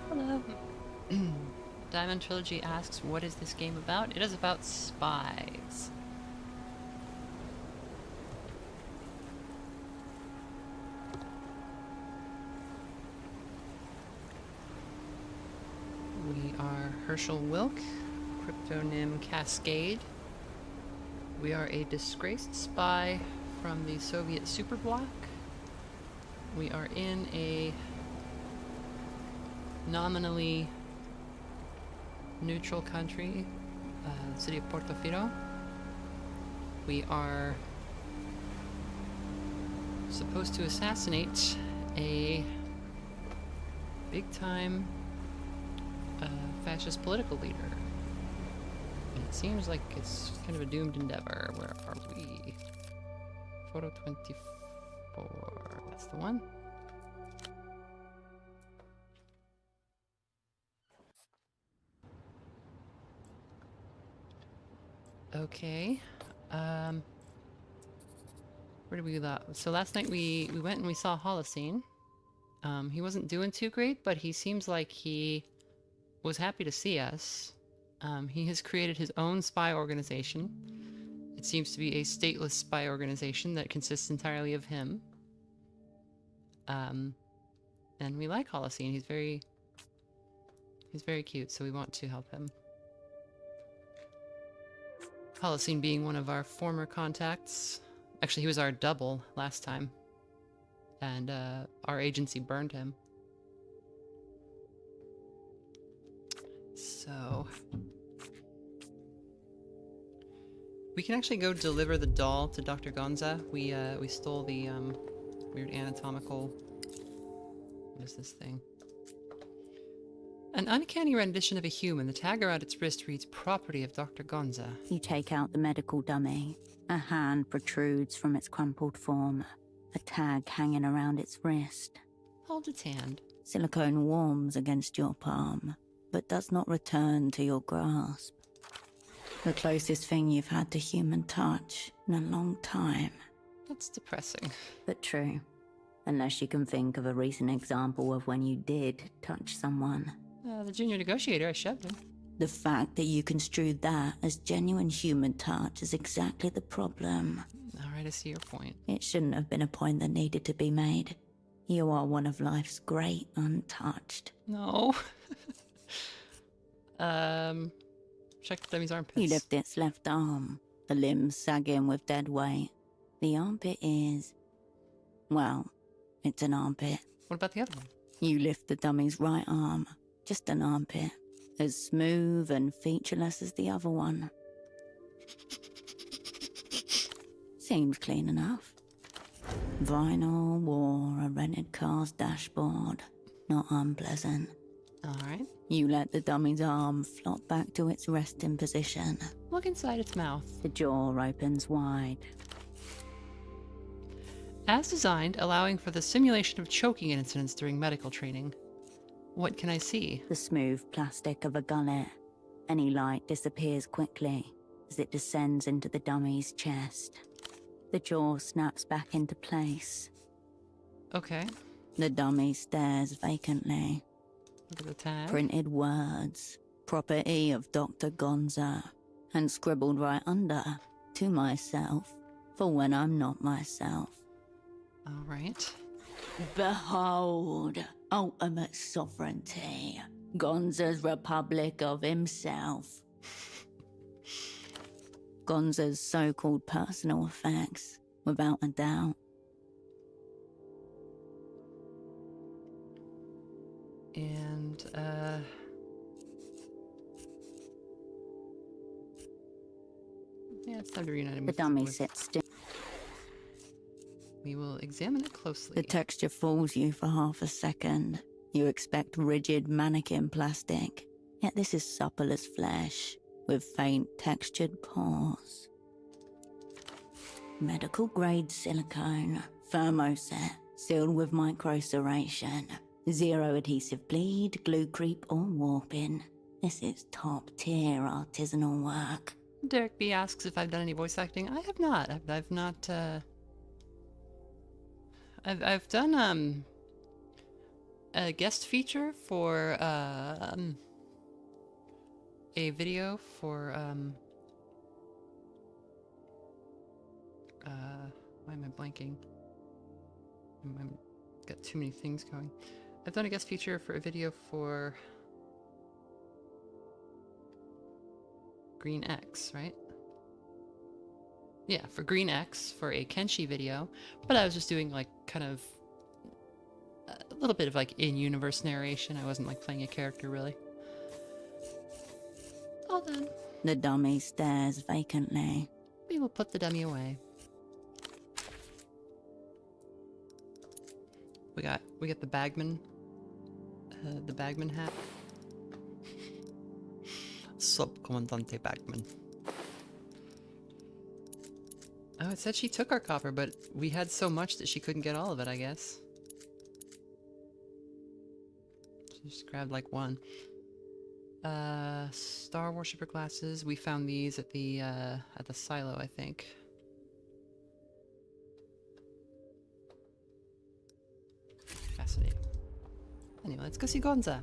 Hello. Diamond Trilogy asks, what is this game about? It is about spies. We are Herschel Wilk, cryptonym Cascade. We are a disgraced spy from the Soviet superbloc. We are in a nominally neutral country, the city of Portofino. We are supposed to assassinate a big-time fascist political leader. And it seems like it's kind of a doomed endeavor. Where are we? Photo 24. That's the one. Okay. Where did we go? So last night we went and we saw HOLOCENE. He wasn't doing too great, but he seems like he was happy to see us. He has created his own spy organization. It seems to be a stateless spy organization that consists entirely of him. And we like HOLOCENE. He's very cute, so we want to help him. HOLOCENE being one of our former contacts. Actually, he was our double last time. And our agency burned him. So we can actually go deliver the doll to Dr. Gonza. We stole the weird anatomical, what is this thing? An uncanny rendition of a human. The tag around its wrist reads property of Dr. Gonza. You take out the medical dummy. A hand protrudes from its crumpled form. A tag hanging around its wrist. Hold its hand. Silicone warms against your palm, but does not return to your grasp. The closest thing you've had to human touch in a long time. That's depressing. But true. Unless you can think of a recent example of when you did touch someone. The junior negotiator, I shoved him. The fact that you construed that as genuine human touch is exactly the problem. Alright, I see your point. It shouldn't have been a point that needed to be made. You are one of life's great untouched. No. Check the dummy's armpits. You lift its left arm, the limbs sagging with dead weight. The armpit is... well, it's an armpit. What about the other one? You lift the dummy's right arm, just an armpit. As smooth and featureless as the other one. Seems clean enough. Vinyl wore a rented car's dashboard. Not unpleasant. Alright. You let the dummy's arm flop back to its resting position. Look inside its mouth. The jaw opens wide. As designed, allowing for the simulation of choking incidents during medical training. What can I see? The smooth plastic of a gullet. Any light disappears quickly as it descends into the dummy's chest. The jaw snaps back into place. Okay. The dummy stares vacantly. Look at the tag. Printed words. Property of Dr. Gonza. And scribbled right under. To myself. For when I'm not myself. Alright. Behold, ultimate sovereignty. Gonza's republic of himself. Gonza's so-called personal effects, without a doubt. And, yeah, it's time to reunite him The with dummy with- sits still. We will examine it closely. The texture fools you for half a second. You expect rigid mannequin plastic, yet this is supple as flesh, with faint textured pores. Medical grade silicone, thermoset, sealed with microceration. Zero adhesive bleed, glue creep or warping. This is top tier artisanal work. Derek B asks if I've done any voice acting. I have not. I've not, I've done, a guest feature for a video for why am I blanking? I'm got too many things going. I've done a guest feature for a video for Green X, right? Yeah, for Green X for a Kenshi video, but I was just doing like kind of a little bit of like in-universe narration. I wasn't like playing a character really. All done. The dummy stares vacantly. We will put the dummy away. We got the bagman hat. Sub-Commandante Bagman. Oh, it said she took our copper, but we had so much that she couldn't get all of it, I guess. She just grabbed like one. Star Worshipper glasses. We found these at the silo, I think. Fascinating. Anyway, let's go see Gonza.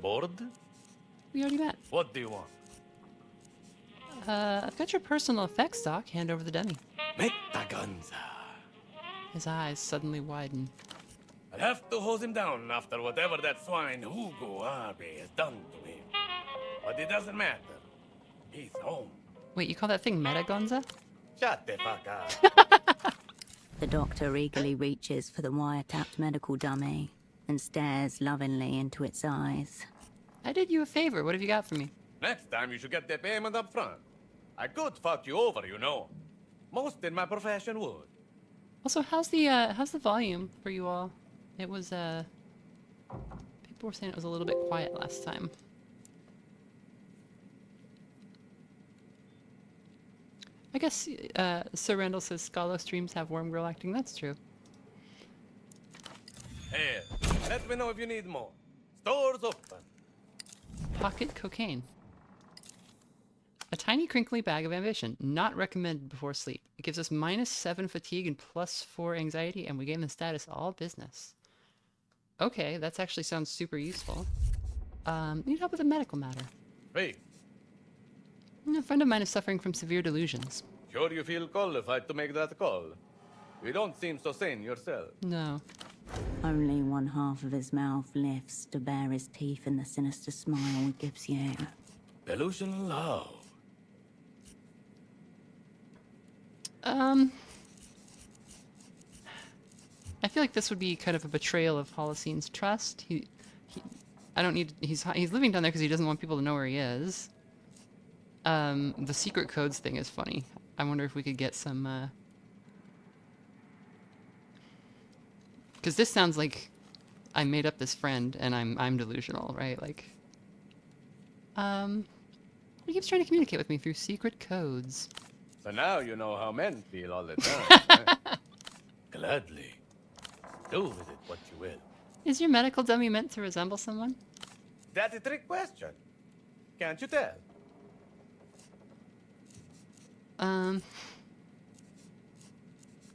Bored? We already met. What do you want? I've got your personal effects doc. Hand over the dummy. Gonza. His eyes suddenly widen. I'll have to hose him down after whatever that swine Hugo Arbe has done to him. But it doesn't matter. He's home. Wait, you call that thing Meta Gonza? Shut the fuck up. The doctor eagerly reaches for the wiretapped medical dummy and stares lovingly into its eyes. I did you a favor. What have you got for me? Next time you should get the payment up front. I could fuck you over, you know. Most in my profession would. Also, how's the volume for you all? It was people were saying it was a little bit quiet last time. I guess Sir Randall says Scalo streams have worm girl acting. That's true. Hey, let me know if you need more. Store's open. Pocket cocaine. A tiny crinkly bag of ambition. Not recommended before sleep. It gives us -7 fatigue and +4 anxiety, and we gain the status all business. Okay, that actually sounds super useful. Need help with a medical matter. Hey, A friend of mine is suffering from severe delusions. sure you feel qualified to make that call? You don't seem so sane yourself. No. Only one half of his mouth lifts to bare his teeth in the sinister smile it gives you. Delusional love. I feel like this would be kind of a betrayal of HOLOCENE's trust. I don't need. He's living down there because he doesn't want people to know where he is. The secret codes thing is funny. I wonder if we could get some. Because this sounds like I made up this friend and I'm delusional, right? Like, he keeps trying to communicate with me through secret codes. So now you know how men feel all the time. eh? Gladly. Do with it what you will. Is your medical dummy meant to resemble someone? That's a trick question. Can't you tell?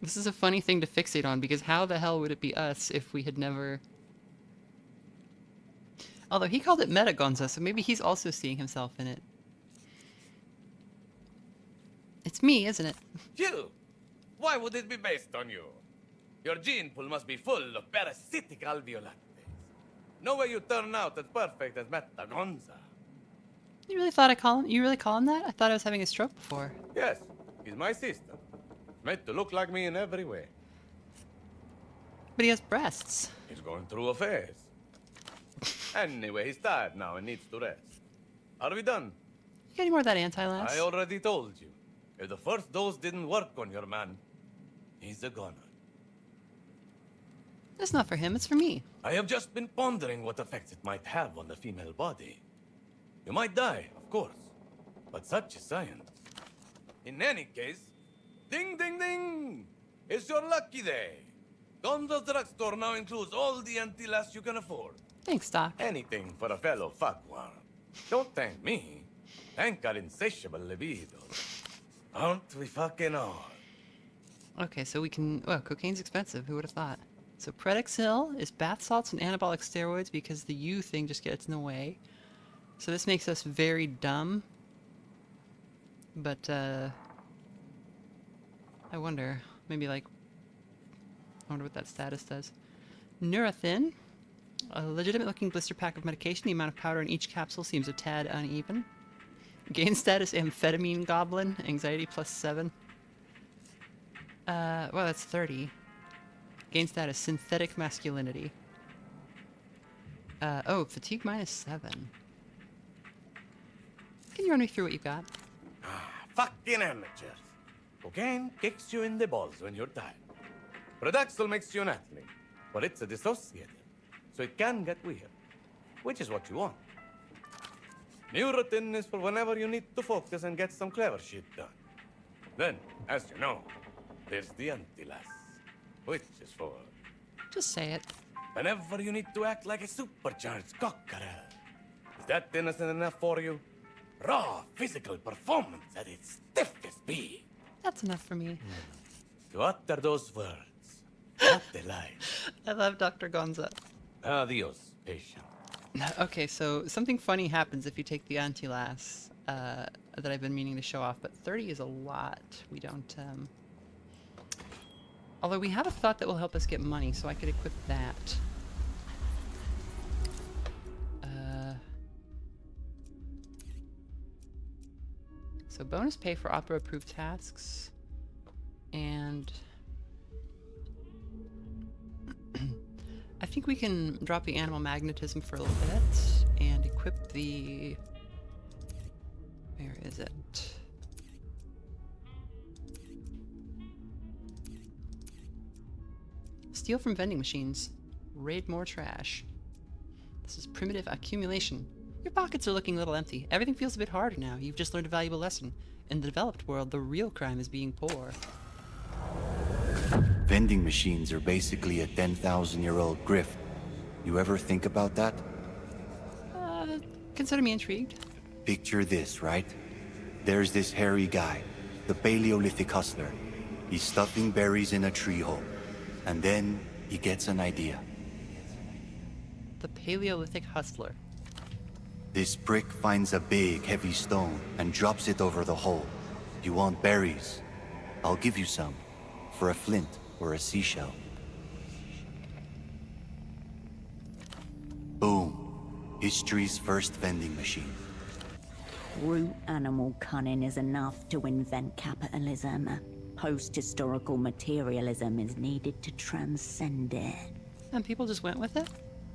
This is a funny thing to fixate on because how the hell would it be us if we had never... Although he called it Meta Gonza, so maybe he's also seeing himself in it. It's me, isn't it? You? Why would it be based on you? Your gene pool must be full of parasitic alveolates. No way you turn out as perfect as Meta Gonza. You really thought you really call him that? I thought I was having a stroke before. Yes, he's my sister. Made to look like me in every way. But he has breasts. He's going through a phase. Anyway, he's tired now and needs to rest. Are we done? Get any more of that anti-lance? I already told you. If the first dose didn't work on your man, he's a goner. It's not for him, it's for me. I have just been pondering what effects it might have on the female body. You might die, of course, but such is science. In any case, ding ding ding! It's your lucky day. Gonza's drugstore now includes all the anti-last you can afford. Thanks, Doc. Anything for a fellow fuckworm. Don't thank me. Thank our insatiable libido. Aren't we fucking all? Okay, so we can... Well, cocaine's expensive. Who would have thought? So Predexil is bath salts and anabolic steroids because the U thing just gets in the way. So this makes us very dumb. But, I wonder. Maybe, like... I wonder what that status does. Nurofen. A legitimate-looking blister pack of medication. The amount of powder in each capsule seems a tad uneven. Gain status amphetamine goblin. Anxiety +7. Well, that's 30. Gain status synthetic masculinity. Oh, fatigue -7. Can you run me through what you got? Fucking amateurs. Cocaine kicks you in the balls when you're tired. Predexil makes you an athlete, but it's a dissociator, so it can get weird, which is what you want. Nurofen is for whenever you need to focus and get some clever shit done. Then, as you know, there's the anti-last, which is for Just say it. whenever you need to act like a supercharged cockerel. Is that innocent enough for you? Raw physical performance at its stiffest speed. That's enough for me. To utter those words, what delight. I love Dr. Gonza. Adios, patient. Okay, so something funny happens if you take the anti-las that I've been meaning to show off, but 30 is a lot. We don't, although we have a thought that will help us get money, so I could equip that. So bonus pay for opera-approved tasks, and I think we can drop the animal magnetism for a little bit and equip the... Where is it? Steal from vending machines. Raid more trash. This is primitive accumulation. Your pockets are looking a little empty. Everything feels a bit harder now. You've just learned a valuable lesson. In the developed world, the real crime is being poor. Vending machines are basically a 10,000-year-old grift. You ever think about that? Consider me intrigued. Picture this, right? There's this hairy guy, the Paleolithic hustler. He's stuffing berries in a tree hole. And then he gets an idea. The Paleolithic hustler. This prick finds a big, heavy stone and drops it over the hole. You want berries? I'll give you some. For a flint or a seashell. Boom. History's first vending machine. Root animal cunning is enough to invent capitalism. Post-historical materialism is needed to transcend it. And people just went with it?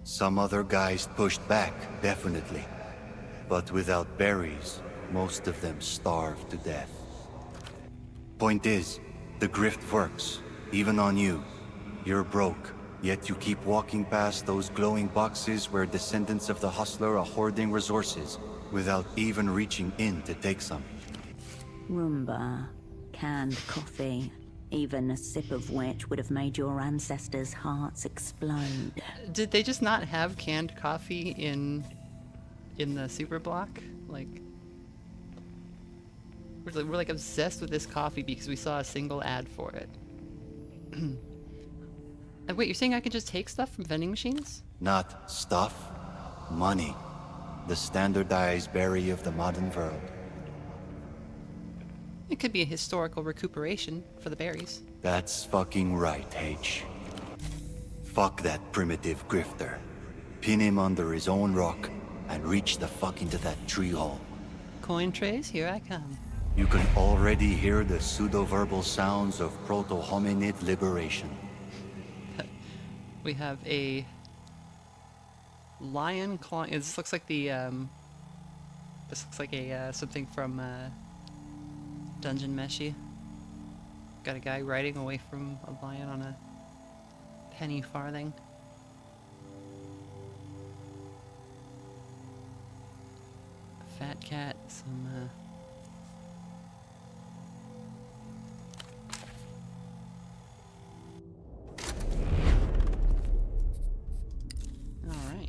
Some other guys pushed back, definitely. But without berries, most of them starved to death. Point is, the grift works, even on you. You're broke, yet you keep walking past those glowing boxes where descendants of the hustler are hoarding resources, without even reaching in to take some. Rumba, canned coffee, even a sip of which would have made your ancestors' hearts explode. Did they just not have canned coffee in the super block? Like, we're like obsessed with this coffee because we saw a single ad for it. Wait, you're saying I can just take stuff from vending machines? Not stuff, money. The standardized berry of the modern world. It could be a historical recuperation for the berries. That's fucking right, H. Fuck that primitive grifter. Pin him under his own rock and reach the fuck into that tree hole. Coin trays, here I come. You can already hear the pseudo-verbal sounds of proto-hominid liberation. We have a lion claw. This looks like the This looks like a something from Dungeon Meshi. Got a guy riding away from a lion on a penny farthing. A fat cat, some all right.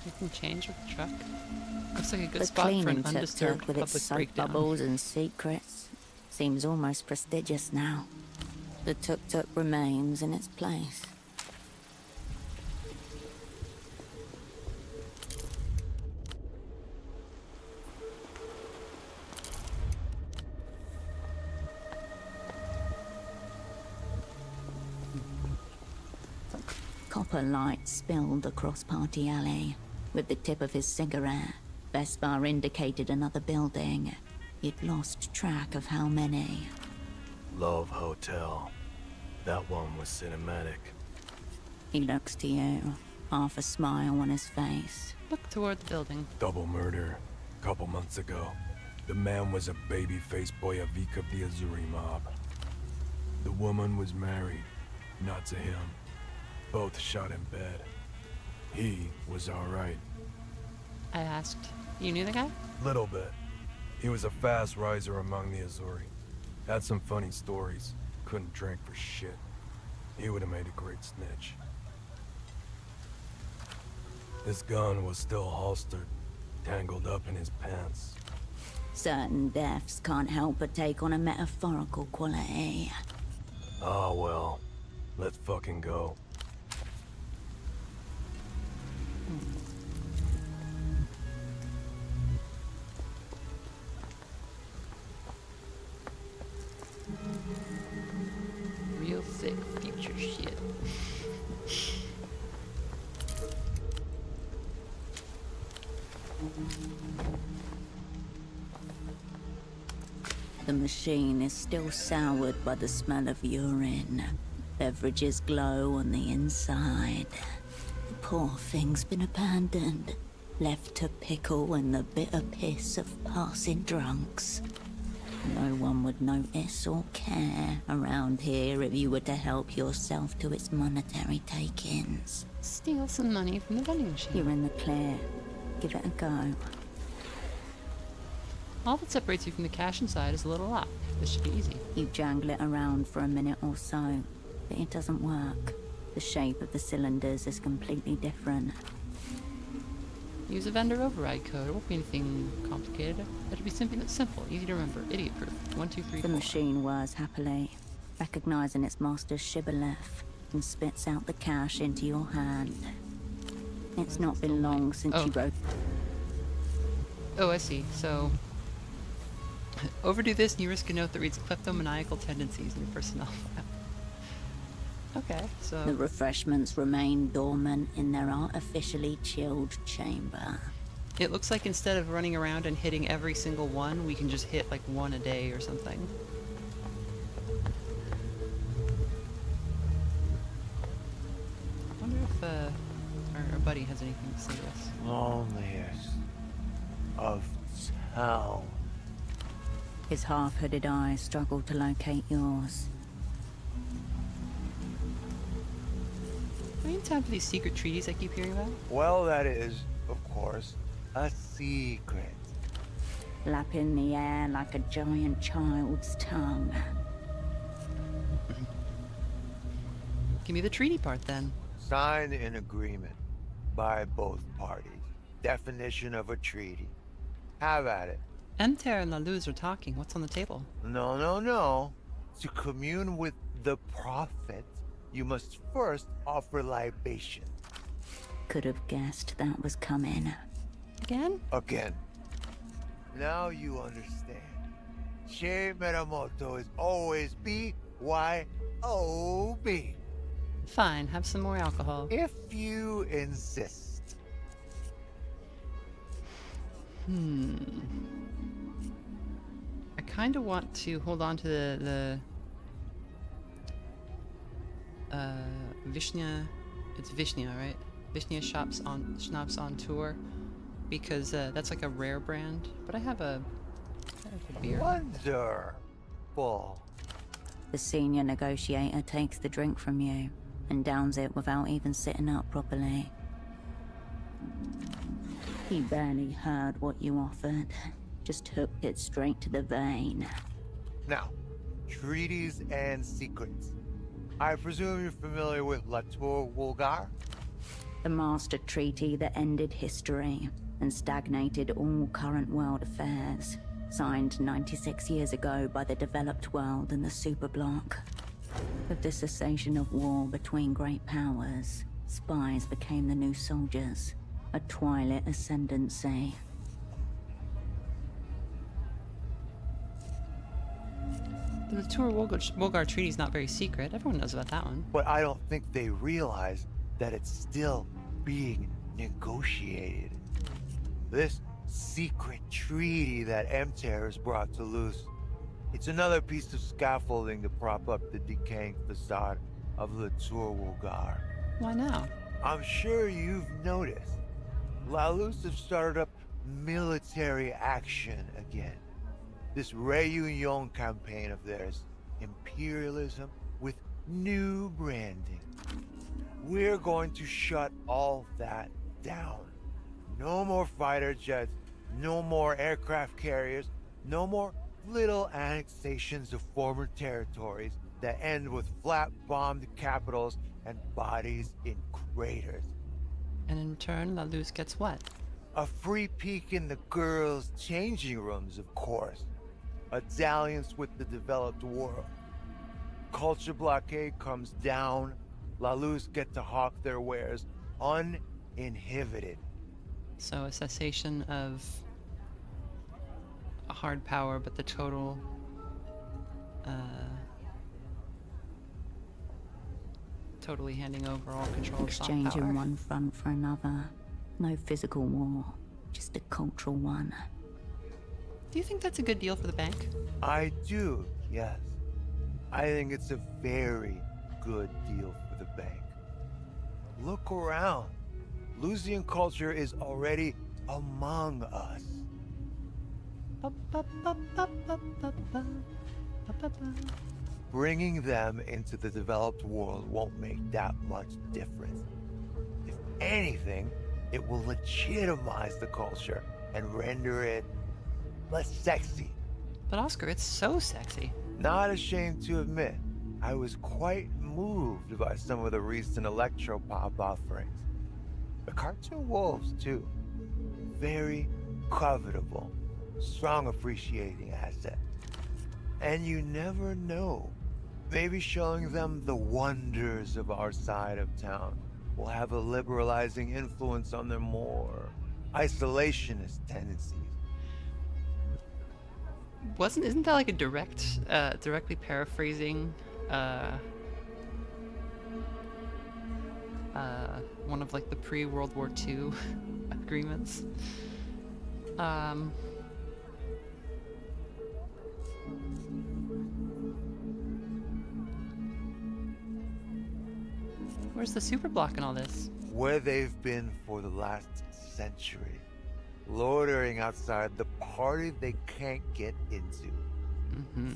Anything change with the truck? Looks like a good The spot for an cleaning undisturbed tuk-tuk with its public soap breakdown. bubbles and secrets seems almost prestigious now. The tuk-tuk remains in its place. Copper light spilled across Party Alley. With the tip of his cigarette, Vespa indicated another building. He'd lost track of how many. Love Hotel. That one was cinematic. He looks to you, half a smile on his face. Look toward the building. Double murder. Couple months ago. The man was a baby-faced boyavik of the Azuri mob. The woman was married, not to him. Both shot in bed. He was alright. I asked, you knew the guy? Little bit. He was a fast riser among the Azuri. Had some funny stories. Couldn't drink for shit. He would have made a great snitch. His gun was still holstered, tangled up in his pants. Certain deaths can't help but take on a metaphorical quality. Ah, well. Let's fucking go. Real thick future shit. The machine is still soured by the smell of urine. Beverages glow on the inside. The poor thing's been abandoned, left to pickle in the bitter piss of passing drunks. No one would notice or care around here if you were to help yourself to its monetary takings. Steal some money from the vending machine. You're in the clear. Give it a go. All that separates you from the cash inside is a little lock. This should be easy. You jangle it around for a minute or so, but it doesn't work. The shape of the cylinders is completely different. Use a vendor override code. It won't be anything complicated. It'll be simple, easy to remember, idiot-proof. 1, 2, 3, The 4. machine whirs happily, recognizing its master's shibboleth, and spits out the cash into your hand. It's not been long since you wrote. Oh, I see. So, overdo this and you risk a note that reads kleptomaniacal tendencies in your personnel file. Okay, The so refreshments remain dormant in their artificially chilled chamber. it looks like instead of running around and hitting every single one, we can just hit like one a day or something. I wonder if our buddy has anything to say to us. Loneliest of town. His half-hooded eyes struggle to locate yours. Are you in time for these secret treaties I keep hearing about? Well, that is, of course, a secret. Lap in the air like a giant child's tongue. Give me the treaty part then. Sign an agreement by both parties. Definition of a treaty. Have at it. Enter and La Luz are talking. What's on the table? No. To commune with the prophet, you must first offer libation. Could have guessed that was coming. Again? Again. Now you understand. Che Meramoto is always BYOB. Fine, have some more alcohol. If you insist. I kind of want to hold on to the Vishnya. It's Vishnya, right? Vishnya schnapps on tour, because that's like a rare brand. But I have a beer. Wonderful. The senior negotiator takes the drink from you and downs it without even sitting up properly. He barely heard what you offered, just hooked it straight to the vein. Now, treaties and secrets. I presume you're familiar with Latour Woolgar? The master treaty that ended history and stagnated all current world affairs. Signed 96 years ago by the developed world and the superbloc. With the cessation of war between great powers, spies became the new soldiers. A twilight ascendancy. The Tour Wolgar Treaty is not very secret. Everyone knows about that one. But I don't think they realize that it's still being negotiated. This secret treaty that M.I.H.O has brought to loose. It's another piece of scaffolding to prop up the decaying facade of the Tour Wolgar. Why now? I'm sure you've noticed. La Luz have started up military action again. This Réunion campaign of theirs, imperialism with new branding. We're going to shut all that down. No more fighter jets, no more aircraft carriers, no more little annexations of former territories that end with flat-bombed capitals and bodies in craters. And in return, La Luz gets what? A free peek in the girls' changing rooms, of course. A dalliance with the developed world. Culture blockade comes down. La Luz get to hawk their wares uninhibited. So a cessation of a hard power, but the total totally handing over all control of soft Exchanging power. one front for another. No physical war, just a cultural one. Do you think that's a good deal for the bank? I do, yes. I think it's a very good deal for the bank. Look around. Lusian culture is already among us. Bringing them into the developed world won't make that much difference. If anything, it will legitimize the culture and render it less sexy. But Oscar, it's so sexy. Not ashamed to admit, I was quite moved by some of the recent electro-pop offerings. The cartoon wolves, too. Very covetable, strong appreciating asset. And you never know. Maybe showing them the wonders of our side of town will have a liberalizing influence on their more isolationist tendencies. Isn't that like a directly paraphrasing one of like the pre-World War II agreements? Where's the superblock in all this? Where they've been for the last century. Loitering outside the party they can't get into. Mm-hmm.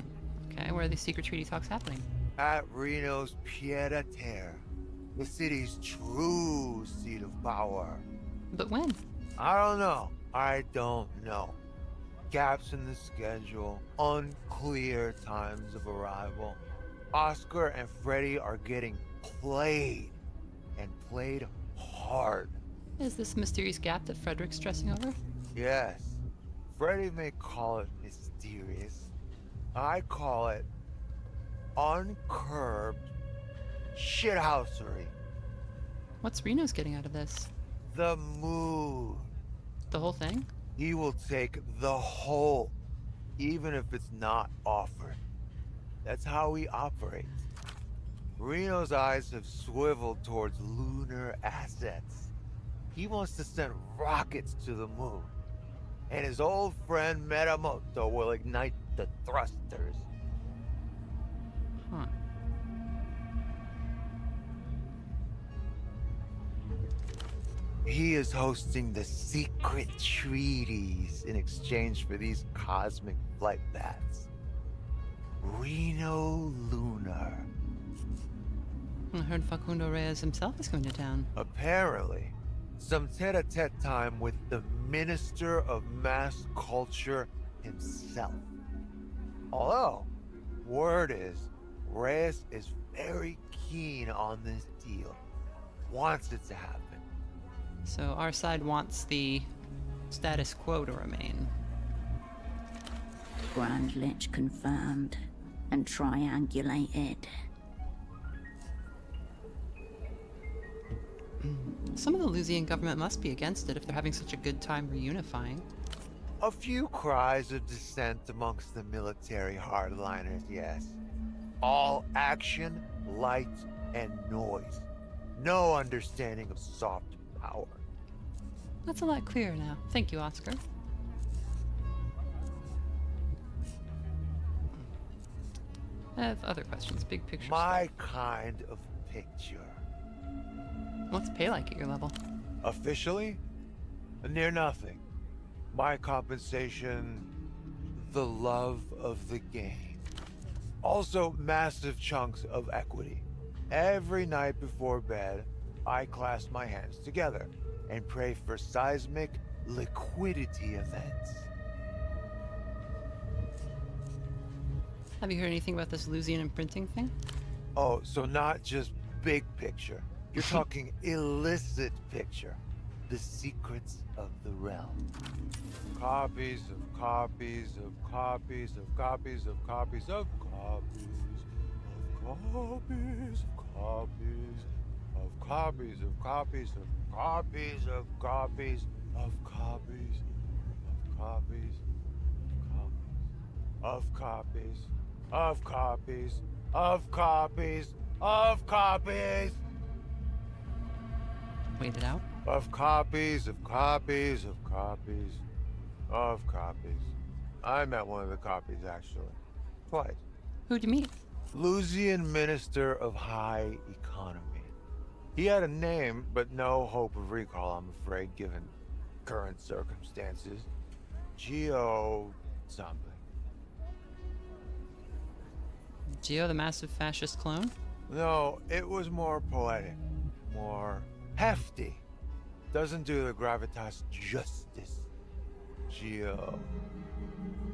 Okay, where are these secret treaty talks happening? At Reno's pied-à-terre, the city's true seat of power. But when? I don't know. Gaps in the schedule, unclear times of arrival. Oscar and Freddy are getting played, and played hard. Is this mysterious gap that Frederick's stressing over? Yes. Freddy may call it mysterious. I call it uncurbed shithousery. What's Reno's getting out of this? The mood. The whole thing? He will take the whole even if it's not offered. That's how he operates. Reno's eyes have swiveled towards lunar assets. He wants to send rockets to the moon. And his old friend M.I.H.O will ignite the thrusters. Huh. He is hosting the secret treaties in exchange for these cosmic flight paths. Reno Lunar. I heard Facundo Reyes himself is going to town. Apparently, some tete-a-tete time with the Minister of Mass Culture himself. Although, word is, Reyes is very keen on this deal. Wants it to happen. So our side wants the status quo to remain. Grand Lich confirmed and triangulated. Some of the Lusian government must be against it if they're having such a good time reunifying. A few cries of dissent amongst the military hardliners, yes. All action, light, and noise. No understanding of soft power. That's a lot clearer now. Thank you, Oscar. I have other questions. Big picture My stuff. kind of picture. What's pay like at your level? Officially, near nothing. My compensation, the love of the game. Also, massive chunks of equity. Every night before bed, I clasp my hands together and pray for seismic liquidity events. Have you heard anything about this Lusian imprinting thing? Oh, so not just big picture. You're talking illicit picture. The secrets of the realm. Copies of copies of copies of copies of copies of copies of copies of copies of copies of copies of copies of copies of copies of copies of copies of copies of copies of copies Wait it out. of copies of copies of copies of copies. I met one of the copies, actually. Twice. Who'd you meet? Lusian Minister of High Economy. He had a name, but no hope of recall, I'm afraid, given current circumstances. Geo something. Geo, the massive fascist clone? No, it was more poetic, more hefty. Doesn't do the gravitas justice. Geo.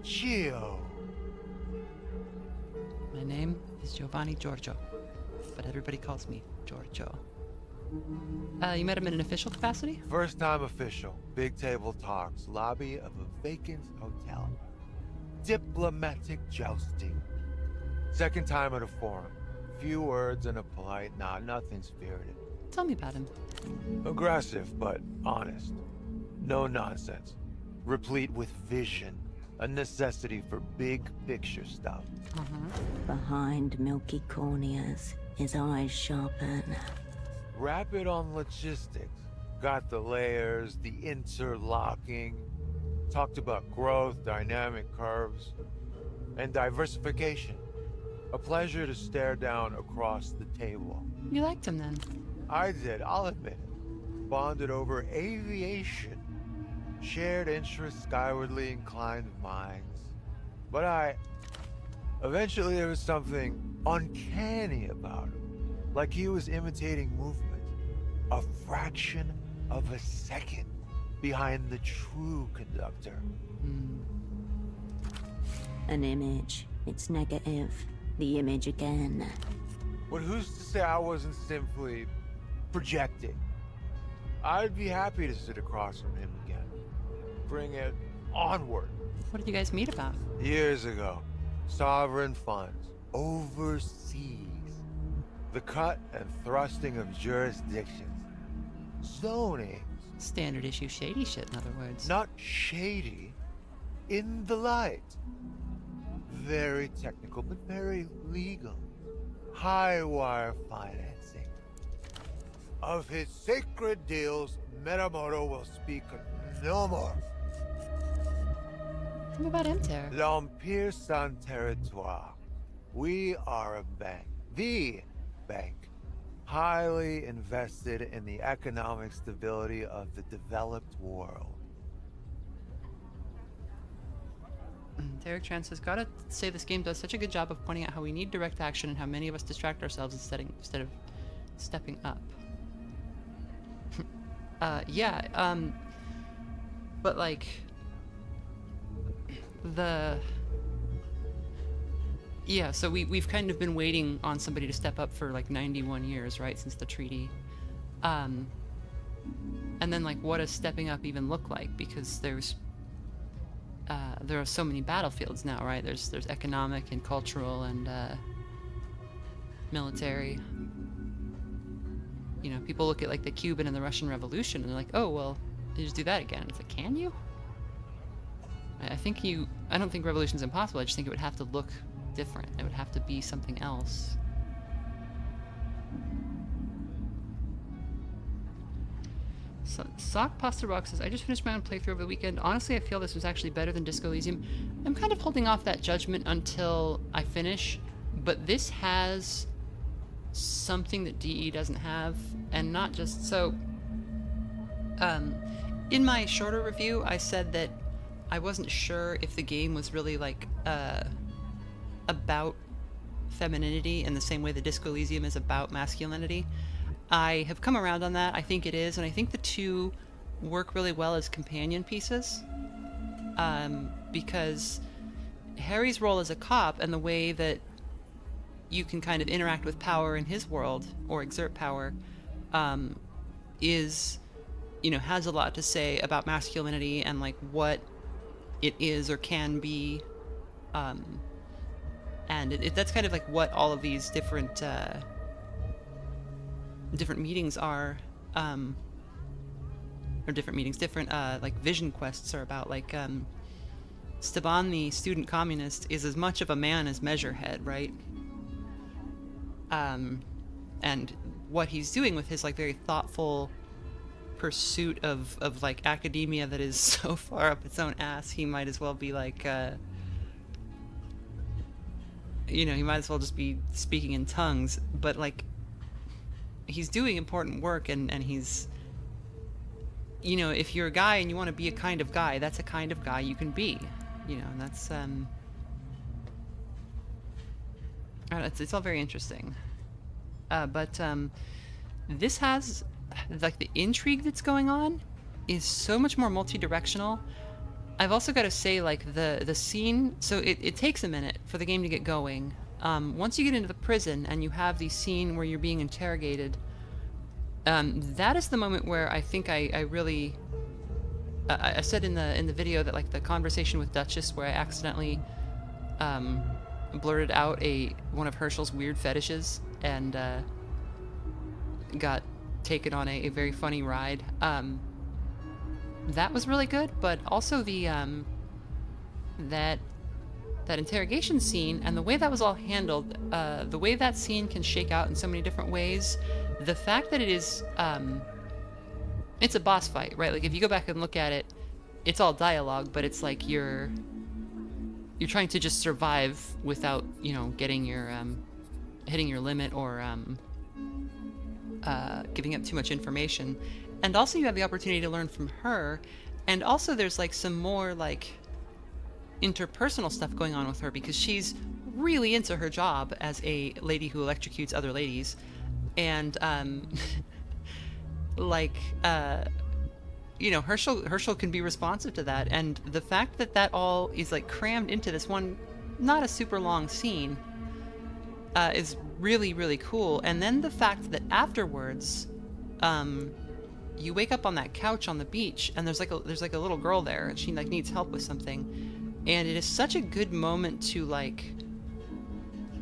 Geo. My name is Giovanni Giorgio, but everybody calls me Giorgio. You met him in an official capacity? First time official. Big table talks. Lobby of a vacant hotel. Diplomatic jousting. Second time at a forum. Few words and a polite nod. Nothing spirited. Tell me about him. Aggressive, but honest. No nonsense. Replete with vision. A necessity for big picture stuff. Behind milky corneas, his eyes sharpen. Rapid on logistics. Got the layers, the interlocking. Talked about growth, dynamic curves, and diversification. A pleasure to stare down across the table. You liked him then? I did, I'll admit it. Bonded over aviation. Shared interests, skywardly inclined minds. But eventually there was something uncanny about him. Like he was imitating movement. A fraction of a second behind the true conductor. An image. It's negative. The image again. But who's to say I wasn't simply projecting? I'd be happy to sit across from him again. Bring it onward. What did you guys meet about? Years ago, sovereign funds, overseas, the cut and thrusting of jurisdictions, zoning. Standard issue shady shit, in other words. Not shady, in the light. Very technical, but very legal. High wire financing. Of his sacred deals, Minamoto will speak no more. Tell me about Enter. L'Empire Sans Territoire. We are a bank. The bank. Highly invested in the economic stability of the developed world. Derek Trans has gotta say this game does such a good job of pointing out how we need direct action and how many of us distract ourselves instead of stepping up. Yeah, but like so we've kind of been waiting on somebody to step up for like 91 years, right, since the treaty. And then like what does stepping up even look like? Because there are so many battlefields now, right? There's economic and cultural and military. You know, people look at like the Cuban and the Russian Revolution and they're like, oh well, you just do that again. It's like, can you? I don't think revolution's impossible. I just think it would have to look different. It would have to be something else. So, Sock Pasta Rock says, I just finished my own playthrough over the weekend. Honestly, I feel this was actually better than Disco Elysium. I'm kind of holding off that judgment until I finish, but this has something that DE doesn't have, and not just so. In my shorter review, I said that I wasn't sure if the game was really like about femininity in the same way that Disco Elysium is about masculinity. I have come around on that. I think it is, and I think the two work really well as companion pieces, because Harry's role as a cop and the way that you can kind of interact with power in his world or exert power is, you know, has a lot to say about masculinity and like what it is or can be, and that's kind of like what all of these different meetings are, or different like vision quests are about. Like Staban, the student communist, is as much of a man as Measurehead, right? And what he's doing with his like very thoughtful pursuit of like academia that is so far up its own ass, he might as well be like you know, he might as well just be speaking in tongues, but like he's doing important work, and he's, you know, if you're a guy and you want to be a kind of guy, that's a kind of guy you can be, you know, and that's it's all very interesting. But this has, like, the intrigue that's going on is so much more multi-directional. I've also got to say, like, the scene, so it takes a minute for the game to get going. Once you get into the prison and you have the scene where you're being interrogated, that is the moment where I think I really, I said in the video that, like, the conversation with Duchess where I accidentally blurted out one of Herschel's weird fetishes and got taken on a very funny ride. That was really good, but also the that interrogation scene and the way that was all handled, the way that scene can shake out in so many different ways, the fact that it is it's a boss fight, right? Like if you go back and look at it, it's all dialogue, but it's like you're trying to just survive without, you know, getting your hitting your limit or giving up too much information. And also you have the opportunity to learn from her, and also there's like some more like interpersonal stuff going on with her because she's really into her job as a lady who electrocutes other ladies, and like you know, Herschel can be responsive to that, and the fact that that all is like crammed into this one not a super long scene is really, really cool. And then the fact that afterwards you wake up on that couch on the beach and there's like a little girl there and she like needs help with something, and it is such a good moment to like,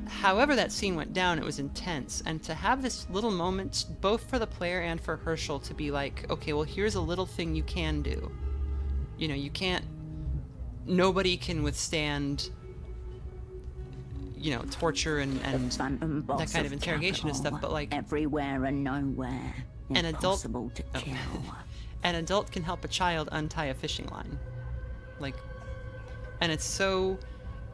however that scene went down, it was intense, and to have this little moment both for the player and for Herschel to be like, okay, well, here's a little thing you can do, you know, you can't nobody can withstand, you know, torture and Phantom boss that kind of interrogation and stuff, capital, but like everywhere and nowhere. an adult, Impossible to kill. an adult can help a child untie a fishing line, like, and it's so,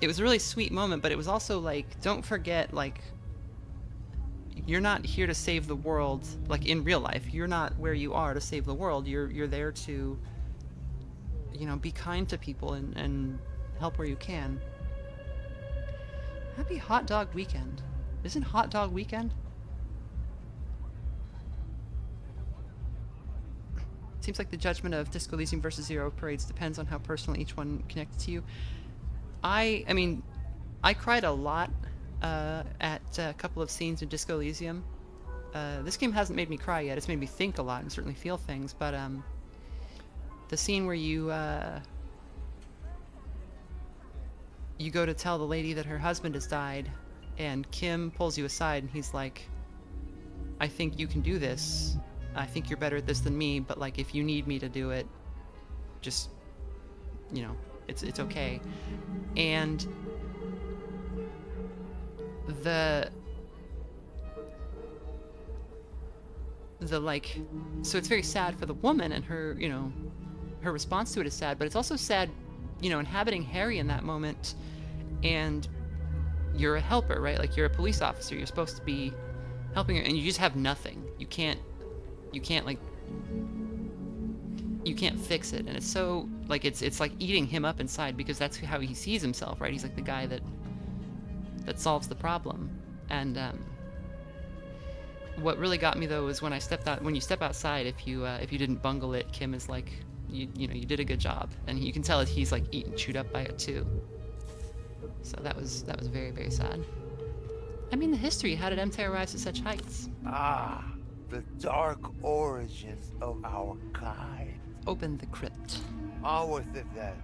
it was a really sweet moment, but it was also like, don't forget, like, you're not here to save the world, like in real life. You're not where you are to save the world. You're there to, you know, be kind to people and help where you can. Happy Hot Dog Weekend. Isn't Hot Dog Weekend? Seems like the judgment of Disco Elysium versus Zero Parades depends on how personal each one connected to you. I mean, I cried a lot at a couple of scenes in Disco Elysium. This game hasn't made me cry yet. It's made me think a lot and certainly feel things, but the scene where you go to tell the lady that her husband has died, and Kim pulls you aside and he's like, I think you can do this. I think you're better at this than me, but like, if you need me to do it, just, you know, it's okay. And the like, so it's very sad for the woman, and her, you know, her response to it is sad, but it's also sad, you know, inhabiting Harry in that moment. And you're a helper, right? Like, you're a police officer, you're supposed to be helping her, and you just have nothing. You can't like, you can't fix it. And it's so like, it's like eating him up inside, because that's how he sees himself, right? He's like the guy that solves the problem. And what really got me though was when you step outside, if you didn't bungle it, Kim is like, you know, you did a good job, and you can tell that he's like chewed up by it too. So that was very, very sad. I mean, the history. How did M.I.H.O rise to such heights? Ah, the dark origins of our kind. Open the crypt. On with it then.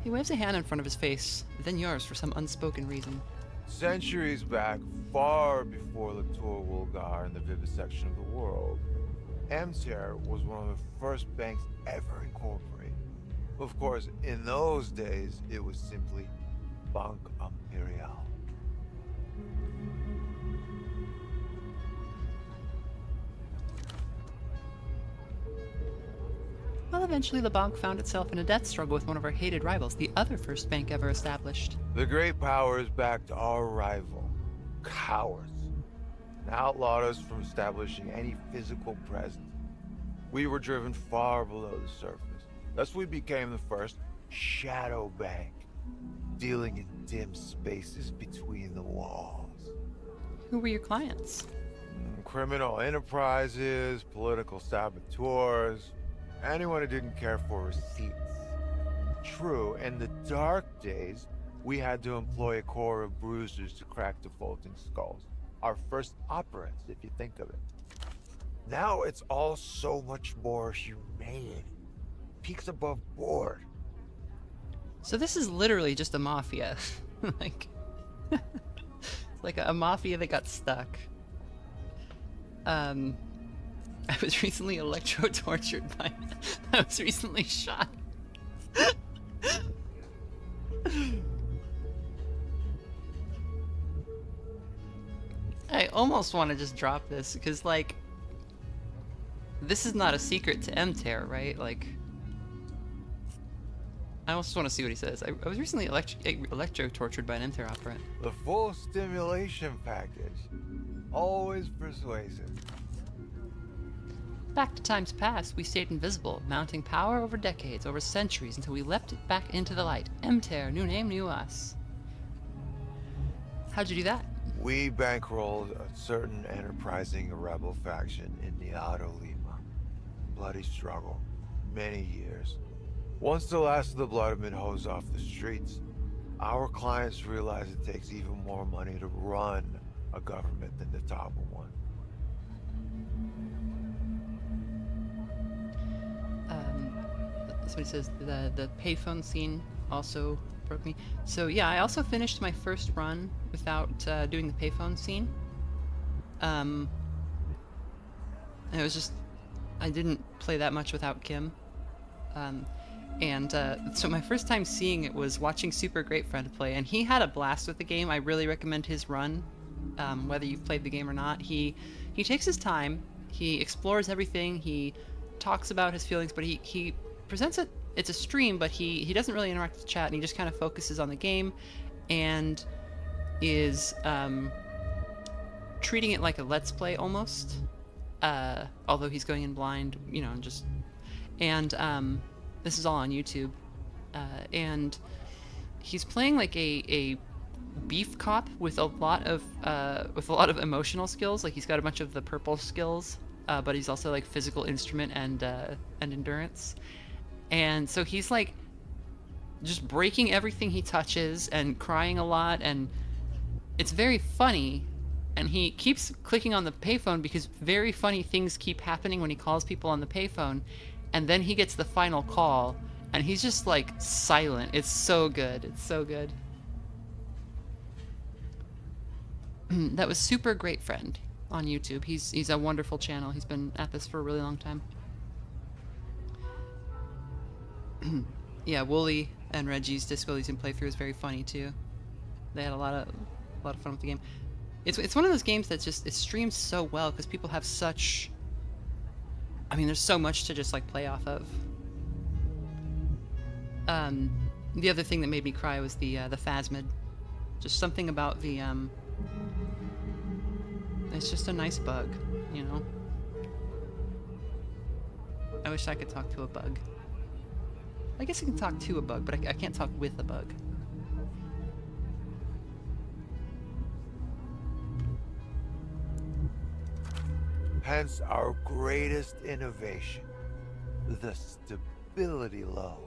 He waves a hand in front of his face, then yours for some unspoken reason. Centuries back, far before the Tour Wulgar and the vivisection of the world, M.I.H.O was one of the first banks ever incorporated. Of course, in those days, it was simply Bank Imperial. Well, eventually the bank found itself in a death struggle with one of our hated rivals, the other first bank ever established. The great powers backed our rival, cowards, and outlawed us from establishing any physical presence. We were driven far below the surface. Thus we became the first shadow bank, dealing in dim spaces between the walls. Who were your clients? Criminal enterprises, political saboteurs, anyone who didn't care for receipts. True, in the dark days, we had to employ a corps of bruisers to crack defaulting skulls. Our first operatives, if you think of it. Now it's all so much more humane. Peaks above board. So this is literally just a mafia. Like, it's like a mafia that got stuck. I was recently electro-tortured by... I was recently shot. I almost want to just drop this, because, like, this is not a secret to M.I.H.O, right? Like, I also want to see what he says. I was recently electro-tortured by an M.I.H.O operant. The full stimulation package. Always persuasive. Back to times past, we stayed invisible, mounting power over decades, over centuries, until we leapt it back into the light. M.I.H.O, new name, new us. How'd you do that? We bankrolled a certain enterprising rebel faction in Niado Lima. Bloody struggle. Many years. Once the last of the blood had been hosed off the streets, our clients realized it takes even more money to run a government than to topple one. Somebody says the payphone scene also broke me. So yeah, I also finished my first run without doing the payphone scene. And it was just, I didn't play that much without Kim. And so my first time seeing it was watching Super Great Friend play, and he had a blast with the game. I really recommend his run, whether you've played the game or not. He takes his time, he explores everything, he talks about his feelings, but he presents it. It's a stream, but he doesn't really interact with the chat, and he just kind of focuses on the game, and is treating it like a let's play almost. Although he's going in blind, you know, and this is all on YouTube, and he's playing like a beef cop with a lot of emotional skills. Like he's got a bunch of the purple skills, but he's also like physical instrument and endurance, and so he's like just breaking everything he touches and crying a lot, and it's very funny. And he keeps clicking on the payphone because very funny things keep happening when he calls people on the payphone. And then he gets the final call, and he's just like silent. It's so good. It's so good. That was Super Great Friend on YouTube. He's a wonderful channel. He's been at this for a really long time. Yeah, Wooly and Reggie's Disco Elysium playthrough is very funny too. They had a lot of fun with the game. It's one of those games that just it streams so well because people have such. I mean, there's so much to just like play off of. The other thing that made me cry was the phasmid. Just something about the it's just a nice bug, you know. I wish I could talk to a bug. I guess I can talk to a bug, but I can't talk with a bug. Hence our greatest innovation, the stability loan.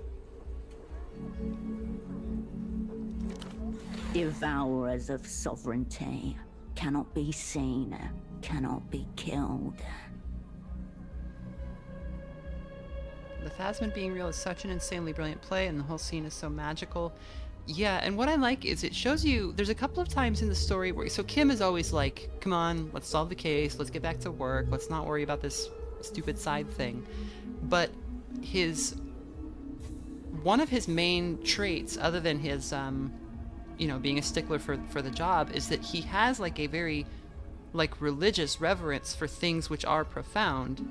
Devourers of sovereignty cannot be seen, cannot be killed. The phasmid being real is such an insanely brilliant play, and the whole scene is so magical. Yeah, and what I like is it shows you, there's a couple of times in the story where, so Kim is always like, come on, let's solve the case, let's get back to work, let's not worry about this stupid side thing. But one of his main traits, other than his, you know, being a stickler for the job, is that he has like a very, like, religious reverence for things which are profound.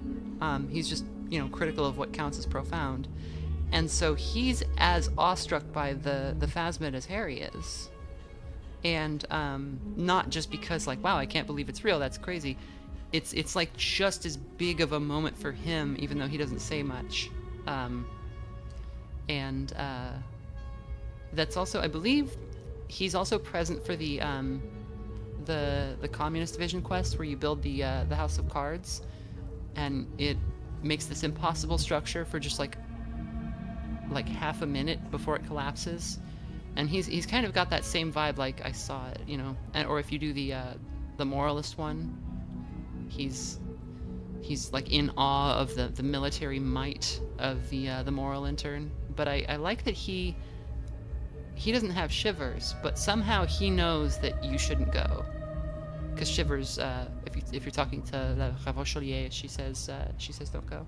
He's just, you know, critical of what counts as profound. And so he's as awestruck by the phasmid as Harry is. And not just because like, wow, I can't believe it's real, that's crazy. It's like just as big of a moment for him, even though he doesn't say much. That's also, I believe, he's also present for the Communist Division quest where you build the House of Cards, and it makes this impossible structure for just like half a minute before it collapses, and he's kind of got that same vibe, like I saw it, you know. And or if you do the moralist one, he's like in awe of the military might of the moral intern. But I like that he doesn't have shivers, but somehow he knows that you shouldn't go, because shivers, if you're talking to La Ravacholier, she says don't go.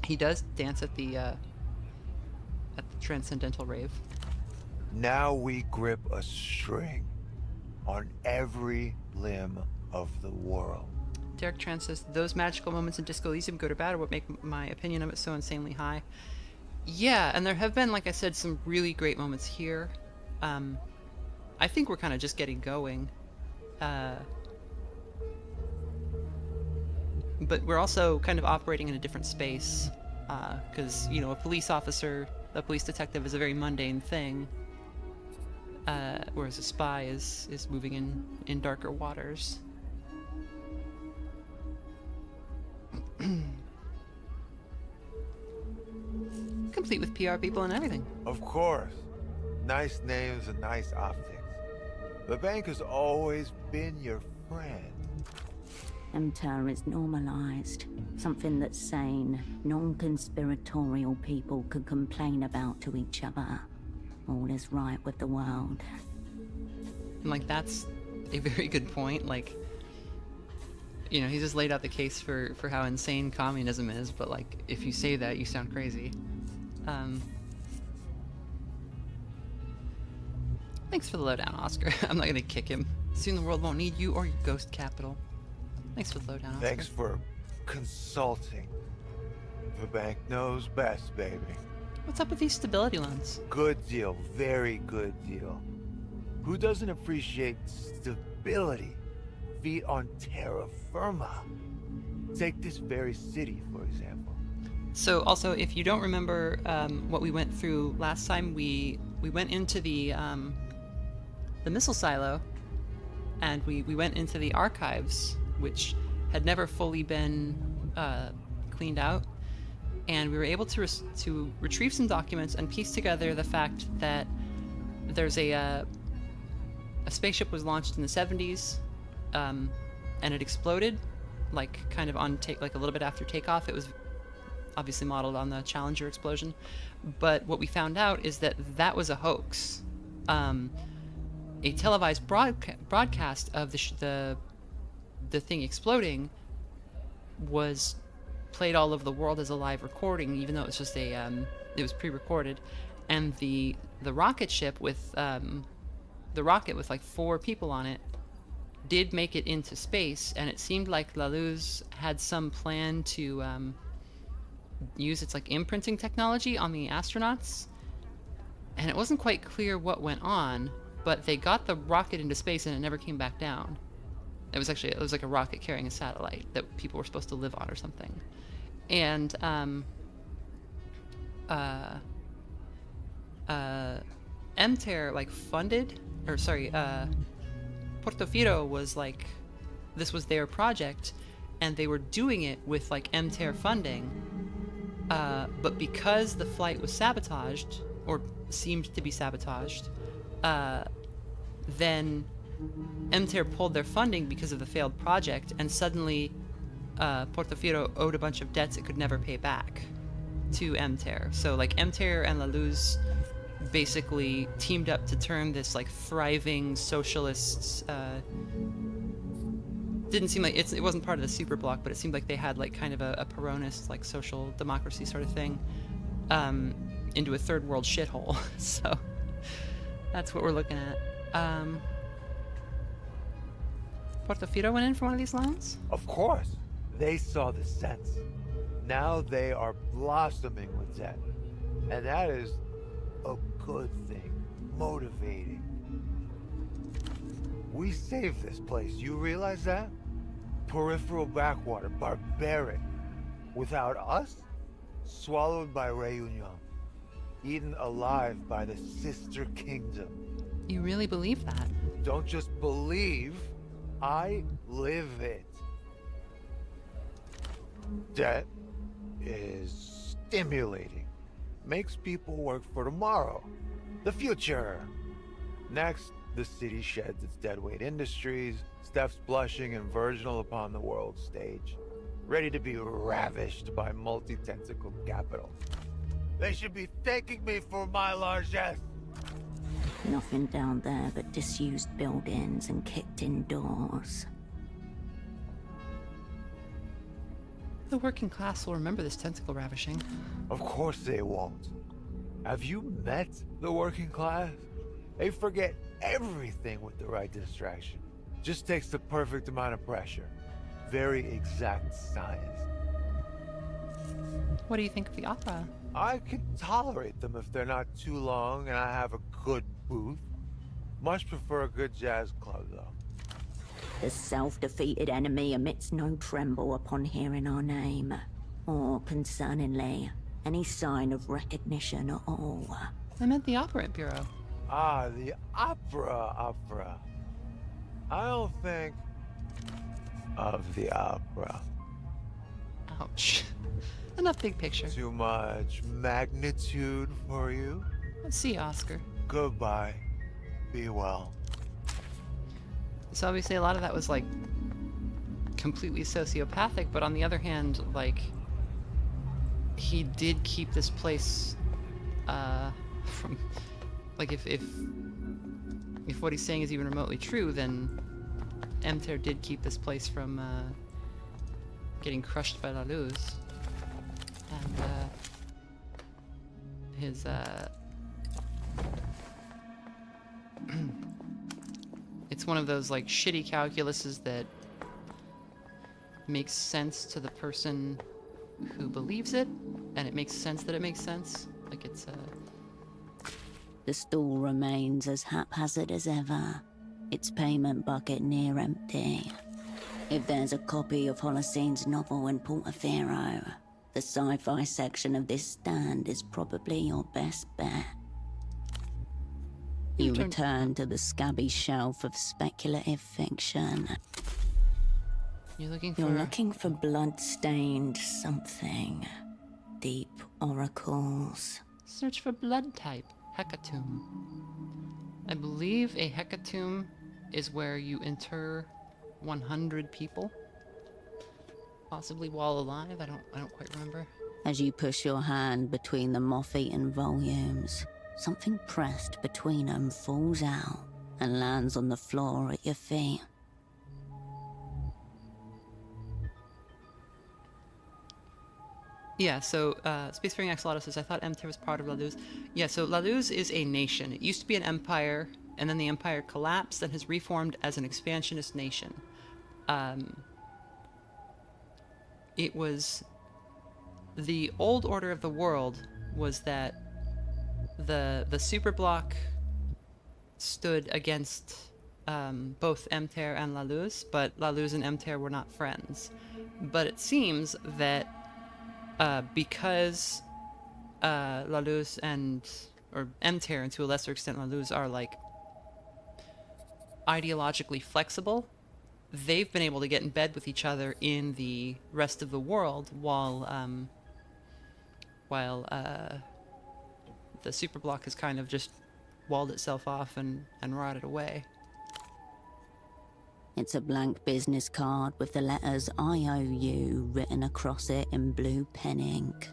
He does dance at the Transcendental Rave. Now we grip a string on every limb of the world. Derek Tran says, those magical moments in Disco Elysium, good or bad, are what make my opinion of it so insanely high. Yeah, and there have been, like I said, some really great moments here. I think we're kind of just getting going. But we're also kind of operating in a different space. Because, you know, a police detective is a very mundane thing. Whereas a spy is moving in darker waters. Complete with PR people and everything. Of course. Nice names and nice optics. The bank has always been your friend. MTER is normalized. Something that sane, non-conspiratorial people could complain about to each other. All is right with the world. And, like, that's a very good point. Like, you know, he just laid out the case for how insane communism is, but, like, if you say that, you sound crazy. Thanks for the lowdown, Oscar. I'm not gonna kick him. Soon the world won't need you or your ghost capital. Thanks for the lowdown, Oscar. Thanks for consulting. The bank knows best, baby. What's up with these stability loans? Good deal, very good deal. Who doesn't appreciate stability? Feet on terra firma. Take this very city, for example. So also, if you don't remember what we went through last time, we went into the missile silo, and we went into the archives, which had never fully been cleaned out, and we were able to retrieve some documents and piece together the fact that there's a spaceship was launched in the 70s, and it exploded, like kind of on like a little bit after takeoff. It was obviously modeled on the Challenger explosion, but what we found out is that that was a hoax. A televised broadcast of the thing exploding was played all over the world as a live recording, even though it was just it was pre-recorded, and the rocket ship with like 4 people on it did make it into space, and it seemed like La Luz had some plan to use its like imprinting technology on the astronauts, and it wasn't quite clear what went on, but they got the rocket into space and it never came back down. It was like a rocket carrying a satellite that people were supposed to live on or something. And MTER like funded, or sorry, Portofino was like, this was their project, and they were doing it with like MTER funding, but because the flight was sabotaged, or seemed to be sabotaged, then MTER pulled their funding because of the failed project, and suddenly Portofino owed a bunch of debts it could never pay back to MTER. So like MTER and La Luz basically teamed up to turn this like thriving socialist, didn't seem like it wasn't part of the super bloc, but it seemed like they had like kind of a Peronist like social democracy sort of thing, into a third world shithole. So that's what we're looking at. Portofino went in for one of these loans? Of course. They saw the sense. Now they are blossoming with debt. And that is a good thing. Motivating. We saved this place. You realize that? Peripheral backwater. Barbaric. Without us? Swallowed by Reunion. Eaten alive by the sister kingdom. You really believe that? Don't just believe. I live it. Debt is stimulating. Makes people work for tomorrow. The future. Next, the city sheds its deadweight industries, steps blushing and virginal upon the world stage, ready to be ravished by multi-tentacled capital. They should be thanking me for my largesse. Nothing down there but disused buildings and kicked-in doors. The working class will remember this tentacle ravishing. Of course they won't. Have you met the working class? They forget everything with the right distraction. Just takes the perfect amount of pressure. Very exact science. What do you think of the opera? I can tolerate them if they're not too long and I have a good booth. Much prefer a good jazz club, though. The self-defeated enemy emits no tremble upon hearing our name, or, concerningly, any sign of recognition at all. I meant the Operant Bureau. Ah, the opera. I don't think of the opera. Ouch. Enough big picture. Too much magnitude for you? Let's see, Oscar. Goodbye. Be well. So obviously a lot of that was like completely sociopathic, but on the other hand, like he did keep this place from, like, if what he's saying is even remotely true, then MTER did keep this place from getting crushed by La Luz. And his it's one of those like shitty calculuses that makes sense to the person who believes it, and it makes sense that it makes sense. Like it's The stall remains as haphazard as ever, its payment bucket near empty. If there's a copy of HOLOCENE's novel in Portofino, the sci-fi section of this stand is probably your best bet. You return to the scabby shelf of speculative fiction. you're looking for. You're looking for blood-stained something. Deep oracles. Search for blood type. Hecatomb. I believe a hecatomb is where you inter 100 people, possibly while alive. I don't quite remember. As you push your hand between the moth-eaten volumes, something pressed between them falls out and lands on the floor at your feet. Yeah, so Spacefaring Axolotl says, I thought M.I.H.O was part of La Luz. Yeah, so La Luz is a nation. It used to be an empire, and then the empire collapsed and has reformed as an expansionist nation. It was... The old order of the world was that the superblock stood against both M.I.H.O and La Luz, but La Luz and M.I.H.O were not friends. But it seems that because La Luz or M.I.H.O, and to a lesser extent La Luz, are like ideologically flexible, they've been able to get in bed with each other in the rest of the world while the superblock has kind of just walled itself off and rotted away. It's a blank business card with the letters IOU written across it in blue pen ink.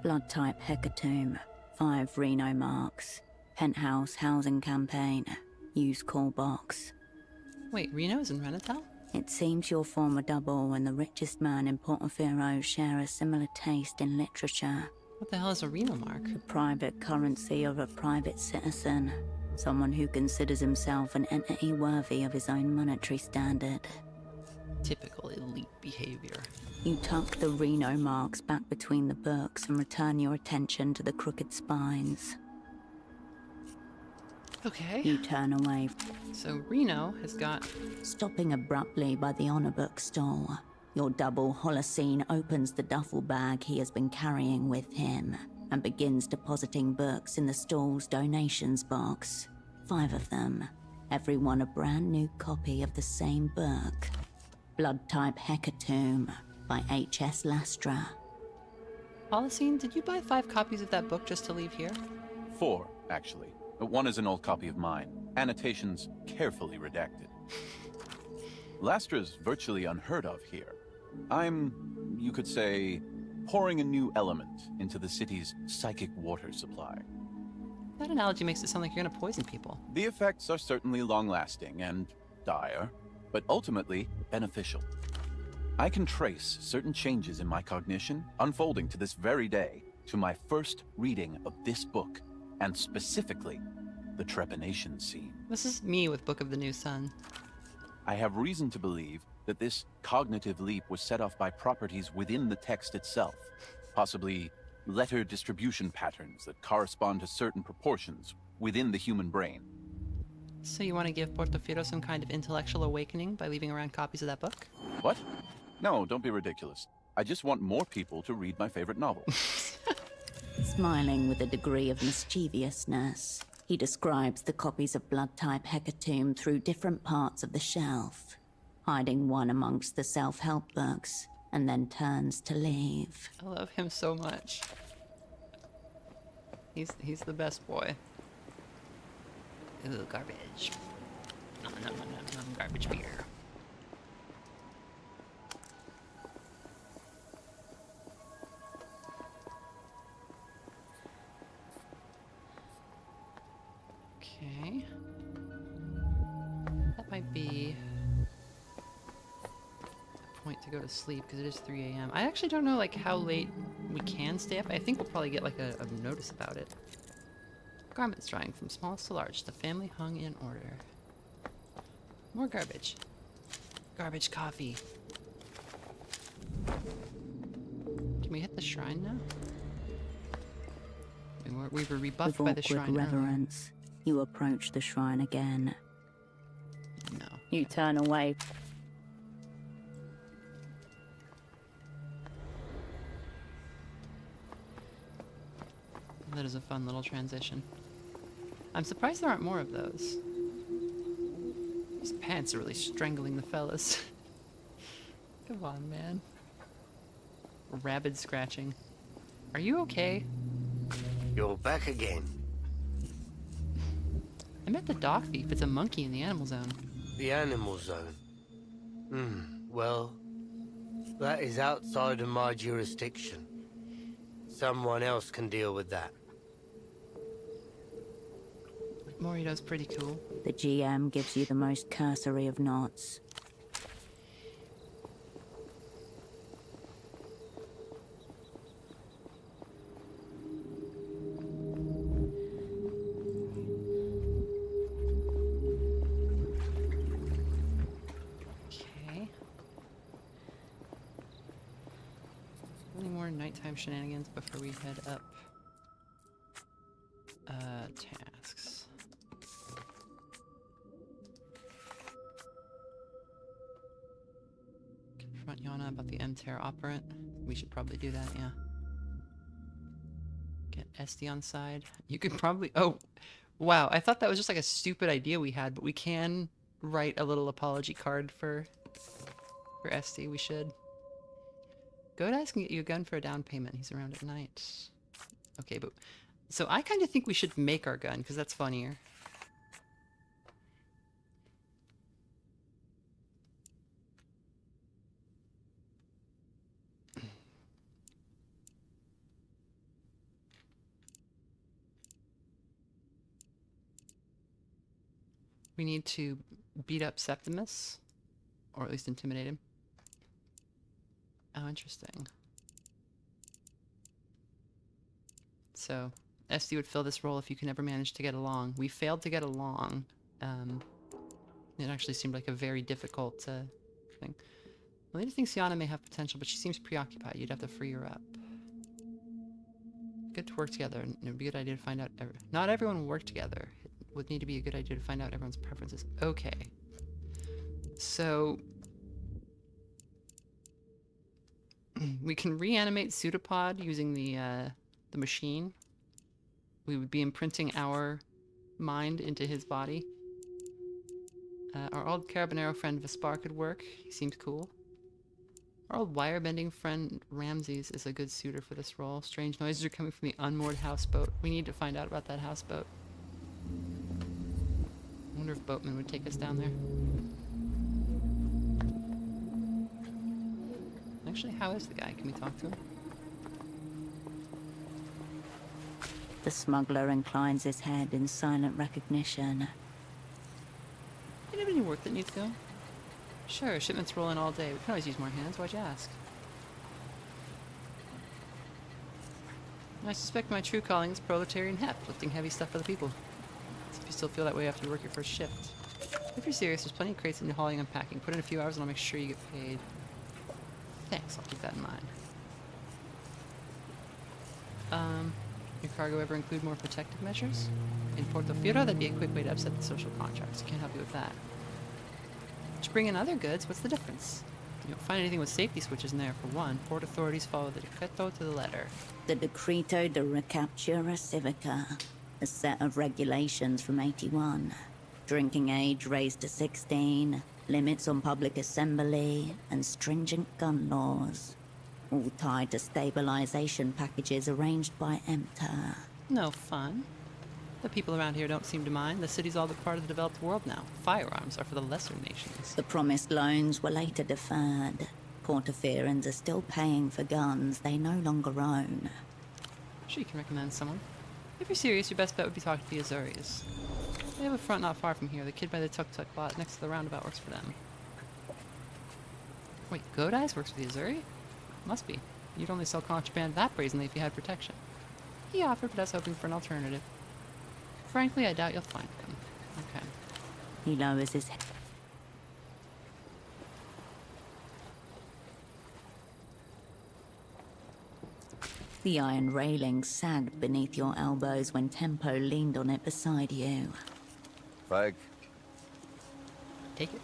Blood type hecatomb, 5 Reno marks, penthouse housing campaign, use call box. Wait, Reno's in Renatal? It seems your former double and the richest man in Portofino share a similar taste in literature. What the hell is a Reno mark? The private currency of a private citizen. Someone who considers himself an entity worthy of his own monetary standard. Typical elite behavior. You tuck the Reno marks back between the books and return your attention to the crooked spines. Okay. You turn away, So Reno has got... stopping abruptly by the honor book stall. Your double Holocene opens the duffel bag he has been carrying with him and begins depositing books in the stall's donations box. 5 of them, every one a brand new copy of the same book. Blood type Hecatomb by H.S. Lastra. Holocene, did you buy 5 copies of that book just to leave here? 4, actually. But one is an old copy of mine. Annotations carefully redacted. Lastra's virtually unheard of here. I'm, you could say, pouring a new element into the city's psychic water supply. That analogy makes it sound like you're gonna poison people. The effects are certainly long-lasting and dire, but ultimately beneficial. I can trace certain changes in my cognition unfolding to this very day to my first reading of this book, and specifically, the trepanation scene. This is me with Book of the New Sun. I have reason to believe that this cognitive leap was set off by properties within the text itself, possibly letter distribution patterns that correspond to certain proportions within the human brain. So you want to give Portofino some kind of intellectual awakening by leaving around copies of that book? What? No, don't be ridiculous. I just want more people to read my favorite novel. Smiling with a degree of mischievousness, he describes the copies of blood type Hecatomb through different parts of the shelf, hiding one amongst the self-help books, and then turns to leave. I love him so much. He's the best boy. Ooh, garbage. Nom, nom, nom, nom, nom, garbage beer. Okay. That might be a point to go to sleep because it is 3 a.m. I actually don't know like how late we can stay up. I think we'll probably get like a notice about it. Garments drying from smallest to large. The family hung in order. More garbage. Garbage coffee. Can we hit the shrine now? We were rebuffed by the With shrine awkward reverence, you approach the shrine again. earlier. No. You turn away. That is a fun little transition. I'm surprised there aren't more of those. These pants are really strangling the fellas. Come on, man. Rabid scratching. Are you okay? You're back again. I met the dog thief. It's a monkey in the animal zone. The animal zone. Well, that is outside of my jurisdiction. Someone else can deal with that. Morito's pretty cool. The GM gives you the most cursory of nods. Okay. Any more nighttime shenanigans before we head up? Tasks. Confront Yana about the M.I.H.O operant. We should probably do that, yeah. Get Esty on side. You could probably... Oh, wow. I thought that was just like a stupid idea we had, but we can write a little apology card for Esty. We should. Godas can get you a gun for a down payment. He's around at night. Okay, but... So I kind of think we should make our gun, because that's funnier. We need to beat up Septimus, or at least intimidate him. Oh, interesting. So, Esty would fill this role if you can ever manage to get along. We failed to get along. It actually seemed like a very difficult thing. Melina thinks Yana may have potential, but she seems preoccupied. You'd have to free her up. Good to work together, and it would be a good idea to find out... Not everyone will work together. It would need to be a good idea to find out everyone's preferences. Okay. So... we can reanimate Pseudopod using the machine. We would be imprinting our mind into his body. Our old Carabinero friend Vespar could work. He seems cool. Our old wire-bending friend Ramses is a good suitor for this role. Strange noises are coming from the unmoored houseboat. We need to find out about that houseboat. I wonder if Boatman would take us down there. Actually, how is the guy? Can we talk to him? The smuggler inclines his head in silent recognition. You have any work that needs going? Sure, shipments roll in all day. We can always use more hands. Why'd you ask? I suspect my true calling is proletarian heft, lifting heavy stuff for the people. See if you still feel that way after you work your first shift. If you're serious, there's plenty of crates in the hauling and packing. Put in a few hours and I'll make sure you get paid. Thanks, I'll keep that in mind. Your cargo ever include more protective measures? In Portofino, that'd be a quick way to upset the social contracts. Can't help you with that. Just bring in other goods, what's the difference? You don't find anything with safety switches in there, for one. Port authorities follow the decreto to the letter. The Decreto de Recaptura Civica, a set of regulations from 81. Drinking age raised to 16, limits on public assembly, and stringent gun laws. All tied to stabilization packages arranged by M.I.H.O. No fun. The people around here don't seem to mind. The city's all but part of the developed world now. Firearms are for the lesser nations. The promised loans were later deferred. Portofirans are still paying for guns they no longer own. Sure, you can recommend someone. If you're serious, your best bet would be talking to the Azuris. They have a front not far from here. The kid by the tuk-tuk lot next to the roundabout works for them. Wait, Godeyes works for the Azuri? Must be. You'd only sell contraband that brazenly if you had protection. He offered, but I was hoping for an alternative. Frankly, I doubt you'll find them. Okay. He lowers his head. The iron railing sagged beneath your elbows when Tempo leaned on it beside you. Fag. Take it.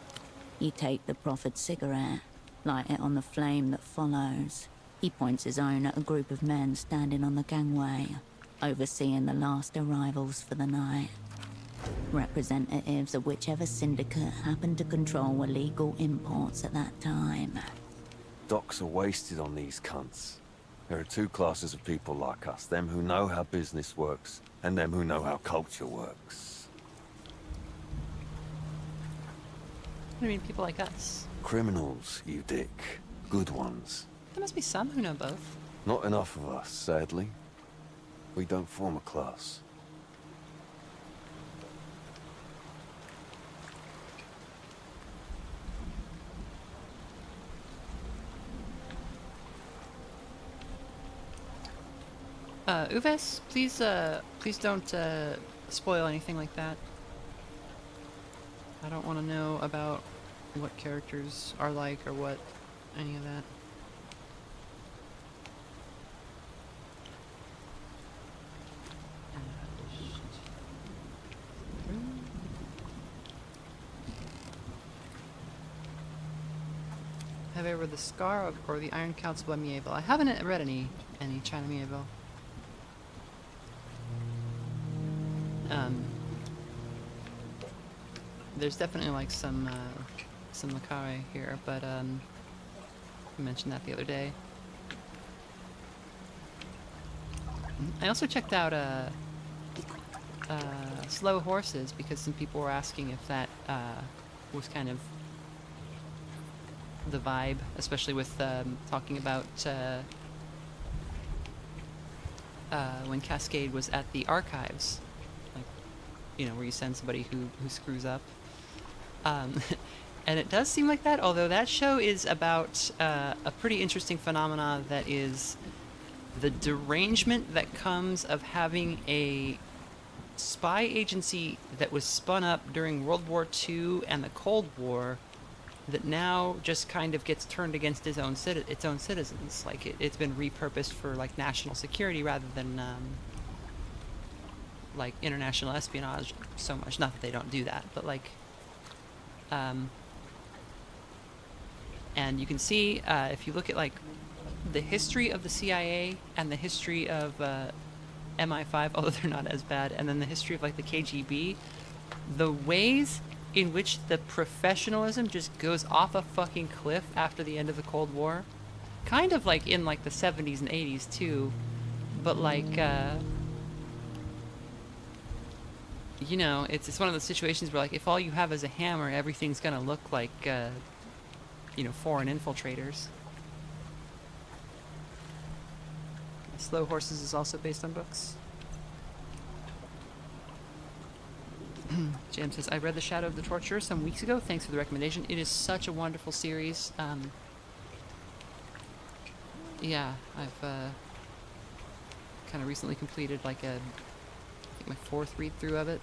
You take the proffered cigarette, light it on the flame that follows. He points his own at a group of men standing on the gangway, overseeing the last arrivals for the night. Representatives of whichever syndicate happened to control illegal imports at that time. Docks are wasted on these cunts. There are two classes of people like us, them who know how business works, and them who know how culture works. What do you mean, people like us? Criminals, you dick. Good ones. There must be some who know both. Not enough of us, sadly. We don't form a class. Uves, please don't, spoil anything like that. I don't want to know about what characters are like or what, any of that. Have I read The Scar or The Iron Council by M.I.H.O? I haven't read any China M.I.H.O. There's definitely like some Makai here, but I mentioned that the other day. I also checked out Slow Horses because some people were asking if that was kind of the vibe, especially with talking about when Cascade was at the archives, like, you know, where you send somebody who screws up. And it does seem like that, although that show is about a pretty interesting phenomena that is the derangement that comes of having a spy agency that was spun up during World War II and the Cold War that now just kind of gets turned against its own citizens. Like, it's been repurposed for, like, national security rather than, like, international espionage so much. Not that they don't do that, but, like... and you can see, if you look at, like, the history of the CIA and the history of MI5, although they're not as bad, and then the history of, like, the KGB, the ways in which the professionalism just goes off a fucking cliff after the end of the Cold War. Kind of like in, like, the 70s and 80s, too. But, like, you know, it's one of those situations where, like, if all you have is a hammer, everything's gonna look like, you know, foreign infiltrators. Slow Horses is also based on books. Jam says, I read The Shadow of the Torturer some weeks ago. Thanks for the recommendation. It is such a wonderful series. Yeah, I've kind of recently completed, like, I think my 4th read-through of it.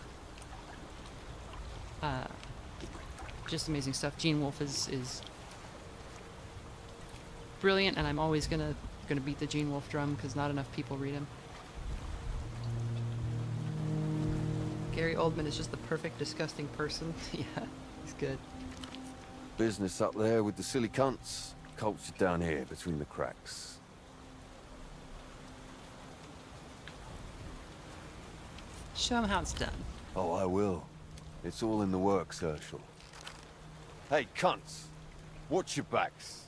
Just amazing stuff. Gene Wolfe is brilliant, and I'm always gonna beat the Gene Wolfe drum because not enough people read him. Gary Oldman is just the perfect disgusting person. Yeah, he's good. Business up there with the silly cunts. Culture down here between the cracks. Show him how it's done. Oh, I will. It's all in the works, Herschel. Hey, cunts! Watch your backs.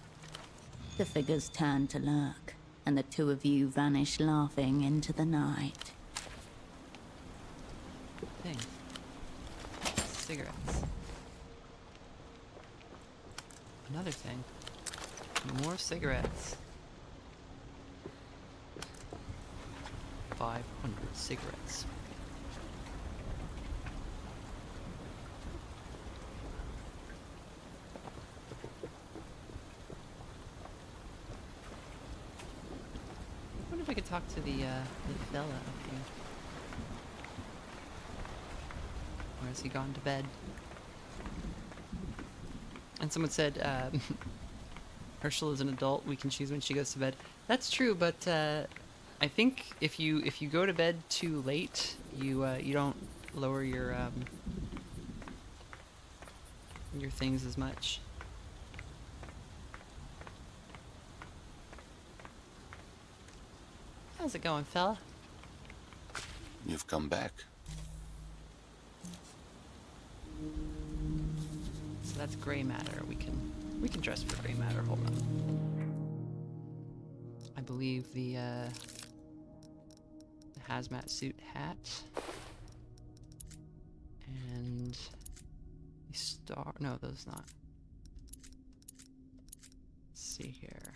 The figures turn to look, and the two of you vanish laughing into the night. Thing. Cigarettes. Another thing. More cigarettes. 500 cigarettes. wonder if I could talk to the fella up here. Or has he gone to bed? And someone said, Herschel is an adult. We can choose when she goes to bed. That's true, but I think if you go to bed too late, you don't lower your things as much. How's it going, fella? You've come back. So that's gray matter. We can dress for gray matter. Hold on. I believe the hazmat suit hat and the star. No, those not. Let's see here.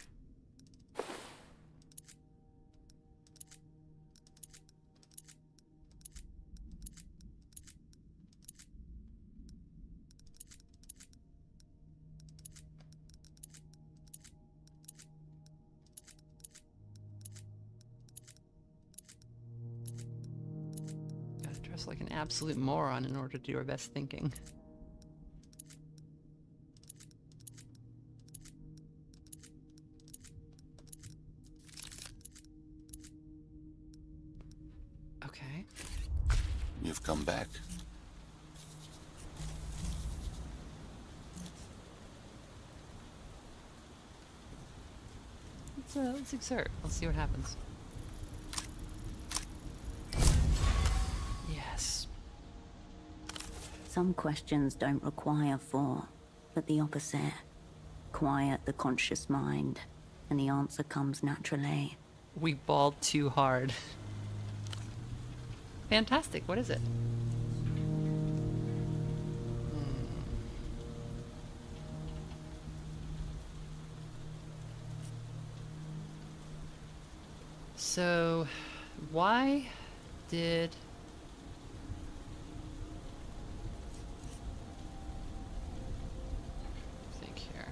Like an absolute moron in order to do our best thinking. Okay. You've come back. Let's exert. Let's see what happens. Yes. Some questions don't require thought, but the opposite. Quiet the conscious mind, and the answer comes naturally. We balled too hard. Fantastic. What is it? So, why did... think here.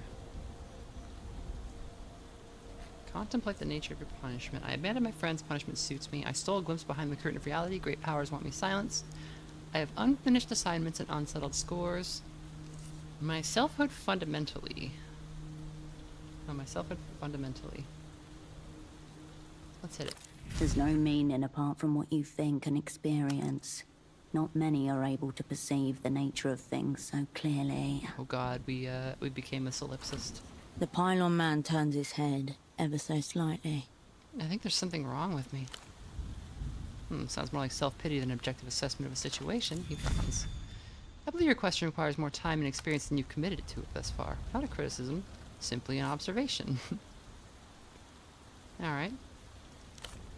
Contemplate the nature of your punishment. I abandoned my friends. Punishment suits me. I stole a glimpse behind the curtain of reality. Great powers want me silenced. I have unfinished assignments and unsettled scores. My selfhood fundamentally. Oh, my selfhood fundamentally. Let's hit it. There's no meaning apart from what you think and experience. Not many are able to perceive the nature of things so clearly. Oh god, we became a solipsist. The pylon man turns his head ever so slightly. I think there's something wrong with me. Sounds more like self-pity than objective assessment of a situation. He frowns. I believe your question requires more time and experience than you've committed it to it thus far. Not a criticism, simply an observation. Alright.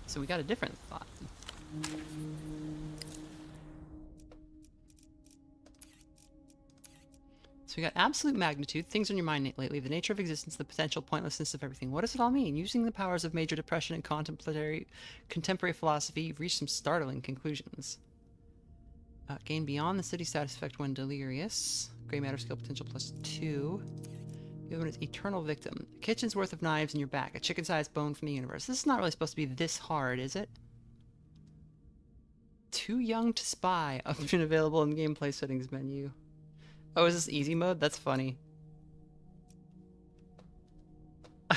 So we got a different thought. So we got absolute magnitude, things on your mind lately, the nature of existence, the potential pointlessness of everything. What does it all mean? Using the powers of major depression and contemporary philosophy, you've reached some startling conclusions. Gain beyond the city status effect when delirious. Gray matter skill potential +2. The one is eternal victim. A kitchen's worth of knives in your back. A chicken-sized bone from the universe. This is not really supposed to be this hard, is it? Too young to spy. Option available in the gameplay settings menu. Oh, is this easy mode? That's funny.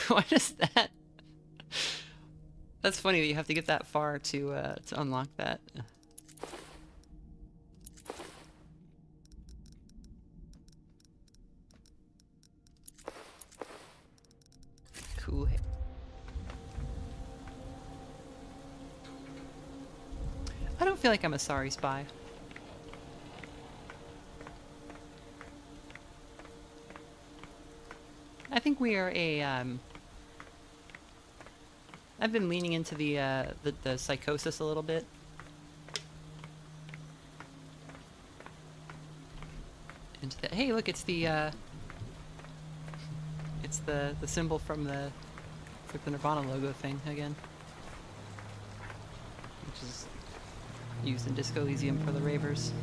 What is that? That's funny that you have to get that far to unlock that. Cool. I don't feel like I'm a sorry spy. I think we are a, I've been leaning into the psychosis a little bit. Into the, hey, look, it's the symbol from the, it's like the Nirvana logo thing again. Which is used in Disco Elysium for the ravers.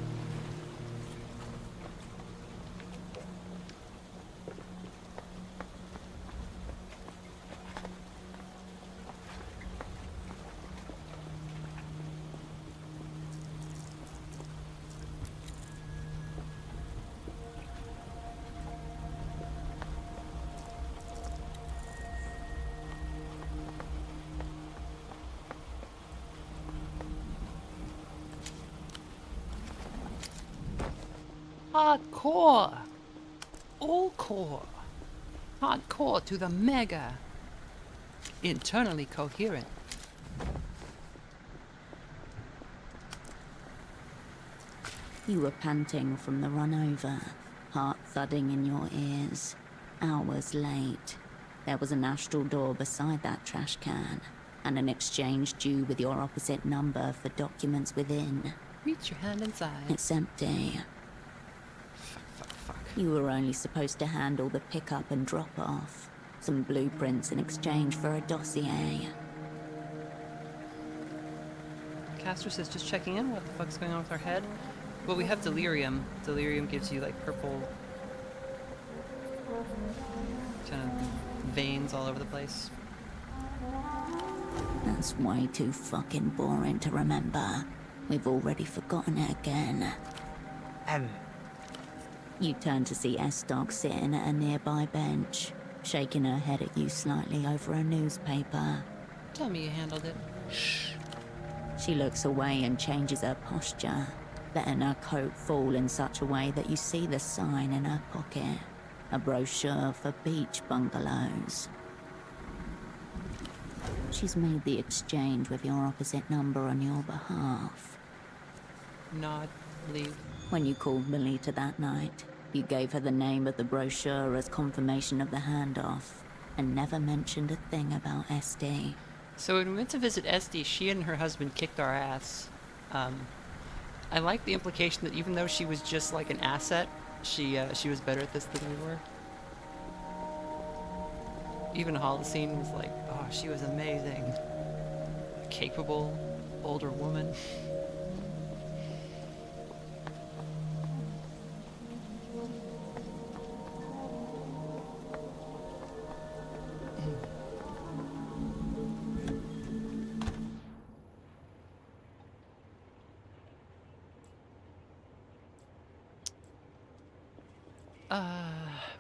Hardcore! All core! Hardcore to the mega! Internally coherent. You were panting from the run over, heart thudding in your ears. Hours late. There was an astral door beside that trash can, and an exchange due with your opposite number for documents within. Reach your hand inside. It's empty. Fuck. You were only supposed to handle the pickup and drop off. Some blueprints in exchange for a dossier. Castor says, just checking in. What the fuck's going on with our head? Well, we have delirium. Delirium gives you like purple kind of veins all over the place. That's way too fucking boring to remember. We've already forgotten it again. You turn to see S-Dog sitting at a nearby bench, shaking her head at you slightly over a newspaper. Tell me you handled it. Shh. She looks away and changes her posture, letting her coat fall in such a way that you see the sign in her pocket. A brochure for beach bungalows. She's made the exchange with your opposite number on your behalf. Nod. Leave. When you called Melita that night, you gave her the name of the brochure as confirmation of the handoff, and never mentioned a thing about SD. So when we went to visit SD, she and her husband kicked our ass. I like the implication that even though she was just like an asset, she was better at this than we were. Even HOLOCENE was like, oh, she was amazing. Capable, older woman.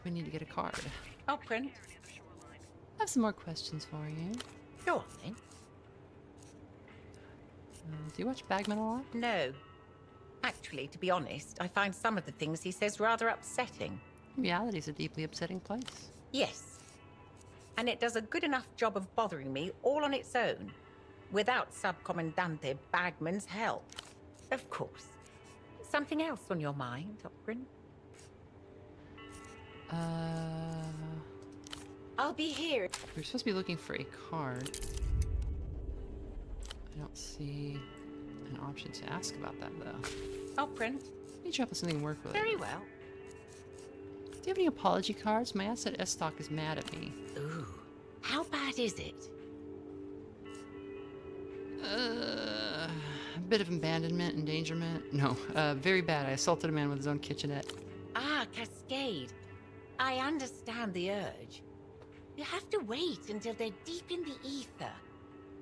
We need to get a card. I'll print. I have some more questions for you. Go on then. Do you watch Bagman a lot? No. Actually, to be honest, I find some of the things he says rather upsetting. Reality's a deeply upsetting place. Yes. And it does a good enough job of bothering me all on its own, without Subcommandante Bagman's help. Of course. Something else on your mind, Oprin? I'll be here. We're supposed to be looking for a card. I don't see an option to ask about that, though. I'll print. Need to drop us something work related. Very well. Do you have any apology cards? My asset S-Stock is mad at me. Ooh. How bad is it? A bit of abandonment, endangerment. No, very bad. I assaulted a man with his own kitchenette. Ah, Cascade. I understand the urge. You have to wait until they're deep in the ether.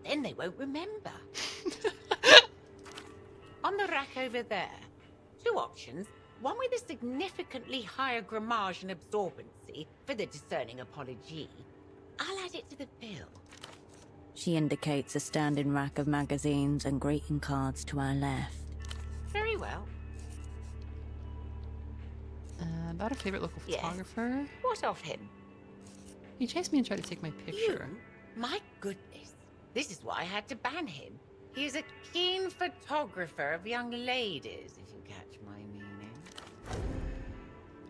Then they won't remember. On the rack over there, 2 options. One with a significantly higher grammage and absorbency for the discerning apology. I'll add it to the bill. She indicates a standing rack of magazines and greeting cards to her left. Very well. About a favorite local Yes. photographer. What of him? He chased me and tried to take my picture. You? My goodness. This is why I had to ban him. He is a keen photographer of young ladies, if you catch my meaning.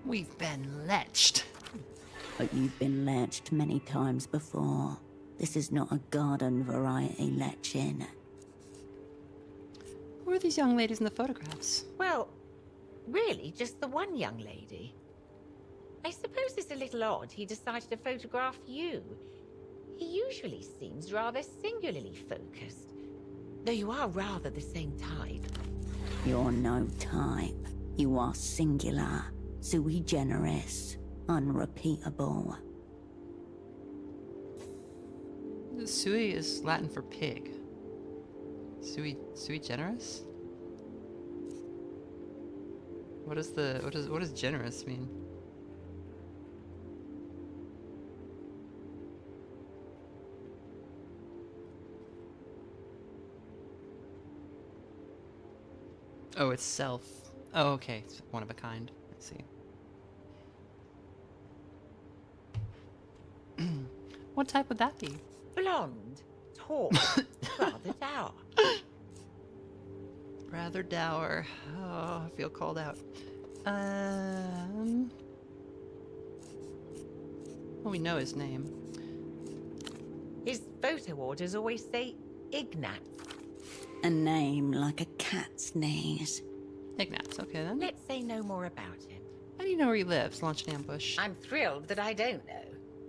We've been leched. But you've been leched many times before. This is not a garden variety leching. Who are these young ladies in the photographs? Well, really, just the one young lady. I suppose it's a little odd he decided to photograph you. He usually seems rather singularly focused, though you are rather the same type. You're no type. You are singular, sui generis, unrepeatable. Sui is Latin for pig. Sui generis? What does generous mean? Oh, it's self. Oh, okay. It's one of a kind. Let's see. What type would that be? Blonde, tall, rather dour. Rather dour. Oh, I feel called out. Well, we know his name. His photo orders always say Ignat. A name like a cat sneeze. Ignatz, okay then. Let's say no more about him. How do you know where he lives? Launch an ambush. I'm thrilled that I don't know.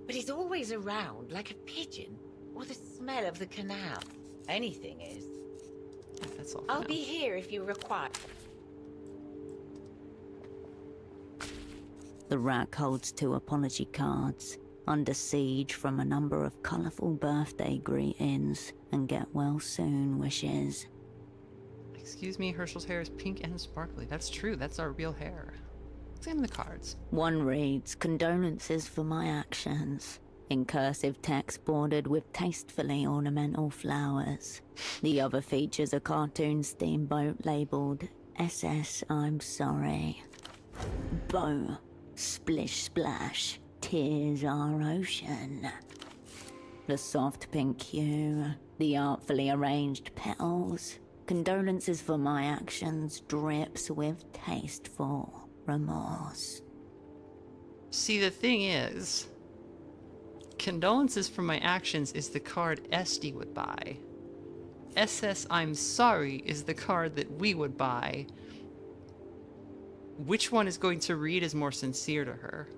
But he's always around, like a pigeon, or the smell of the canal. Anything is. Yeah, that's all. for I'll now. be here if you require. The rack holds 2 apology cards, under siege from a number of colourful birthday greetings and get well soon wishes. Excuse me, Herschel's hair is pink and sparkly. That's true. That's our real hair. Examine the cards. One reads, "Condolences for my actions," in cursive text bordered with tastefully ornamental flowers. The other features a cartoon steamboat labelled SS I'm sorry. Bow, splish splash, tears are ocean. The soft pink hue, the artfully arranged petals. Condolences for my actions drips with tasteful remorse. See, the thing is, condolences for my actions is the card Esty would buy. SS I'm sorry is the card that we would buy. Which one is going to read as more sincere to her?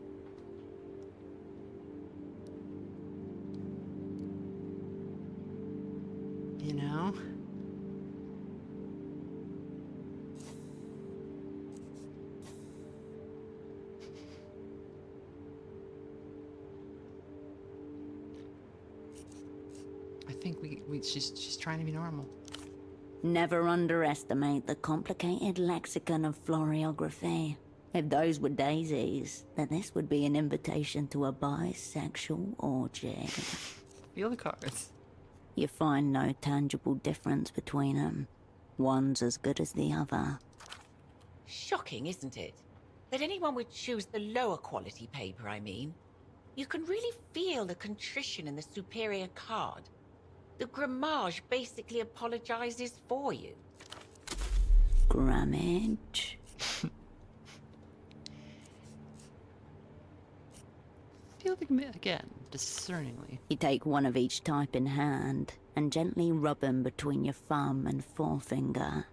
You know? I think she's trying to be normal. Never underestimate the complicated lexicon of floriography. If those were daisies, then this would be an invitation to a bisexual orgy. Feel the cards. You find no tangible difference between them. One's as good as the other. Shocking, isn't it? That anyone would choose the lower quality paper, I mean. You can really feel the contrition in the superior card. The grammage basically apologizes for you. Grammage? Feel the commit again, discerningly. You take one of each type in hand and gently rub them between your thumb and forefinger.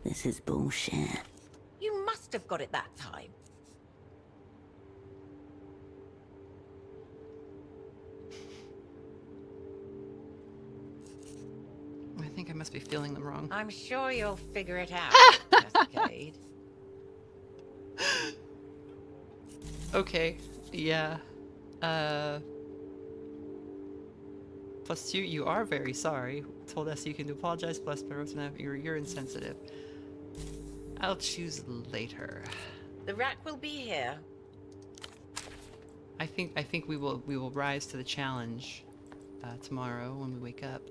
This is bullshit. You must have got it that time. I think I must be feeling them wrong. I'm sure you'll figure it out, Cascade. Okay, yeah. Plus 2, you are very sorry. Told us you can apologize, plus you're insensitive. I'll choose later. The rack will be here. I think we will rise to the challenge tomorrow when we wake up.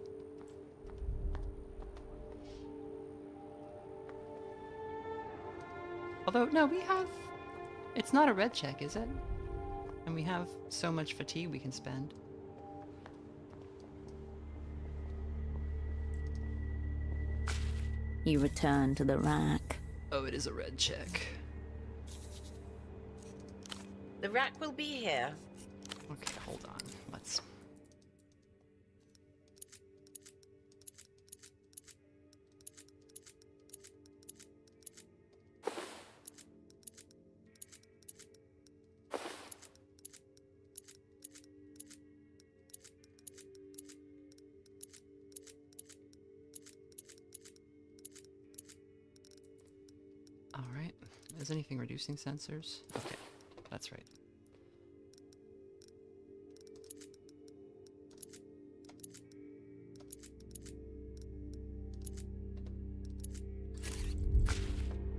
Although, no, we have... It's not a red check, is it? And we have so much fatigue we can spend. You return to the rack. Oh, it is a red check. The rack will be here. Okay, hold on. Let's... Alright. Is anything reducing sensors? Okay, that's right.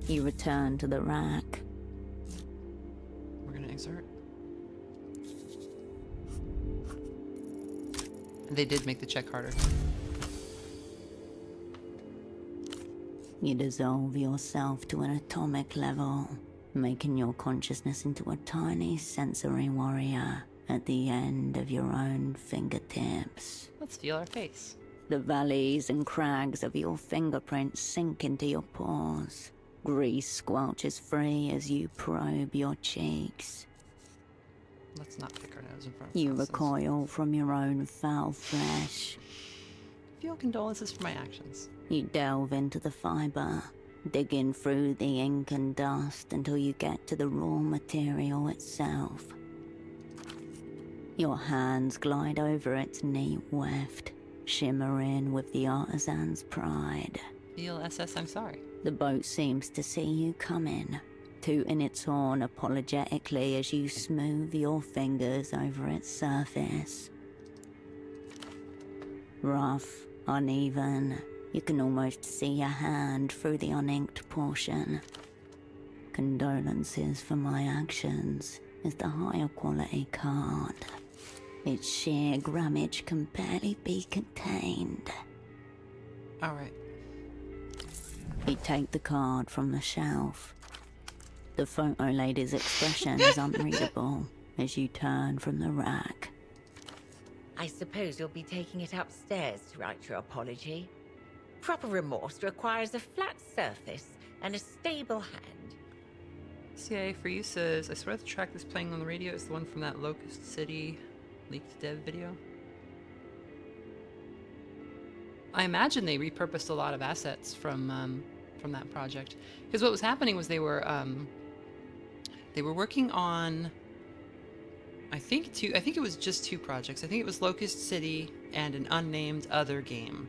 You return to the rack. We're gonna exert. They did make the check harder. You dissolve yourself to an atomic level, making your consciousness into a tiny sensory warrior at the end of your own fingertips. Let's feel our face. The valleys and crags of your fingerprints sink into your pores. Grease squelches free as you probe your cheeks. Let's not pick our nose in front of You us. recoil from your own foul flesh. Feel condolences for my actions. You delve into the fiber, digging through the ink and dust until you get to the raw material itself. Your hands glide over its neat weft, shimmering with the artisan's pride. Feel SS, I'm sorry. The boat seems to see you coming, tooting its horn apologetically as you smooth your fingers over its surface. Rough, uneven, you can almost see your hand through the uninked portion. Condolences for my actions is the higher quality card. Its sheer grammage can barely be contained. Alright. You take the card from the shelf. The photo lady's expression is unreadable as you turn from the rack. I suppose you'll be taking it upstairs to write your apology. Proper remorse requires a flat surface and a stable hand. CIA for you says, I swear the track that's playing on the radio is the one from that Locust City leaked dev video. I imagine they repurposed a lot of assets from that project, because what was happening was they were working on, I think it was just 2 projects. I think it was Locust City and an unnamed other game.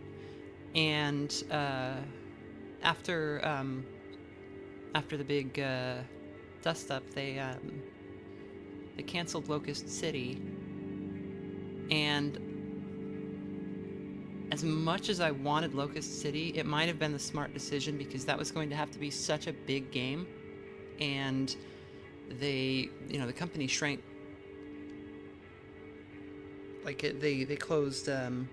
And after the big dust up, they canceled Locust City. And as much as I wanted Locust City, it might have been the smart decision, because that was going to have to be such a big game, and they, the company shrank. Like they closed. I don't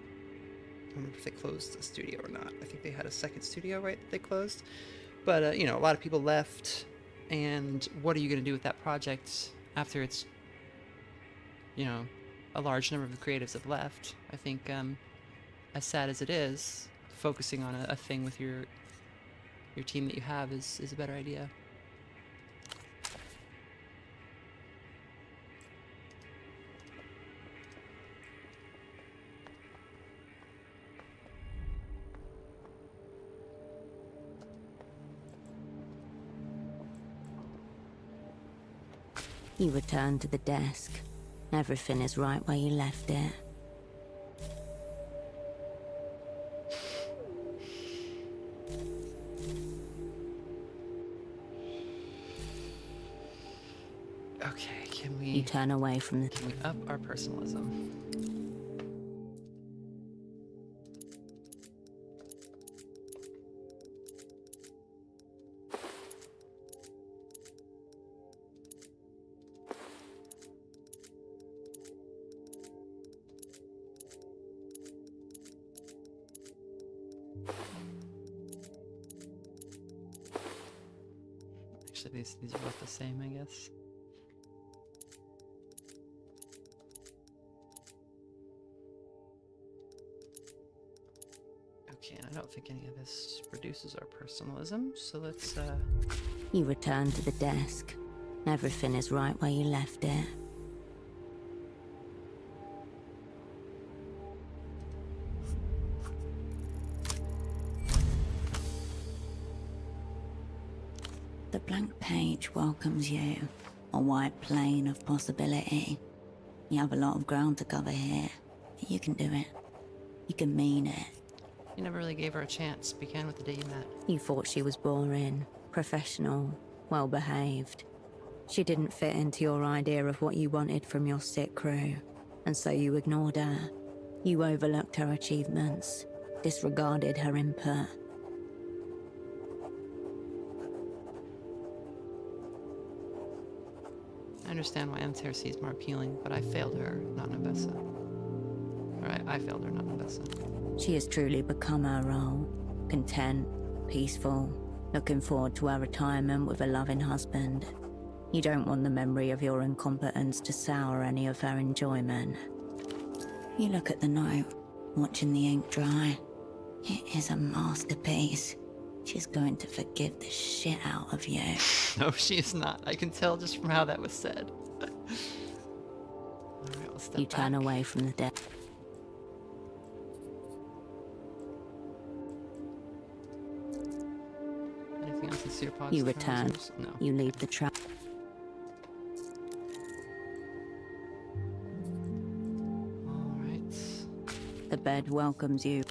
know if they closed the studio or not. I think they had a second studio, right? That they closed, but a lot of people left, and what are you going to do with that project after it's, a large number of the creatives have left? I think, as sad as it is, focusing on a thing with your team that you have is a better idea. You return to the desk. Everything is right where you left it. Okay, You turn away from the... can we up our personalism? Actually, these are both the same, I guess. Okay, and I don't think any of this reduces our personalism, so let's, You return to the desk. Everything is right where you left it. The blank page welcomes you, a white plane of possibility. You have a lot of ground to cover here. You can do it. You can mean it. you never really gave her a chance. Began with the day you met. You thought she was boring, professional, well-behaved. She didn't fit into your idea of what you wanted from your sick crew, and so you ignored her. You overlooked her achievements, disregarded her input. I understand why MTRC is more appealing, but I failed her, not Nabessa. Alright, I failed her, not Nabessa. She has truly become her role, content, Peaceful, looking forward to our retirement with a loving husband. You don't want the memory of your incompetence to sour any of her enjoyment. You look at the note, watching the ink dry. It is a masterpiece. She's going to forgive the shit out of you. No, she is not. I can tell just from how that was said. All right, let's step You turn back. away from the desk. Anything else in pseudopods? You return. trousers? No. You leave the trap. All right. The bed welcomes you.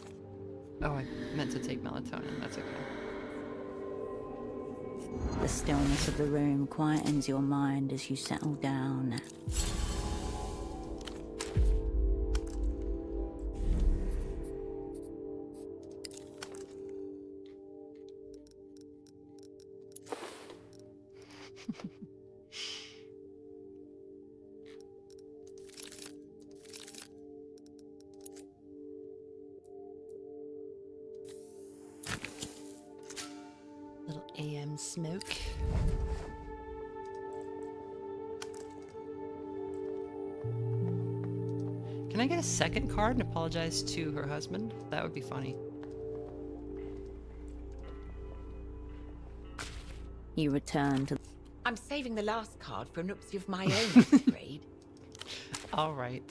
Oh, I meant to take melatonin. That's okay. The stillness of the room quietens your mind as you settle down. Little AM smoke. Can I get a second card and apologize to her husband? That would be funny. You return to... I'm saving the last card for an oopsie of my own, I'm afraid. All right.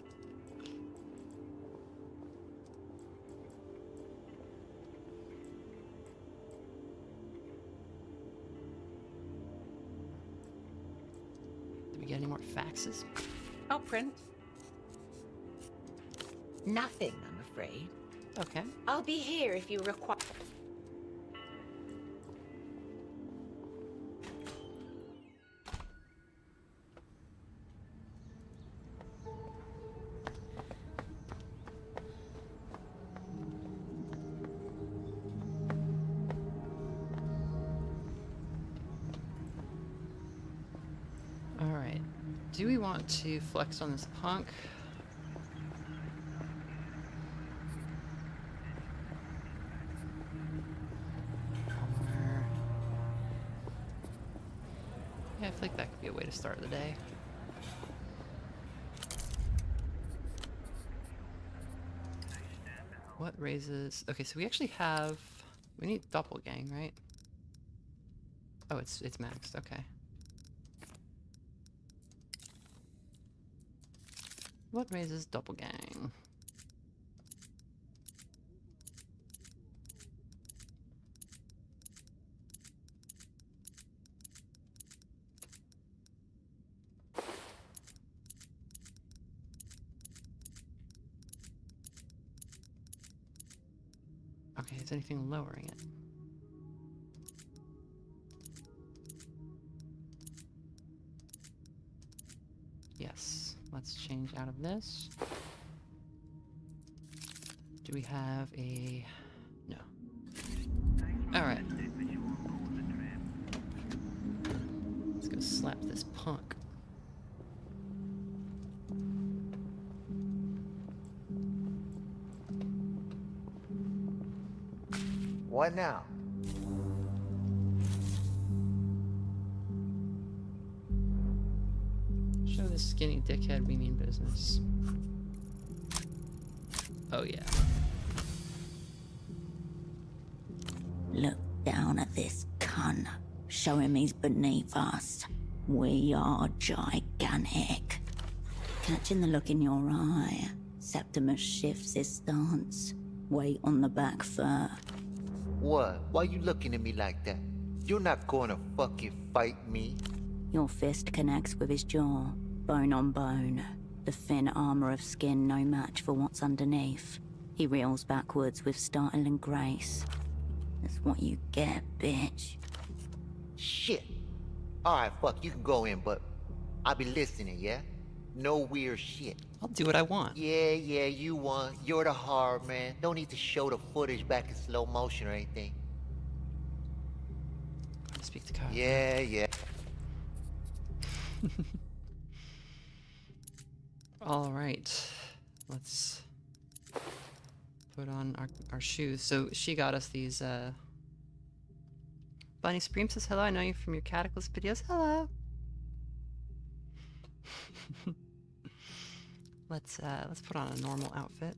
Did we get any more faxes? I'll print. Nothing, I'm afraid. Okay. I'll be here if you require... All right. Do we want to flex on this punk? Or... Yeah, I feel like that could be a way to start the day. What raises... Okay, so we actually have... We need doppelgang, right? Oh, it's maxed. Okay. What raises doppelgang? Okay, is anything lowering it? Yes. Let's change out of this. Do we have a... No. Alright. Let's go slap this punk. What now? Show this skinny dickhead we mean business. Oh yeah. Look down at this cunt. Show him he's beneath us. We are gigantic. Catching the look in your eye, Septimus shifts his stance. Weight on the back foot. What? Why you looking at me like that? You're not gonna fucking fight me. Your fist connects with his jaw, bone on bone. The thin armor of skin no match for what's underneath. He reels backwards with startling grace. That's what you get, bitch. Shit. Alright, fuck, you can go in, but I'll be listening, yeah? No weird shit. I'll do what I want. Yeah, you won. You're the hard man. No need to show the footage back in slow motion or anything. Gotta speak to Kyle. Yeah. All right. Let's put on our shoes. So she got us these Bunny Scream says hello. I know you from your Cataclysm videos. Hello. Let's put on a normal outfit.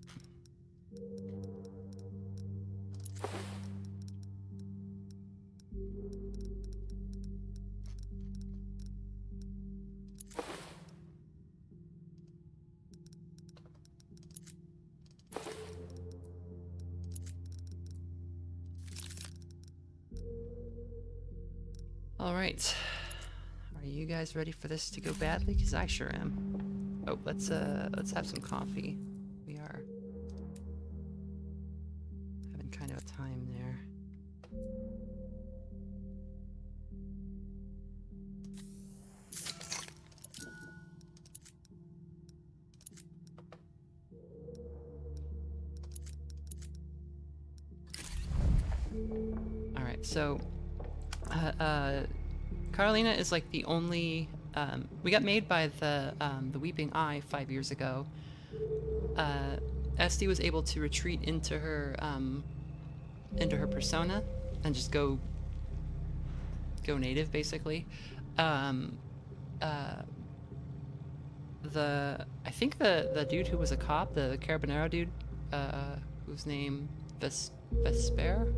All right. Are you guys ready for this to go badly? Because I sure am. Oh, let's have some coffee. We are having kind of a time there. All right, so Karolina is like the only. We got made by the Weeping Eye 5 years ago. Esty was able to retreat into her persona and just go native, basically. I think the dude who was a cop, the Carabinero dude, whose name Vesper.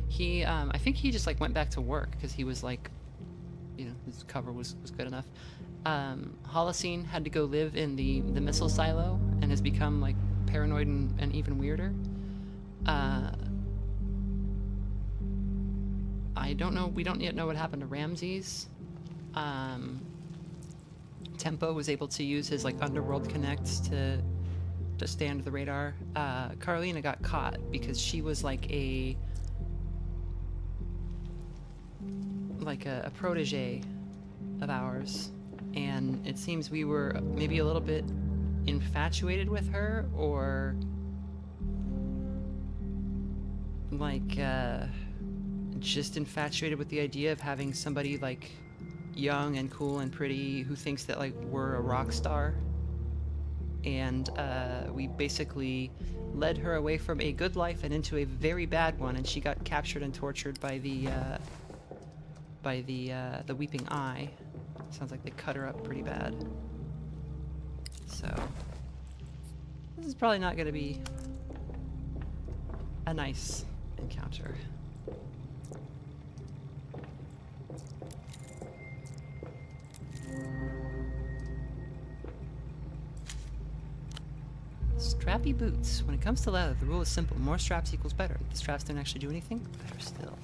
He I think he just like went back to work because he was like, you know, his cover was good enough. HOLOCENE had to go live in the missile silo and has become like paranoid and even weirder. I don't know. We don't yet know what happened to Ramses. Tempo was able to use his like underworld connects to stay under the radar. Karolina got caught because she was like a protege of ours, and it seems we were maybe a little bit infatuated with her, or like just infatuated with the idea of having somebody like young and cool and pretty who thinks that like we're a rock star. And we basically led her away from a good life and into a very bad one, and she got captured and tortured by the Weeping Eye. Sounds like they cut her up pretty bad. So this is probably not going to be a nice encounter. Strappy boots. When it comes to leather, the rule is simple. More straps equals better. If the straps don't actually do anything, better still.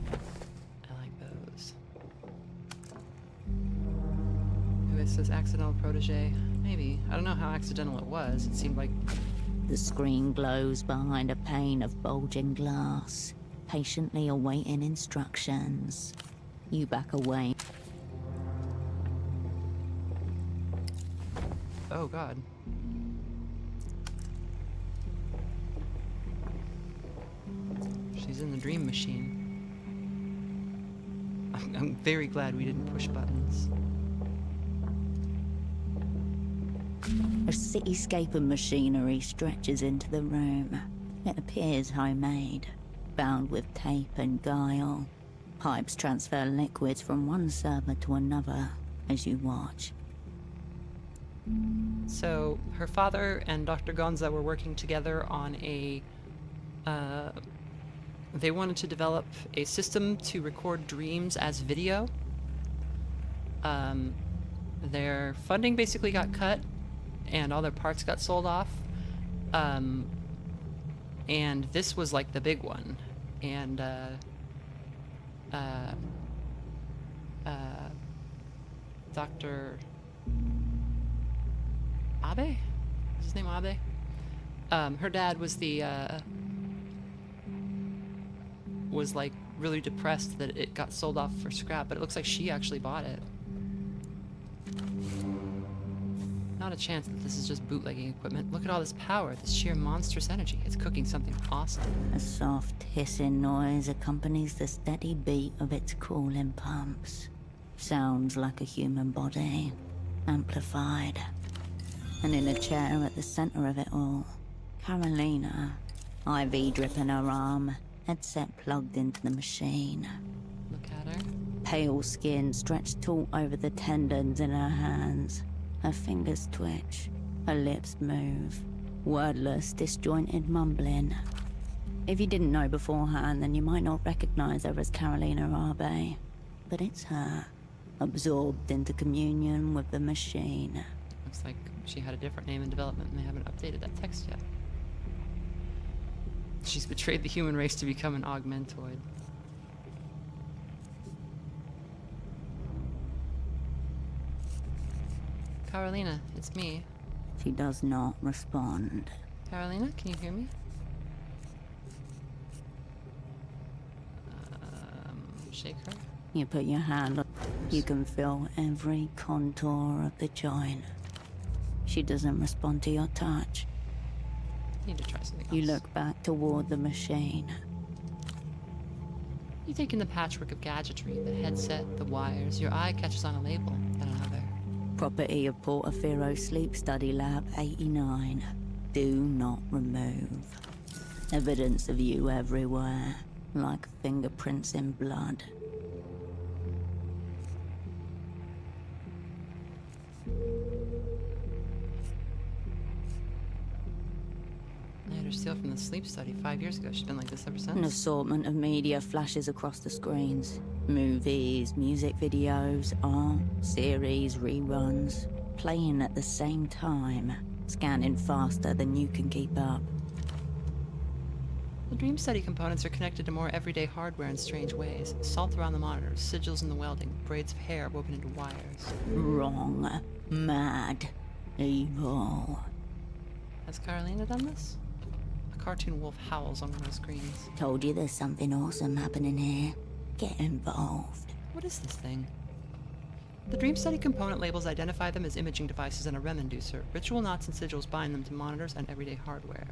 I like those. Who it says accidental protege? Maybe. I don't know how accidental it was. It seemed like... The screen glows behind a pane of bulging glass, patiently awaiting instructions. You back away. Oh, God. She's in the dream machine. I'm very glad we didn't push buttons. A cityscape of machinery stretches into the room. It appears homemade, bound with tape and guile. Pipes transfer liquids from one server to another as you watch. So, her father and Dr. Gonza were working together on a... they wanted to develop a system to record dreams as video. Their funding basically got cut, and all their parts got sold off. And this was like the big one. And Dr. Abe? Is his name Abe? Her dad was the was like really depressed that it got sold off for scrap, but it looks like she actually bought it. Not a chance that this is just bootlegging equipment. Look at all this power, this sheer monstrous energy. It's cooking something awesome. A soft hissing noise accompanies the steady beat of its cooling pumps. Sounds like a human body, amplified. And in a chair at the center of it all, Karolina, IV drip in her arm, headset plugged into the machine. pale skin stretched taut over the tendons in her hands. Her fingers twitch, her lips move. Wordless, disjointed mumbling. If you didn't know beforehand, then you might not recognize her as Karolina Arbe. But it's her, absorbed into communion with the machine. Looks like she had a different name in development and they haven't updated that text yet. She's betrayed the human race to become an augmentoid. Karolina, it's me. She does not respond. Karolina, can you hear me? Shake her. You put your hand on... You can feel every contour of the joint. She doesn't respond to your touch. Need to try something else. You look back toward the machine. You take in the patchwork of gadgetry, the headset, the wires. Your eye catches on a label and another. Property of Portofino Sleep Study Lab 89. Do not remove. Evidence of you everywhere, like fingerprints in blood. I had her steal from the sleep study 5 years ago. She's been like this ever since. An assortment of media flashes across the screens. Movies, music videos, art, series, reruns. Playing at the same time. Scanning faster than you can keep up. The dream study components are connected to more everyday hardware in strange ways. Salt around the monitors, sigils in the welding, braids of hair woven into wires. Wrong. Mad. Evil. Has Karolina done this? A cartoon wolf howls on one of the screens. Told you there's something awesome happening here. Get involved. What is this thing? The dream study component labels identify them as imaging devices and a REM inducer. Ritual knots and sigils bind them to monitors and everyday hardware.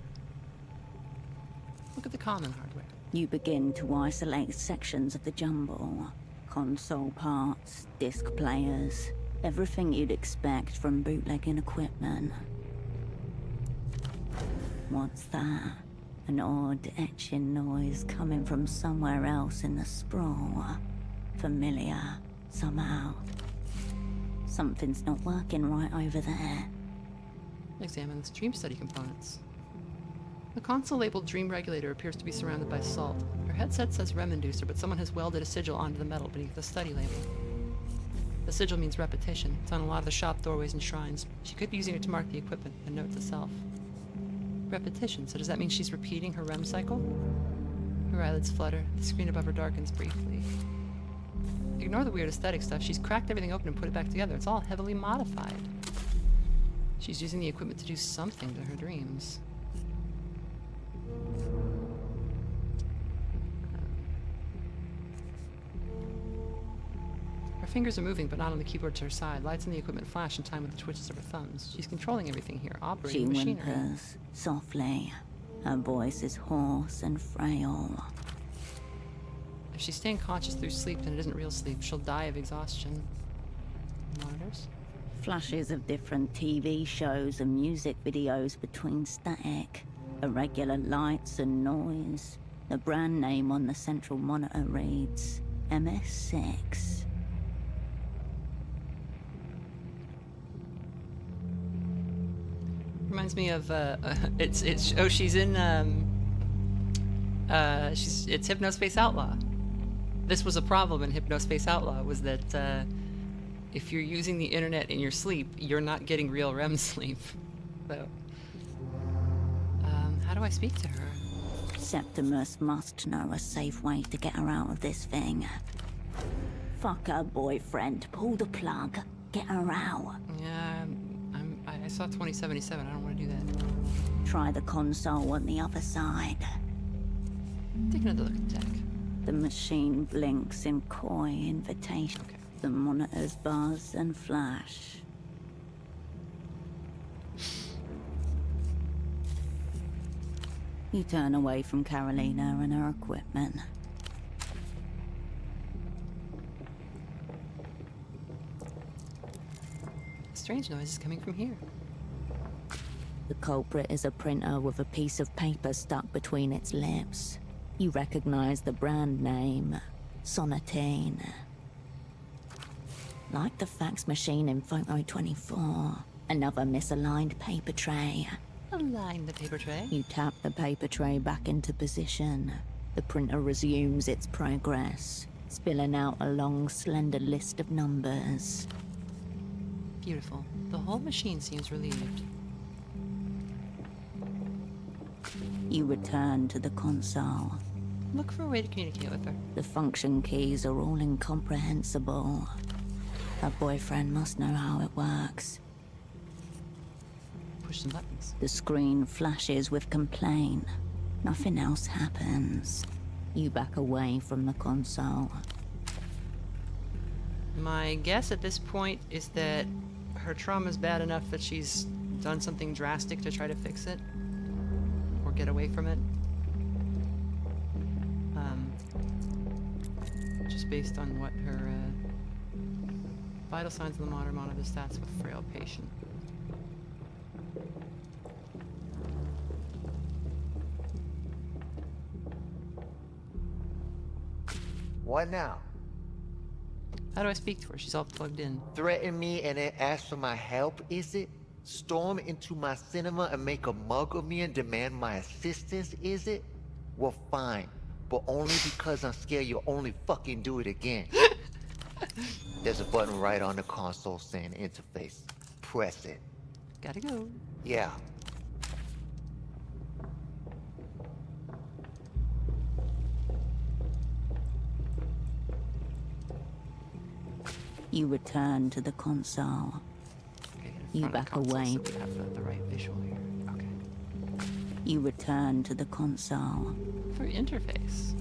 Look at the common hardware. You begin to isolate sections of the jumble. Console parts, disc players, everything you'd expect from bootlegging equipment. What's that? An odd etching noise coming from somewhere else in the sprawl. Familiar, somehow. Something's not working right over there. Examine the dream study components. The console labeled Dream Regulator appears to be surrounded by salt. Her headset says REM inducer, but someone has welded a sigil onto the metal beneath the study label. The sigil means repetition. It's on a lot of the shop doorways and shrines. She could be using it to mark the equipment and notes itself. Repetition, so does that mean she's repeating her REM cycle? Her eyelids flutter. The screen above her darkens briefly. Ignore the weird aesthetic stuff. She's cracked everything open and put it back together. It's all heavily modified. She's using the equipment to do something to her dreams. Her fingers are moving, but not on the keyboard to her side. Lights on the equipment flash in time with the twitches of her thumbs. She's controlling everything here, operating She machinery. whimpers softly. Her voice is hoarse and frail. If she's staying conscious through sleep, then it isn't real sleep. She'll die of exhaustion. Monitors? Flashes of different TV shows and music videos between static. Irregular lights and noise. The brand name on the central monitor reads MS6. Reminds me of she's in it's Hypnospace Outlaw. This was a problem in Hypnospace Outlaw, was that if you're using the internet in your sleep, you're not getting real REM sleep. So how do I speak to her? Septimus must know a safe way to get her out of this thing. Fuck her boyfriend, pull the plug, get her out. Yeah, I saw 2077. I don't want to do that. Try the console on the other side. Take another look at the tech. The machine blinks in coy invitation. Okay. The monitors buzz and flash. You turn away from Karolina and her equipment. Strange noises coming from here. The culprit is a printer with a piece of paper stuck between its lips. You recognize the brand name, Sonatine. Like the fax machine in photo 24. Another misaligned paper tray. Align the paper tray. You tap the paper tray back into position. The printer resumes its progress, spilling out a long, slender list of numbers. Beautiful. The whole machine seems relieved. You return to the console. Look for a way to communicate with her. The function keys are all incomprehensible. Her boyfriend must know how it works. Push some buttons. The screen flashes with complaint. Nothing else happens. You back away from the console. My guess at this point is that her trauma's bad enough that she's done something drastic to try to fix it. Or get away from it. Just based on what her vital signs of the modern monitor stats with frail patient. What now? How do I speak to her? She's all plugged in. Threaten me and then ask for my help, is it? Storm into my cinema and make a mug of me and demand my assistance, is it? Well, fine. But only because I'm scared you'll only fucking do it again. There's a button right on the console saying interface. Press it. Gotta go. Yeah. You return to the console. Okay, You front of back the console away. So we have the right visual here. Okay. You return to the console. For interface.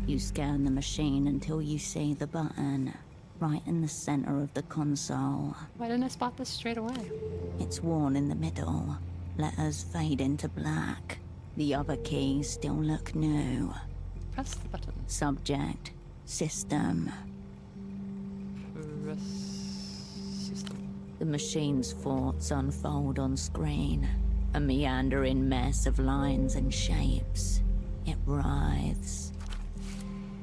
You scan the machine until you see the button, right in the center of the console. Why didn't I spot this straight away? It's worn in the middle. Letters fade into black. The other keys still look new. Press the button. Subject, system. Press system. The machine's thoughts unfold on screen. A meandering mess of lines and shapes. It writhes.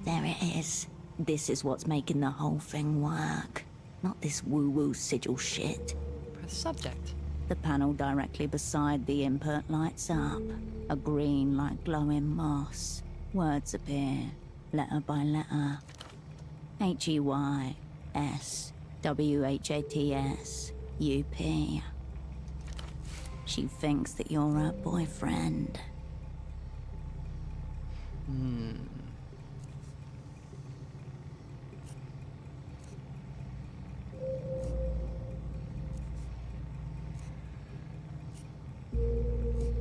There it is. This is what's making the whole thing work. Not this woo-woo sigil shit. Press subject. The panel directly beside the input lights up. A green like glowing moss. Words appear, letter by letter. H-E-Y-S, W-H-A-T-S, U-P. She thinks that you're her boyfriend.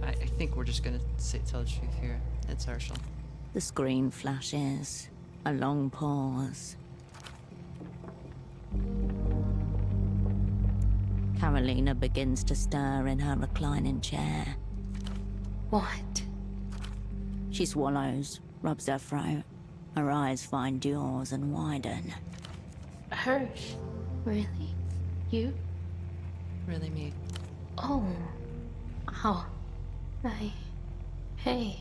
I think we're just gonna tell the truth here. It's Herschel. The screen flashes. A long pause. Karolina begins to stir in her reclining chair. What? She swallows, rubs her throat. Her eyes find yours and widen. Hirsch? Really? You? Really me. Oh. Ow. Hey.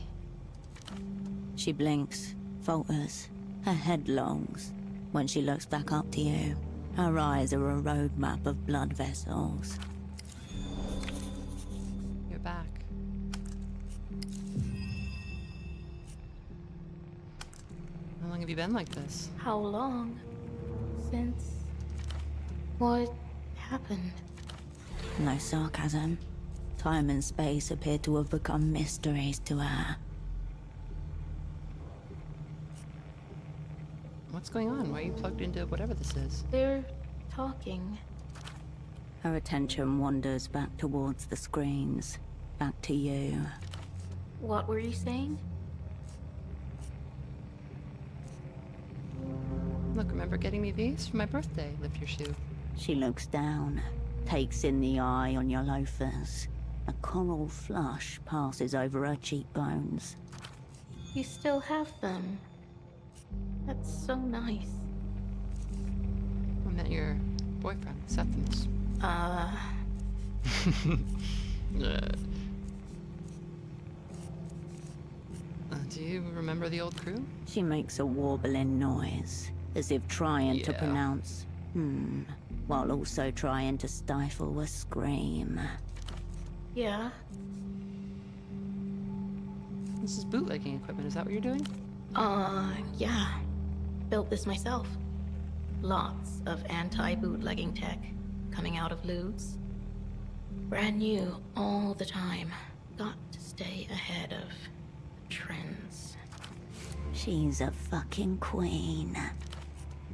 She blinks, falters, her head longs. When she looks back up to you, her eyes are a roadmap of blood vessels. You're back. How long have you been like this? How long? Since... What happened? No sarcasm. Time and space appear to have become mysteries to her. What's going on? Why are you plugged into whatever this is? They're talking. Her attention wanders back towards the screens, back to you. What were you saying? Look, remember getting me these for my birthday? Lift your shoe. She looks down, takes in the eye on your loafers. A coral flush passes over her cheekbones. You still have them. That's so nice. I met your boyfriend, Septimus. Do you remember the old crew? She makes a warbling noise, as if trying to Yeah. pronounce While also trying to stifle a scream. Yeah. This is bootlegging equipment. Is that what you're doing? Yeah. Built this myself. Lots of anti-bootlegging tech coming out of Ludes. Brand new all the time. Got to stay ahead of trends. She's a fucking queen.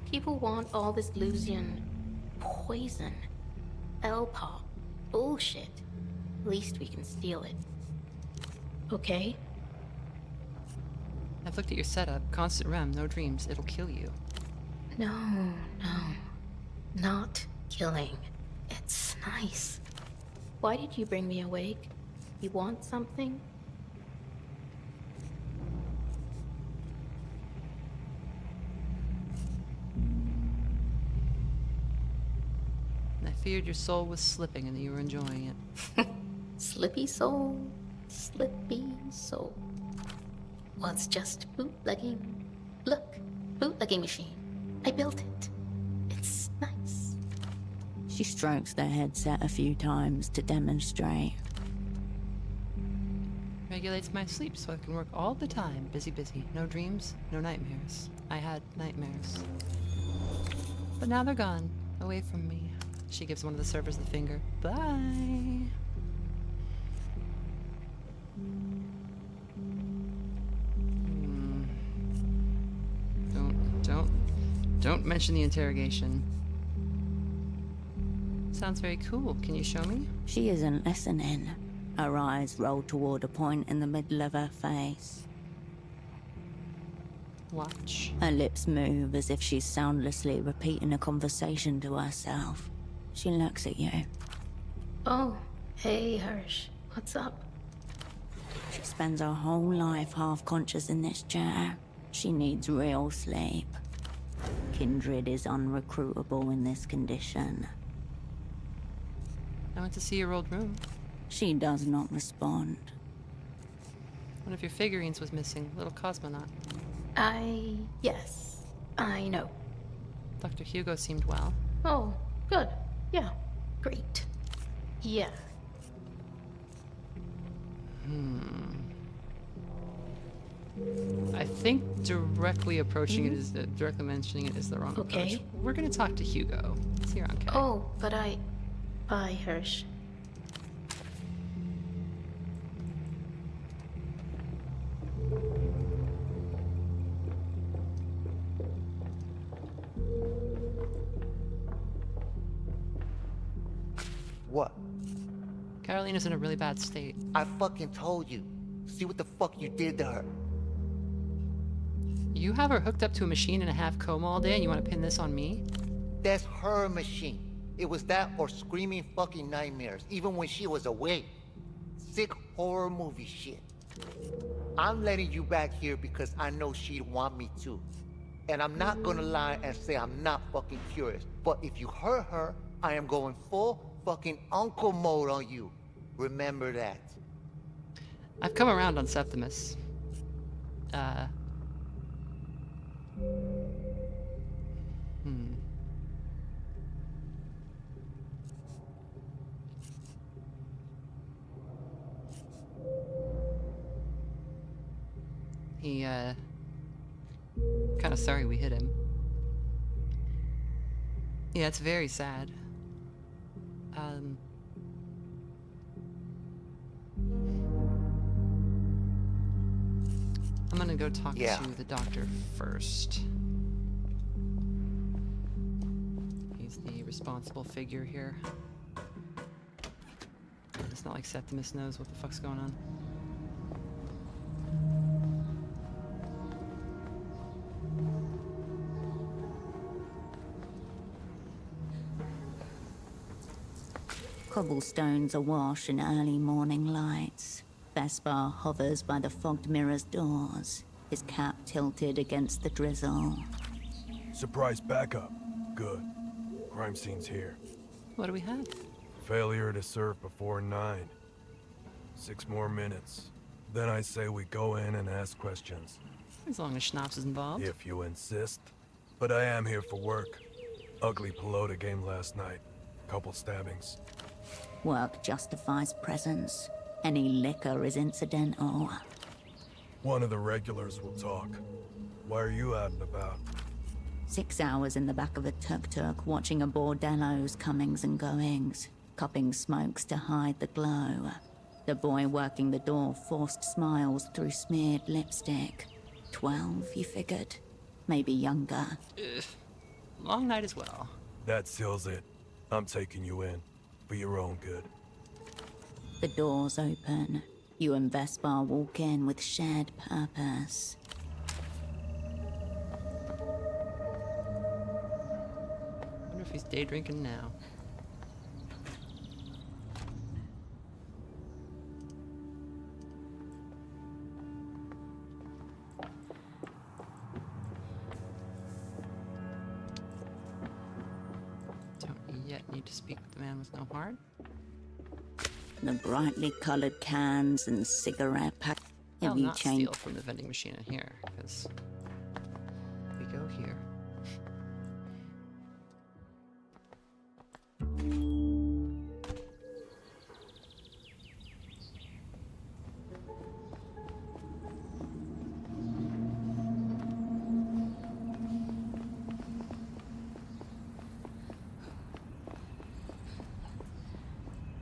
People want all this Lusian poison. L-pop. Bullshit. Least we can steal it. Okay? I've looked at your setup. Constant REM, no dreams. It'll kill you. No. Not killing. It's nice. Why did you bring me awake? You want something? I feared your soul was slipping and that you were enjoying it. Slippy soul. Slippy soul. Well, it's just bootlegging. Look, bootlegging machine. I built it. It's nice. She strokes the headset a few times to demonstrate. Regulates my sleep so I can work all the time. Busy. No dreams, no nightmares. I had nightmares. But now they're gone. Away from me. She gives one of the servers the finger. Bye. Don't mention the interrogation. Sounds very cool. Can you show me? She isn't listening. Her eyes roll toward a point in the middle of her face. Watch. Her lips move as if she's soundlessly repeating a conversation to herself. She looks at you. Oh, hey, Hirsch. What's up? She spends her whole life half-conscious in this chair. She needs real sleep. Kindred is unrecruitable in this condition. I went to see your old room. She does not respond. One of your figurines was missing. Little cosmonaut. Yes, I know. Dr. Hugo seemed well. Oh, good. Yeah, great. Yeah. I think directly approaching it is directly mentioning it is the wrong approach. We're gonna talk to Hugo. He's here on K. Oh, but Bye, Hirsch. What? Karolina's in a really bad state. I fucking told you. See what the fuck you did to her. You have her hooked up to a machine in a half coma all day and you want to pin this on me? That's her machine. It was that or screaming fucking nightmares, even when she was awake. Sick horror movie shit. I'm letting you back here because I know she'd want me to. And I'm not gonna lie and say I'm not fucking curious. But if you hurt her, I am going full fucking uncle mode on you. Remember that. I've come around on Septimus. He, kind of sorry we hit him. Yeah, it's very sad. I'm gonna go talk to the doctor first. He's the responsible figure here. It's not like Septimus knows what the fuck's going on. Cobblestones awash in early morning lights. Vespa hovers by the fogged mirror's doors, his cap tilted against the drizzle. Surprise backup. Good. Crime scene's here. What do we have? Failure to serve before 9. 6 more minutes. Then I say we go in and ask questions. As long as Schnapps is involved. If you insist. But I am here for work. Ugly pelota game last night. Couple stabbings. Work justifies presence. Any liquor is incidental. One of the regulars will talk. Why are you out and about? 6 hours in the back of a tuk-tuk, watching a bordello's comings and goings, cupping smokes to hide the glow. The boy working the door forced smiles through smeared lipstick. 12, you figured? Maybe younger. Long night as well. That seals it. I'm taking you in. For your own good. The doors open. You and Vespa walk in with shared purpose. I wonder if he's day drinking now. Don't yet need to speak with the man with no heart. The brightly colored cans and cigarette pack. I'll Have you not changed? steal from the vending machine in here, because we go here.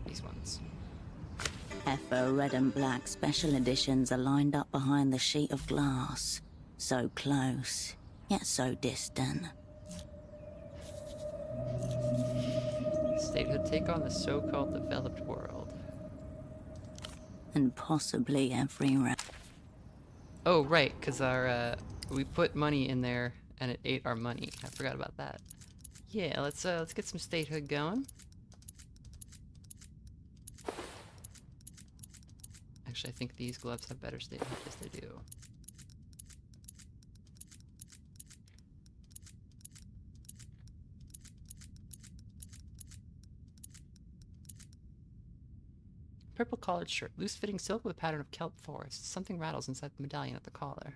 These ones. Effa red and black special editions are lined up behind the sheet of glass. So close, yet so distant. Statehood take on the so-called developed world. And possibly every Oh, right, because our we put money in there and it ate our money. I forgot about that. Yeah, let's get some statehood going. Actually, I think these gloves have better statehood. Yes, they do. Purple collared shirt, loose-fitting silk with a pattern of kelp forest. Something rattles inside the medallion at the collar.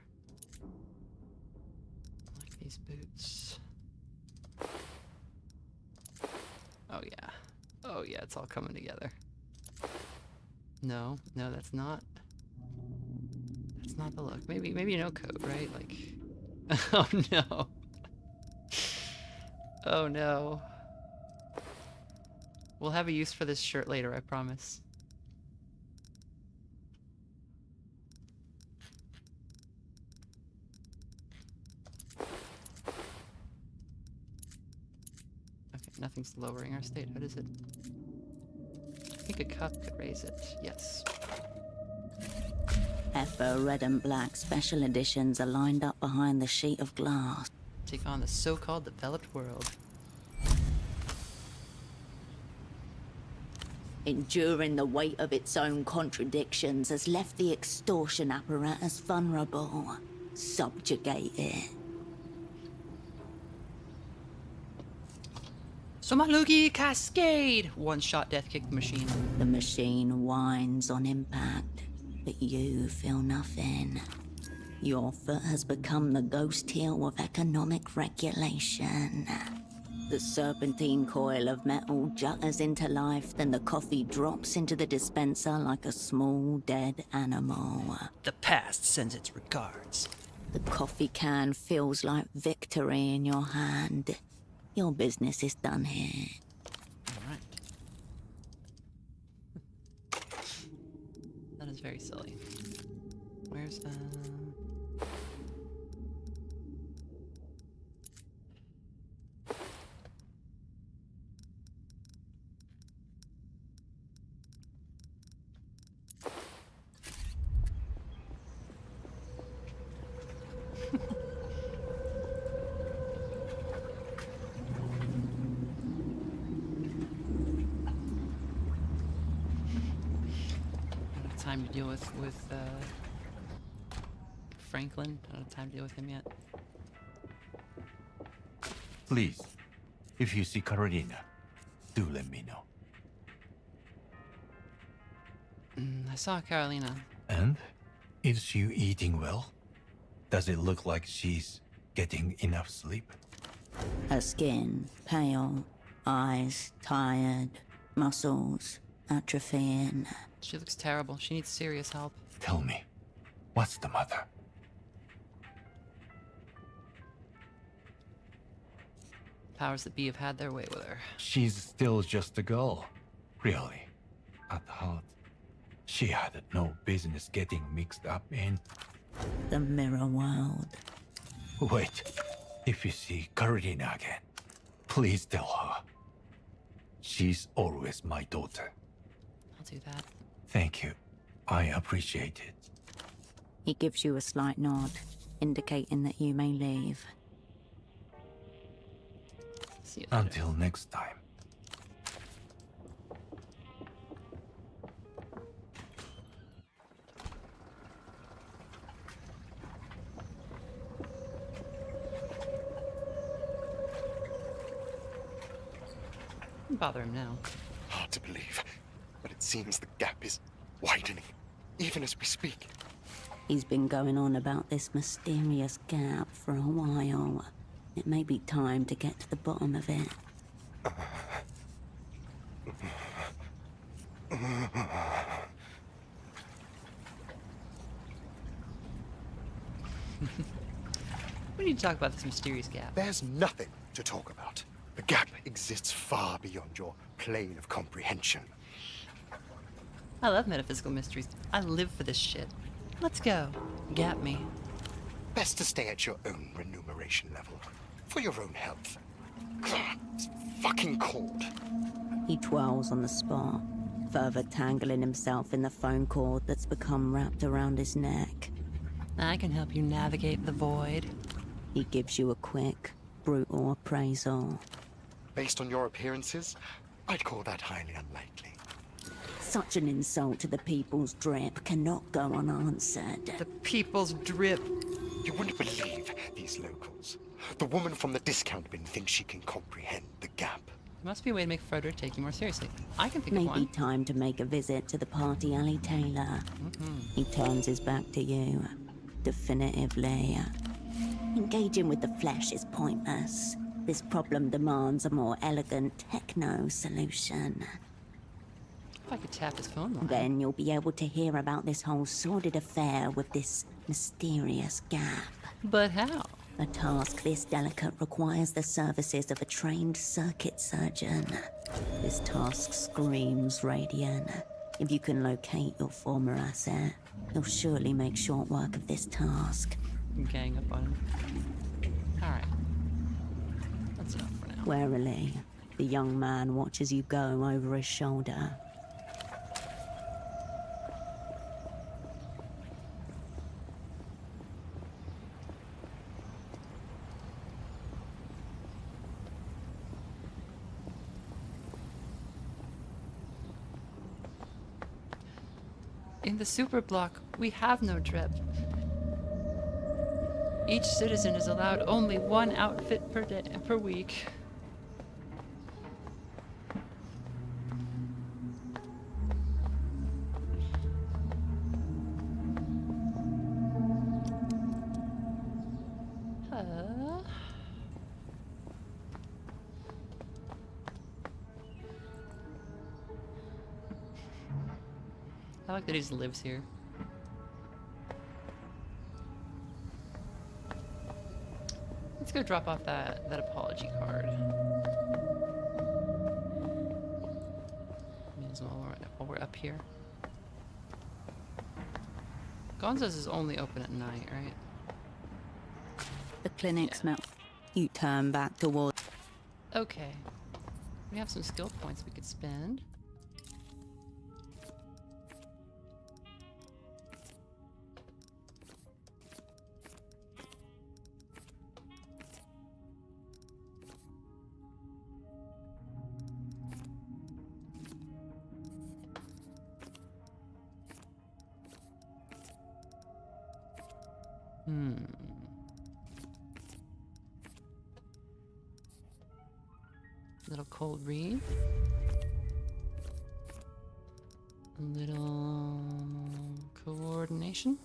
I like these boots. Oh yeah. Oh yeah, it's all coming together. No, no, that's not. That's not the look. Maybe no coat, right? Like, oh no. Oh no. We'll have a use for this shirt later, I promise. Okay, nothing's lowering our statehood, is it? I think a cup could raise it. Yes. Effa red and black special editions are lined up behind the sheet of glass. Take on the so-called developed world. Enduring the weight of its own contradictions has left the extortion apparatus vulnerable. Subjugate it. Somalugi Cascade! One-shot death kick the machine. The machine whines on impact, but you feel nothing. Your foot has become the ghost heel of economic regulation. The serpentine coil of metal jutters into life, then the coffee drops into the dispenser like a small dead animal. The past sends its regards. The coffee can feels like victory in your hand. Your business is done here. Alright. That is very silly. Where's, time to deal with Franklin. I don't have time to deal with him yet. Please, if you see Karolina, do let me know. I saw Karolina. And? Is she eating well? Does it look like she's getting enough sleep? Her skin, pale, eyes tired, muscles atrophying. She looks terrible. She needs serious help. Tell me, what's the matter? Powers that be have had their way with her. She's still just a girl. Really. At heart. She had no business getting mixed up in... The mirror world. Wait. If you see Karolina again, please tell her. She's always my daughter. I'll do that. Thank you. I appreciate it. He gives you a slight nod, indicating that you may leave. See you later. Until next time. Don't bother him now. Hard to believe, but it seems the gap is widening, even as we speak. He's been going on about this mysterious gap for a while. It may be time to get to the bottom of it. We need to talk about this mysterious gap. There's nothing to talk about. The gap exists far beyond your plane of comprehension. I love metaphysical mysteries. I live for this shit. Let's go. Gap me. Best to stay at your own remuneration level. For your own health. It's fucking cold. He twirls on the spot, further tangling himself in the phone cord that's become wrapped around his neck. I can help you navigate the void. He gives you a quick, brutal appraisal. Based on your appearances, I'd call that highly unlikely. Such an insult to the people's drip cannot go unanswered. The people's drip. You wouldn't believe these locals. The woman from the discount bin thinks she can comprehend the gap. Must be a way to make Frederick take you more seriously. I can think Maybe of one. time to make a visit to the party alley, Taylor. He turns his back to you, definitively. Engaging with the flesh is pointless. This problem demands a more elegant techno solution. If I could tap his phone line. Then you'll be able to hear about this whole sordid affair with this mysterious gap. But how? A task this delicate requires the services of a trained circuit surgeon. This task screams Radiant. If you can locate your former asset, you'll surely make short work of this task. Gang up on him. Alright. That's enough for now. Warily, the young man watches you go over his shoulder. In the super block, we have no drip. Each citizen is allowed only one outfit per week. I like that he just lives here. Let's go drop off that apology card. May as well while we're up here. Gonza's is only open at night, right? The clinic smells. You turn back toward. Okay. We have some skill points we could spend. Little cold read. A little coordination.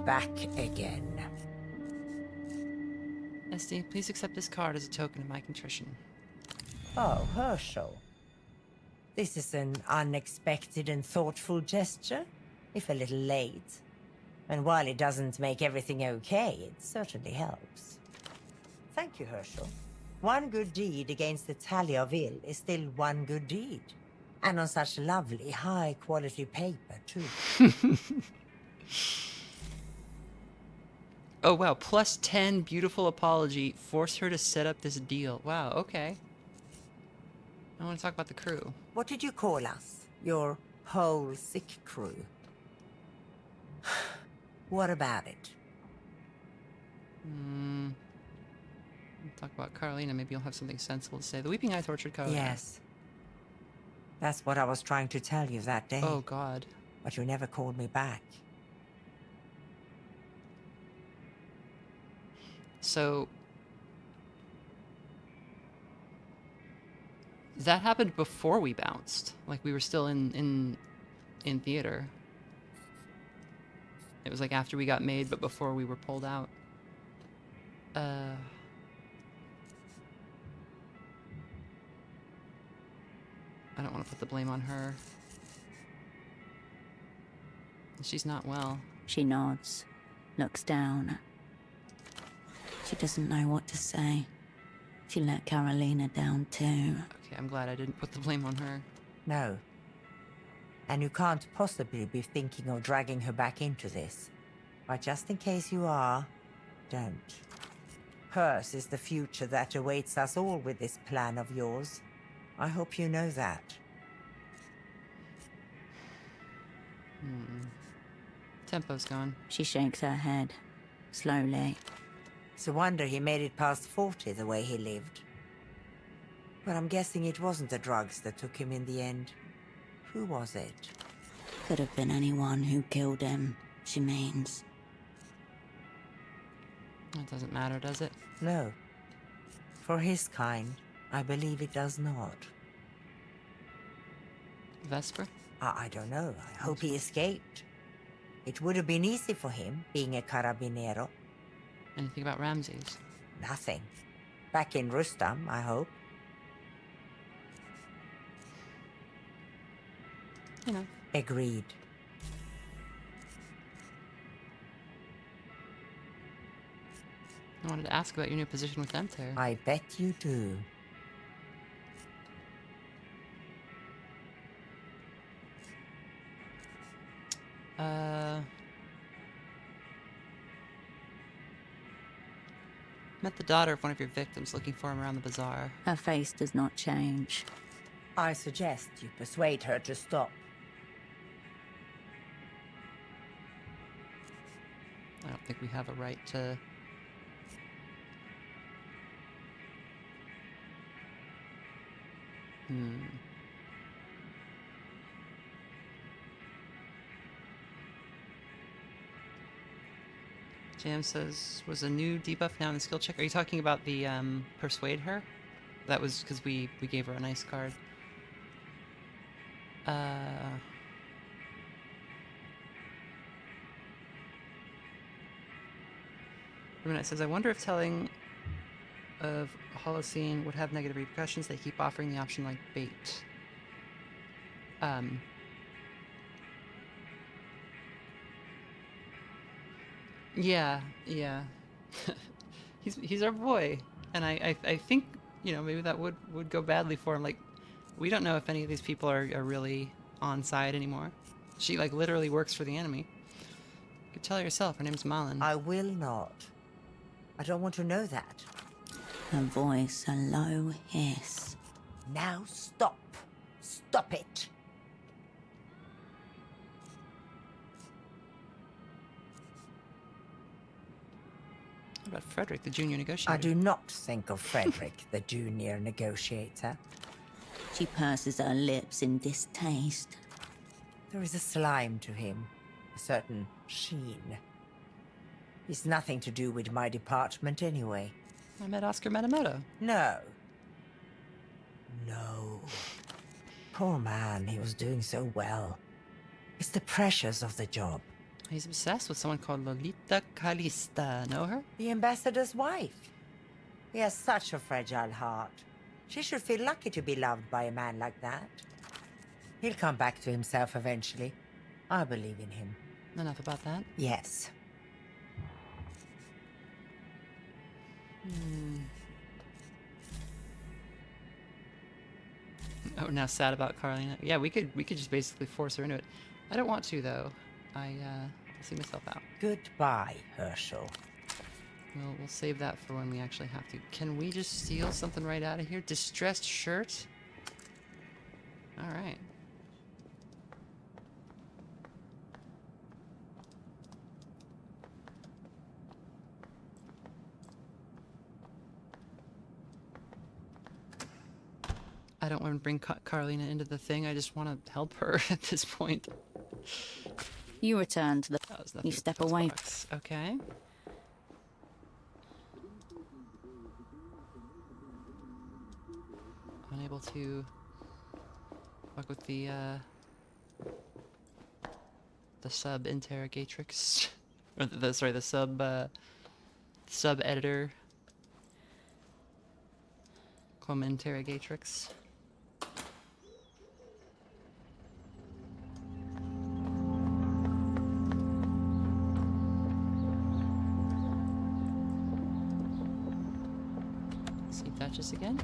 back again. SD, please accept this card as a token of my contrition. Oh, Herschel. This is an unexpected and thoughtful gesture, if a little late. And while it doesn't make everything okay, it certainly helps. Thank you, Herschel. One good deed against the tally of ill is still one good deed. And on such lovely, high-quality paper, too. Oh, wow. Plus 10 beautiful apology. Force her to set up this deal. Wow, okay. I want to talk about the crew. What did you call us? Your whole sick crew? What about it? Talk about Karolina. Maybe you'll have something sensible to say. The Weeping Eye tortured Karolina. Yes. That's what I was trying to tell you that day. Oh, God. But you never called me back. So... that happened before we bounced. Like, we were still in theater. It was like after we got made, but before we were pulled out. I don't want to put the blame on her. She's not well. She nods, looks down. She doesn't know what to say. She let Karolina down too. Okay, I'm glad I didn't put the blame on her. No. And you can't possibly be thinking of dragging her back into this. But just in case you are, don't. Hers is the future that awaits us all with this plan of yours. I hope you know that. Tempo's gone. She shakes her head, slowly. It's a wonder he made it past 40 the way he lived. But I'm guessing it wasn't the drugs that took him in the end. Who was it? Could have been anyone who killed him, she means. That doesn't matter, does it? No. For his kind, I believe it does not. Vesper? I don't know. I hope he escaped. It would have been easy for him, being a carabinero. Anything about Ramses? Nothing. Back in Rustam, I hope. You know. Agreed. I wanted to ask about your new position with Emter. I bet you do. Met the daughter of one of your victims looking for him around the bazaar. Her face does not change. I suggest you persuade her to stop. I don't think we have a right to... Jam says, was a new debuff now in the skill check? Are you talking about the persuade her? That was because we gave her a nice card. It says, I wonder if telling of HOLOCENE would have negative repercussions. They keep offering the option like bait. Yeah. he's our boy, and I think, you know, maybe that would go badly for him. Like, we don't know if any of these people are really on side anymore. She like literally works for the enemy. You could tell her yourself. Her name's Malin. I will not. I don't want to know that. Her voice a low hiss. Now stop. Stop it. What about Frederick, the junior negotiator? I do not think of Frederick, the junior negotiator. She purses her lips in distaste. There is a slime to him, a certain sheen. It's nothing to do with my department anyway. I met Oscar Matamoto. No. Poor man, he was doing so well. It's the pressures of the job. He's obsessed with someone called Lolita Calista. Know her? The ambassador's wife. He has such a fragile heart. She should feel lucky to be loved by a man like that. He'll come back to himself eventually. I believe in him. Enough about that. Yes. Oh, now sad about Karolina. Yeah, we could just basically force her into it. I don't want to though. I'll see myself out. Goodbye, Herschel. We'll save that for when we actually have to. Can we just steal something right out of here? Distressed shirt? Alright. I don't want to bring Karolina into the thing. I just want to help her at this point. You return to the... You step away. Okay. Unable to fuck with the sub interrogatrix, or the sub editor, cum interrogatrix. See Duchess again.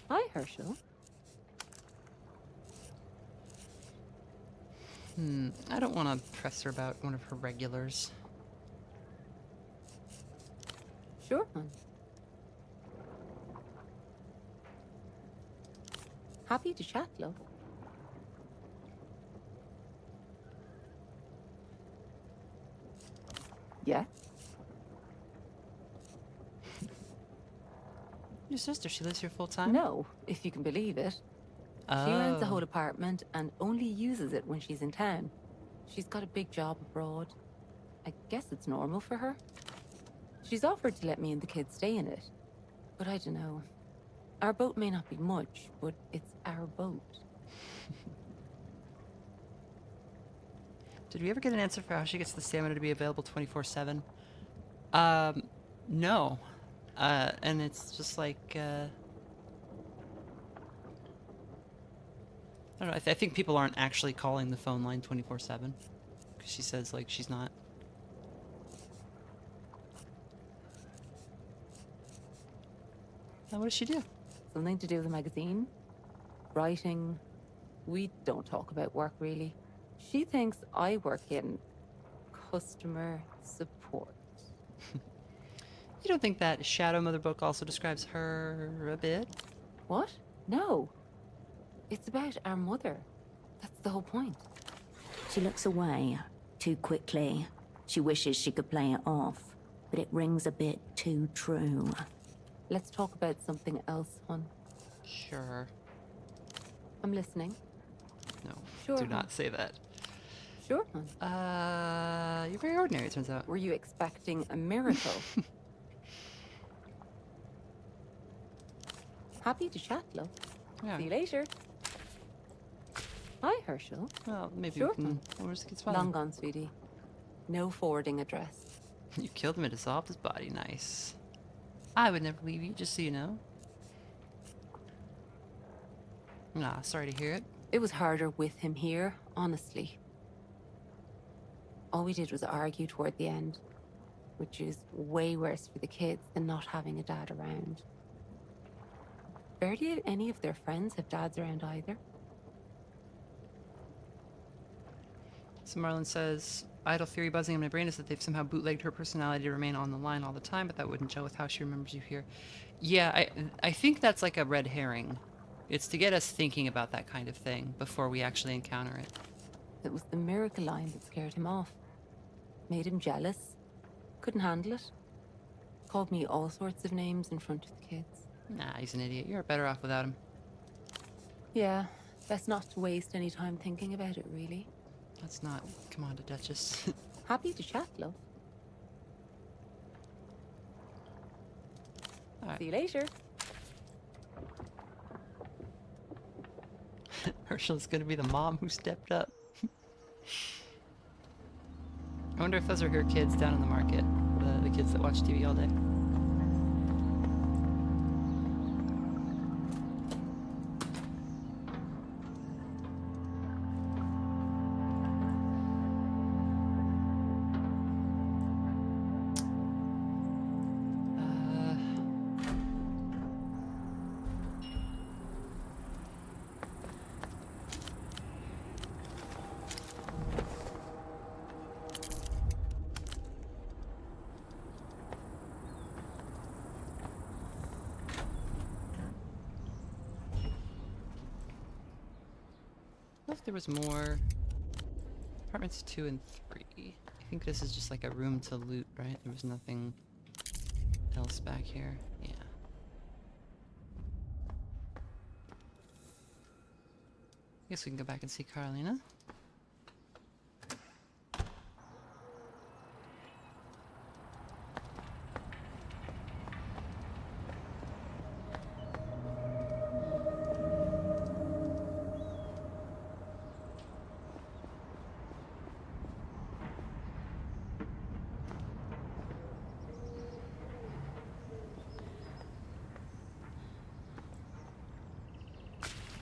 Hi, Herschel. I don't want to press her about one of her regulars. Sure, hon. Happy to chat, love. Yeah? Your sister, she lives here full time? No, if you can believe it. Oh. She rents the whole apartment and only uses it when she's in town. She's got a big job abroad. I guess it's normal for her. She's offered to let me and the kids stay in it. But I don't know. Our boat may not be much, but it's our boat. Did we ever get an answer for how she gets the stamina to be available 24/7? No. And it's just like, I don't know, I think people aren't actually calling the phone line 24/7. Because she says, like, she's not. Now, what does she do? Something to do with the magazine? Writing? We don't talk about work, really. She thinks I work in customer support. You don't think that Shadow Mother book also describes her a bit? What? No. It's about our mother. That's the whole point. She looks away too quickly. She wishes she could play it off, but it rings a bit too true. Let's talk about something else, hon. Sure. I'm listening. No, Sure, do hon. not say that. Sure, hon. You're very ordinary, it turns out. Were you expecting a miracle? Happy to chat, love. Yeah. See you later. Hi, Herschel. Well, maybe Sure, we can... hon. We'll just get spotted. Long gone, sweetie. No forwarding address. You killed him and dissolved his body. Nice. I would never leave you, just so you know. Nah, sorry to hear it. It was harder with him here, honestly. All we did was argue toward the end, which is way worse for the kids than not having a dad around. Barely any of their friends have dads around either. So Marlon says, idle theory buzzing in my brain is that they've somehow bootlegged her personality to remain on the line all the time, but that wouldn't gel with how she remembers you here. Yeah, I think that's like a red herring. It's to get us thinking about that kind of thing before we actually encounter it. It was the miracle line that scared him off. Made him jealous. Couldn't handle it. Called me all sorts of names in front of the kids. Nah, he's an idiot. You're better off without him. Yeah, best not to waste any time thinking about it, really. Let's not. Come on to Duchess. Happy to chat, love. See you later. Herschel's gonna be the mom who stepped up. I wonder if those are her kids down in the market. The kids that watch TV all day. I don't know if there was more. Apartments 2 and 3. I think this is just like a room to loot, right? There was nothing else back here. Yeah. Guess we can go back and see Karolina.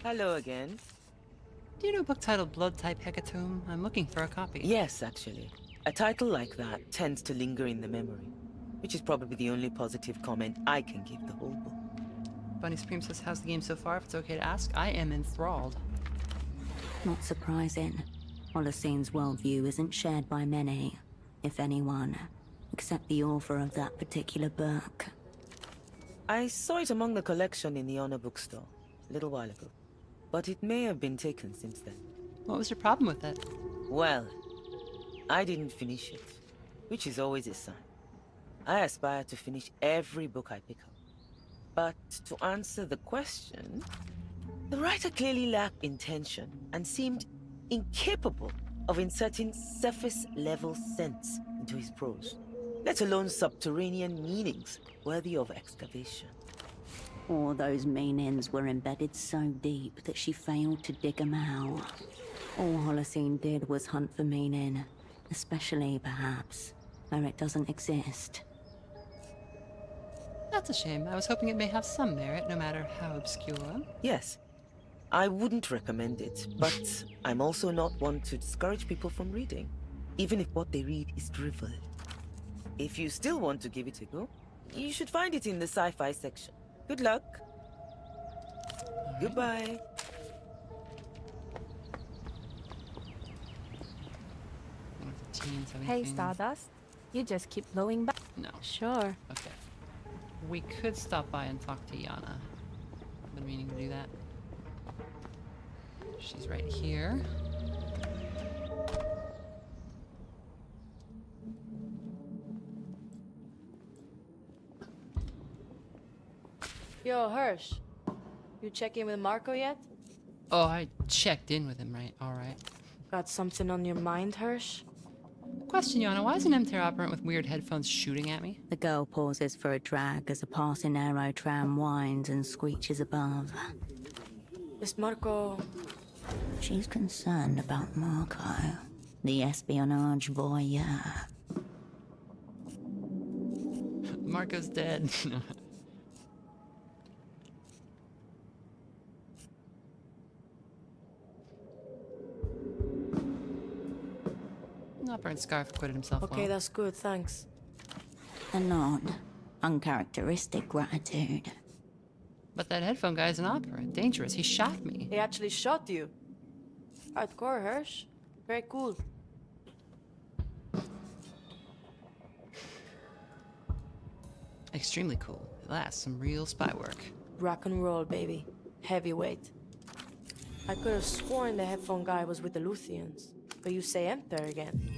Hello again. Do you know a book titled Blood Type Hecatomb? I'm looking for a copy. Yes, actually. A title like that tends to linger in the memory, which is probably the only positive comment I can give the whole book. Bunny Supreme says, how's the game so far? If it's okay to ask, I am enthralled. Not surprising. Holocene's worldview isn't shared by many, if anyone, except the author of that particular book. I saw it among the collection in the Honor bookstore a little while ago, but it may have been taken since then. What was your problem with it? Well, I didn't finish it, which is always a sign. I aspire to finish every book I pick up. But to answer the question, the writer clearly lacked intention and seemed incapable of inserting surface-level sense into his prose, let alone subterranean meanings worthy of excavation. Or those meanings were embedded so deep that she failed to dig them out. All Holocene did was hunt for meaning, especially, perhaps, where it doesn't exist. That's a shame. I was hoping it may have some merit, no matter how obscure. Yes, I wouldn't recommend it, but I'm also not one to discourage people from reading, even if what they read is drivel. If you still want to give it a go, you should find it in the sci-fi section. Good luck. Goodbye. Hey, Stardust. You just keep blowing back. No. Sure. Okay. We could stop by and talk to Yana. I've been meaning to do that. She's right here. Yo, Hirsch. You check in with Marco yet? Oh, I checked in with him, right? Alright. Got something on your mind, Hirsch? Question, Yana. Why is an MTR operant with weird headphones shooting at me? The girl pauses for a drag as a passing aero tram whines and screeches above. Is Marco... She's concerned about Marco, the espionage voyeur. Marco's dead. Operant Scarf acquitted himself Okay, well. that's good, thanks. A nod. Uncharacteristic gratitude. But that headphone guy is an operant. Dangerous. He shot me. He actually shot you. Hardcore, Hirsch. Very cool. Extremely cool. At last, some real spy work. Rock and roll, baby. Heavyweight. I could have sworn the headphone guy was with the Luthians. But you say Emperor again.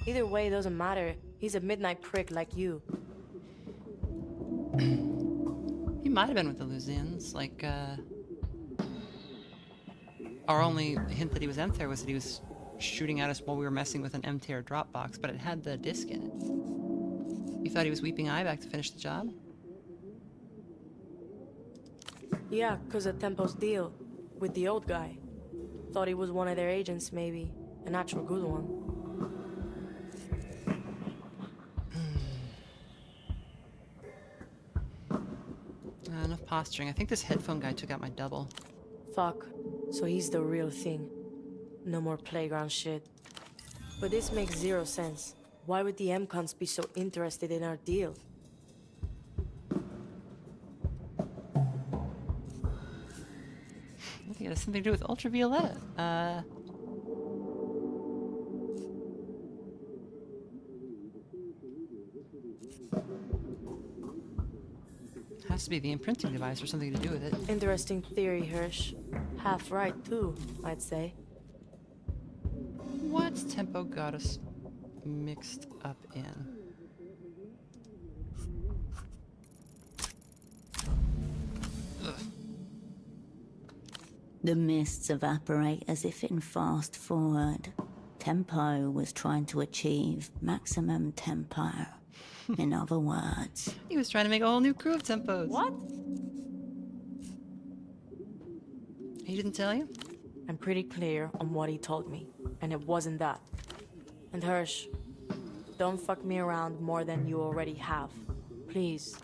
Either way, doesn't matter. He's a midnight prick like you. He might have been with the Lusians, like, Our only hint that he was Emthair was that he was shooting at us while we were messing with an Emthair drop box, but it had the disc in it. You thought he was weeping eye back to finish the job? Yeah, 'cause of Tempo's deal with the old guy. Thought he was one of their agents, maybe. An actual good one. Enough posturing. I think this headphone guy took out my double. Fuck. So he's the real thing. No more playground shit. But this makes zero sense. Why would the M-Cons be so interested in our deal? I think it has something to do with ultraviolet. Has to be the imprinting device or something to do with it. Interesting theory, Hirsch. Half right, too, I'd say. What's Tempo got us mixed up in? Ugh. The mists evaporate as if in fast forward. Tempo was trying to achieve maximum tempo. In other words, He was trying to make a whole new crew of Tempos. What? He didn't tell you? I'm pretty clear on what he told me, and it wasn't that. And Hirsch, don't fuck me around more than you already have. Please.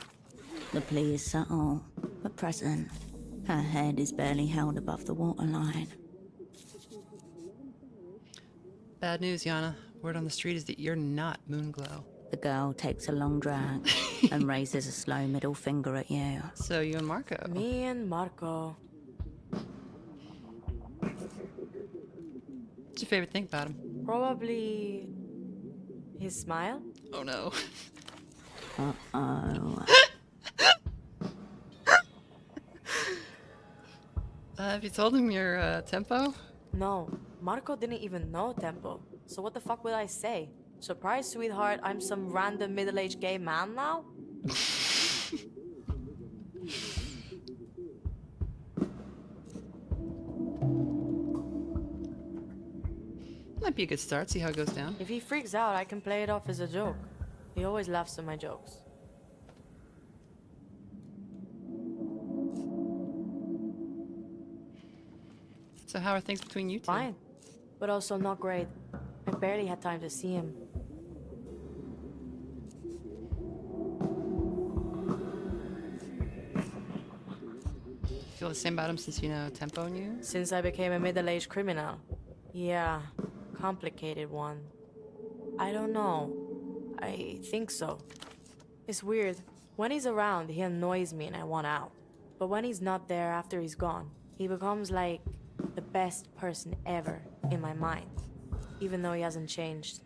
the plea is subtle, but present. Her head is barely held above the waterline. Bad news, Yana. Word on the street is that you're not Moonglow. The girl takes a long drag and raises a slow middle finger at you. So you and Marco. Me and Marco. What's your favorite thing about him? Probably his smile. Oh no. Uh-oh. Have you told him your tempo? No, Marco didn't even know Tempo. So what the fuck would I say? Surprise, sweetheart, I'm some random middle-aged gay man now? Might be a good start, see how it goes down. If he freaks out, I can play it off as a joke. He always laughs at my jokes. So how are things between you two? Fine, but also not great. I barely had time to see him. Feel the same about him since you know Tempo and you? Since I became a middle-aged criminal. Yeah, complicated one. I don't know. I think so. It's weird. When he's around, he annoys me and I want out. But when he's not there after he's gone, he becomes like the best person ever in my mind. Even though he hasn't changed.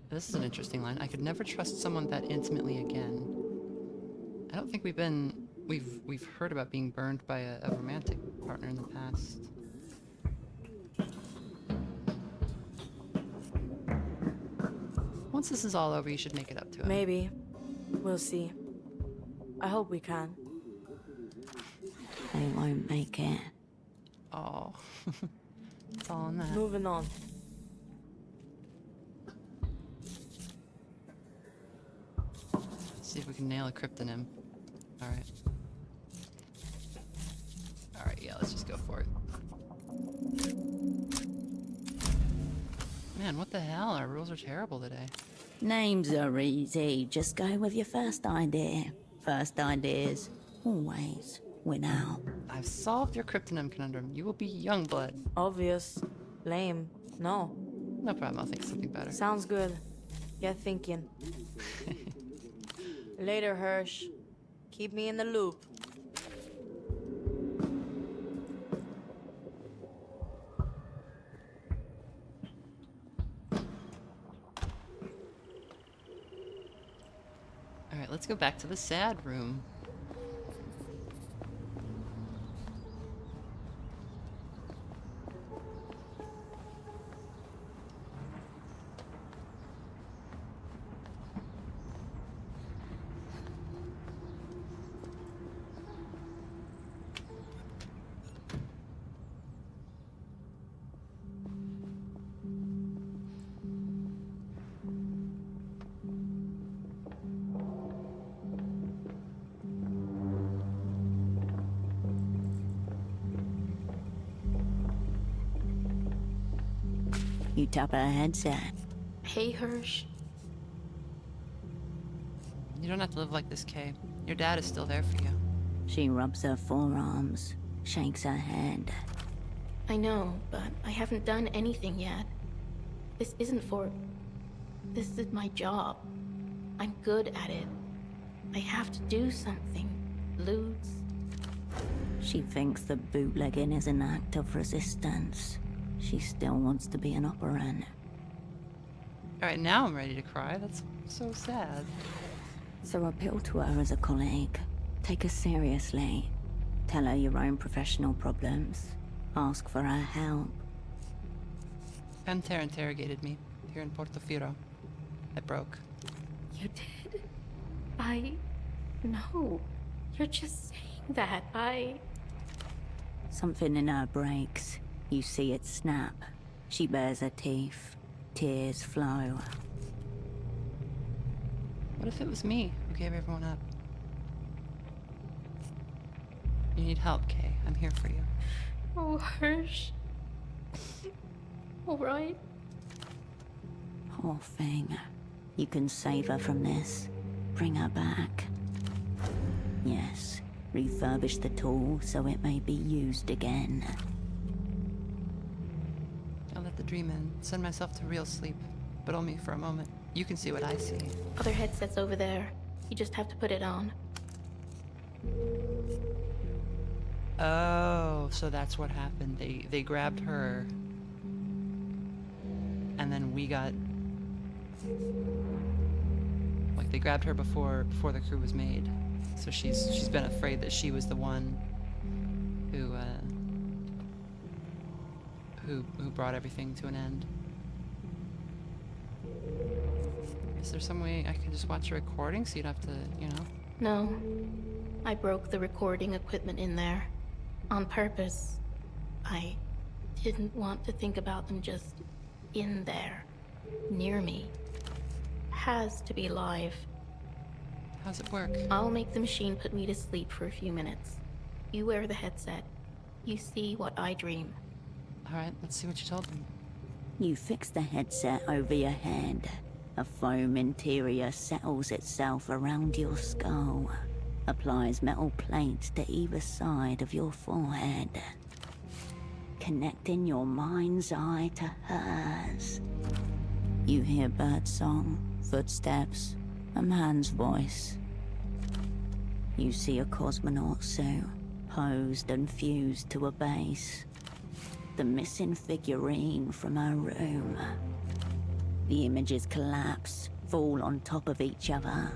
This is an interesting line. I could never trust someone that intimately again. I don't think we've heard about being burned by a romantic partner in the past. Once this is all over, you should make it up to him. Maybe. We'll see. I hope we can. They won't make it. Oh. It's all on that. Moving on. See if we can nail a cryptonym. Alright. Alright, yeah, let's just go for it. Man, what the hell? Our rules are terrible today. Names are easy. Just go with your first idea. First ideas always win out. I've solved your cryptonym conundrum. You will be Youngblood. Obvious. Lame. No. No problem, I'll think of something better. Sounds good. Get thinking. Later, Hirsch. Keep me in the loop. Alright, let's go back to the sad room. You tap her headset. Hey, Hirsch. You don't have to live like this, Kay. Your dad is still there for you. She rubs her forearms, shakes her head. I know, but I haven't done anything yet. This isn't for... This is my job. I'm good at it. I have to do something. Loots. She thinks that bootlegging is an act of resistance. She still wants to be an operant. Alright, now I'm ready to cry. That's so sad. So appeal to her as a colleague. Take her seriously. Tell her your own professional problems. Ask for her help. Panther interrogated me here in Portofino. I broke. You did? No. You're just saying that. Something in her breaks. You see it snap. She bares her teeth. Tears flow. What if it was me who gave everyone up? You need help, Kay. I'm here for you. Oh, Hirsch. All right. Poor thing. You can save her from this. Bring her back. Yes. Refurbish the tool so it may be used again. I'll let the dream in. Send myself to real sleep. But only for a moment. You can see what I see. Other headset's over there. You just have to put it on. Oh, so that's what happened. They grabbed her. And then we got... Like, they grabbed her before the crew was made. So she's been afraid that she was the one who brought everything to an end. Is there some way I could just watch a recording so you'd have to, you know? No. I broke the recording equipment in there. On purpose. I didn't want to think about them just in there. Near me. Has to be live. How's it work? I'll make the machine put me to sleep for a few minutes. You wear the headset. You see what I dream. Alright, let's see what you told me. You fix the headset over your head. A foam interior settles itself around your skull. Applies metal plates to either side of your forehead. Connecting your mind's eye to hers. You hear birdsong, footsteps, a man's voice. You see a cosmonaut suit, posed and fused to a base. The missing figurine from her room. The images collapse, fall on top of each other.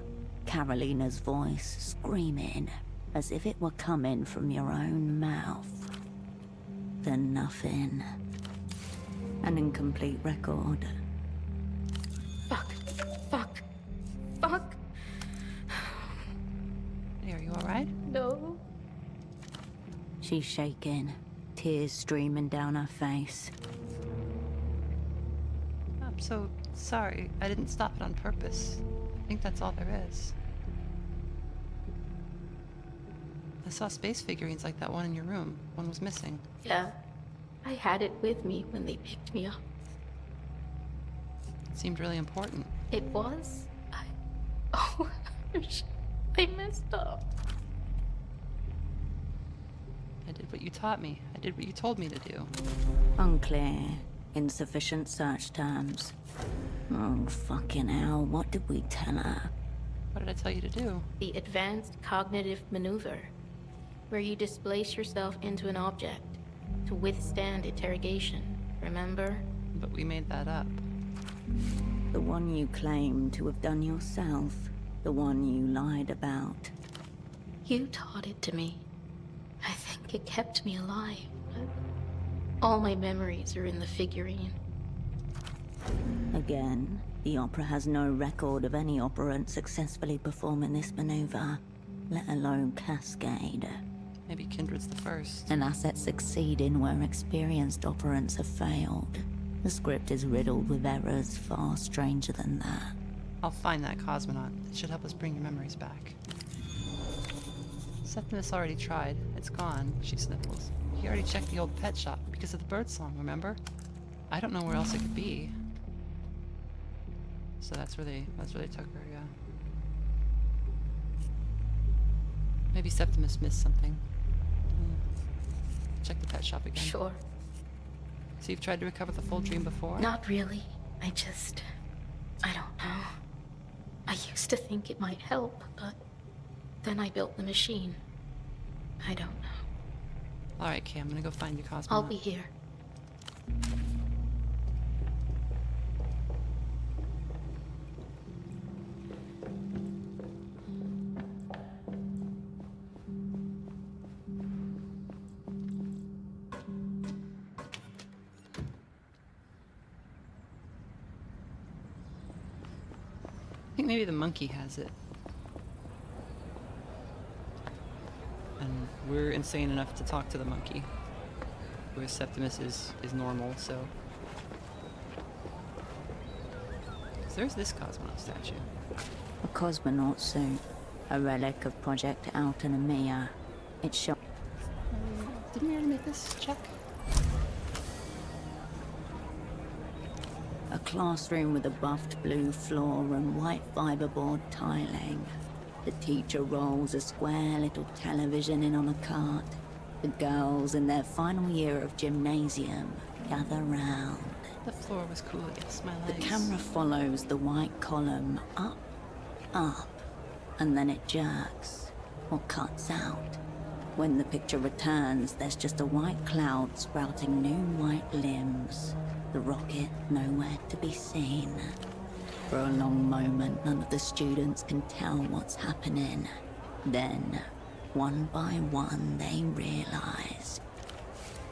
Karolina's voice screaming, as if it were coming from your own mouth. Then nothing. An incomplete record. Fuck. Hey, are you alright? No. She's shaking, tears streaming down her face. I'm so sorry. I didn't stop it on purpose. I think that's all there is. I saw space figurines like that one in your room. One was missing. Yeah. I had it with me when they picked me up. It seemed really important. It was? Oh, I messed up. I did what you taught me. I did what you told me to do. Unclear. Insufficient search terms. Oh, fucking hell. What did we tell her? What did I tell you to do? The advanced cognitive maneuver, where you displace yourself into an object to withstand interrogation. Remember? But we made that up. The one you claim to have done yourself. The one you lied about. You taught it to me. I think it kept me alive. All my memories are in the figurine. Again, the Opera has no record of any operant successfully performing this maneuver, let alone Cascade. Maybe Kindred's the first. An asset succeeding where experienced operants have failed. The script is riddled with errors far stranger than that. I'll find that cosmonaut. It should help us bring your memories back. Septimus already tried. It's gone, she sniffles. He already checked the old pet shop because of the bird song, remember? I don't know where else it could be. So that's where they took her, yeah. Maybe Septimus missed something. Check the pet shop again. Sure. So you've tried to recover the full dream before? Not really. I don't know. I used to think it might help, but then I built the machine. I don't know. Alright, Kay, I'm gonna go find your cosmonaut. I'll be here. I think maybe the monkey has it. And we're insane enough to talk to the monkey. Whereas Septimus is normal, so... There's this cosmonaut statue. A cosmonaut suit, a relic of Project Alton and Mia. It shot. Didn't we already make this check? A classroom with a buffed blue floor and white fiberboard tiling. The teacher rolls a square little television in on a cart. The girls in their final year of gymnasium gather round. The floor was cool against my The legs. camera follows the white column up, up, and then it jerks or cuts out. When the picture returns, there's just a white cloud sprouting new white limbs. The rocket nowhere to be seen. For a long moment, none of the students can tell what's happening. Then, one by one, they realize.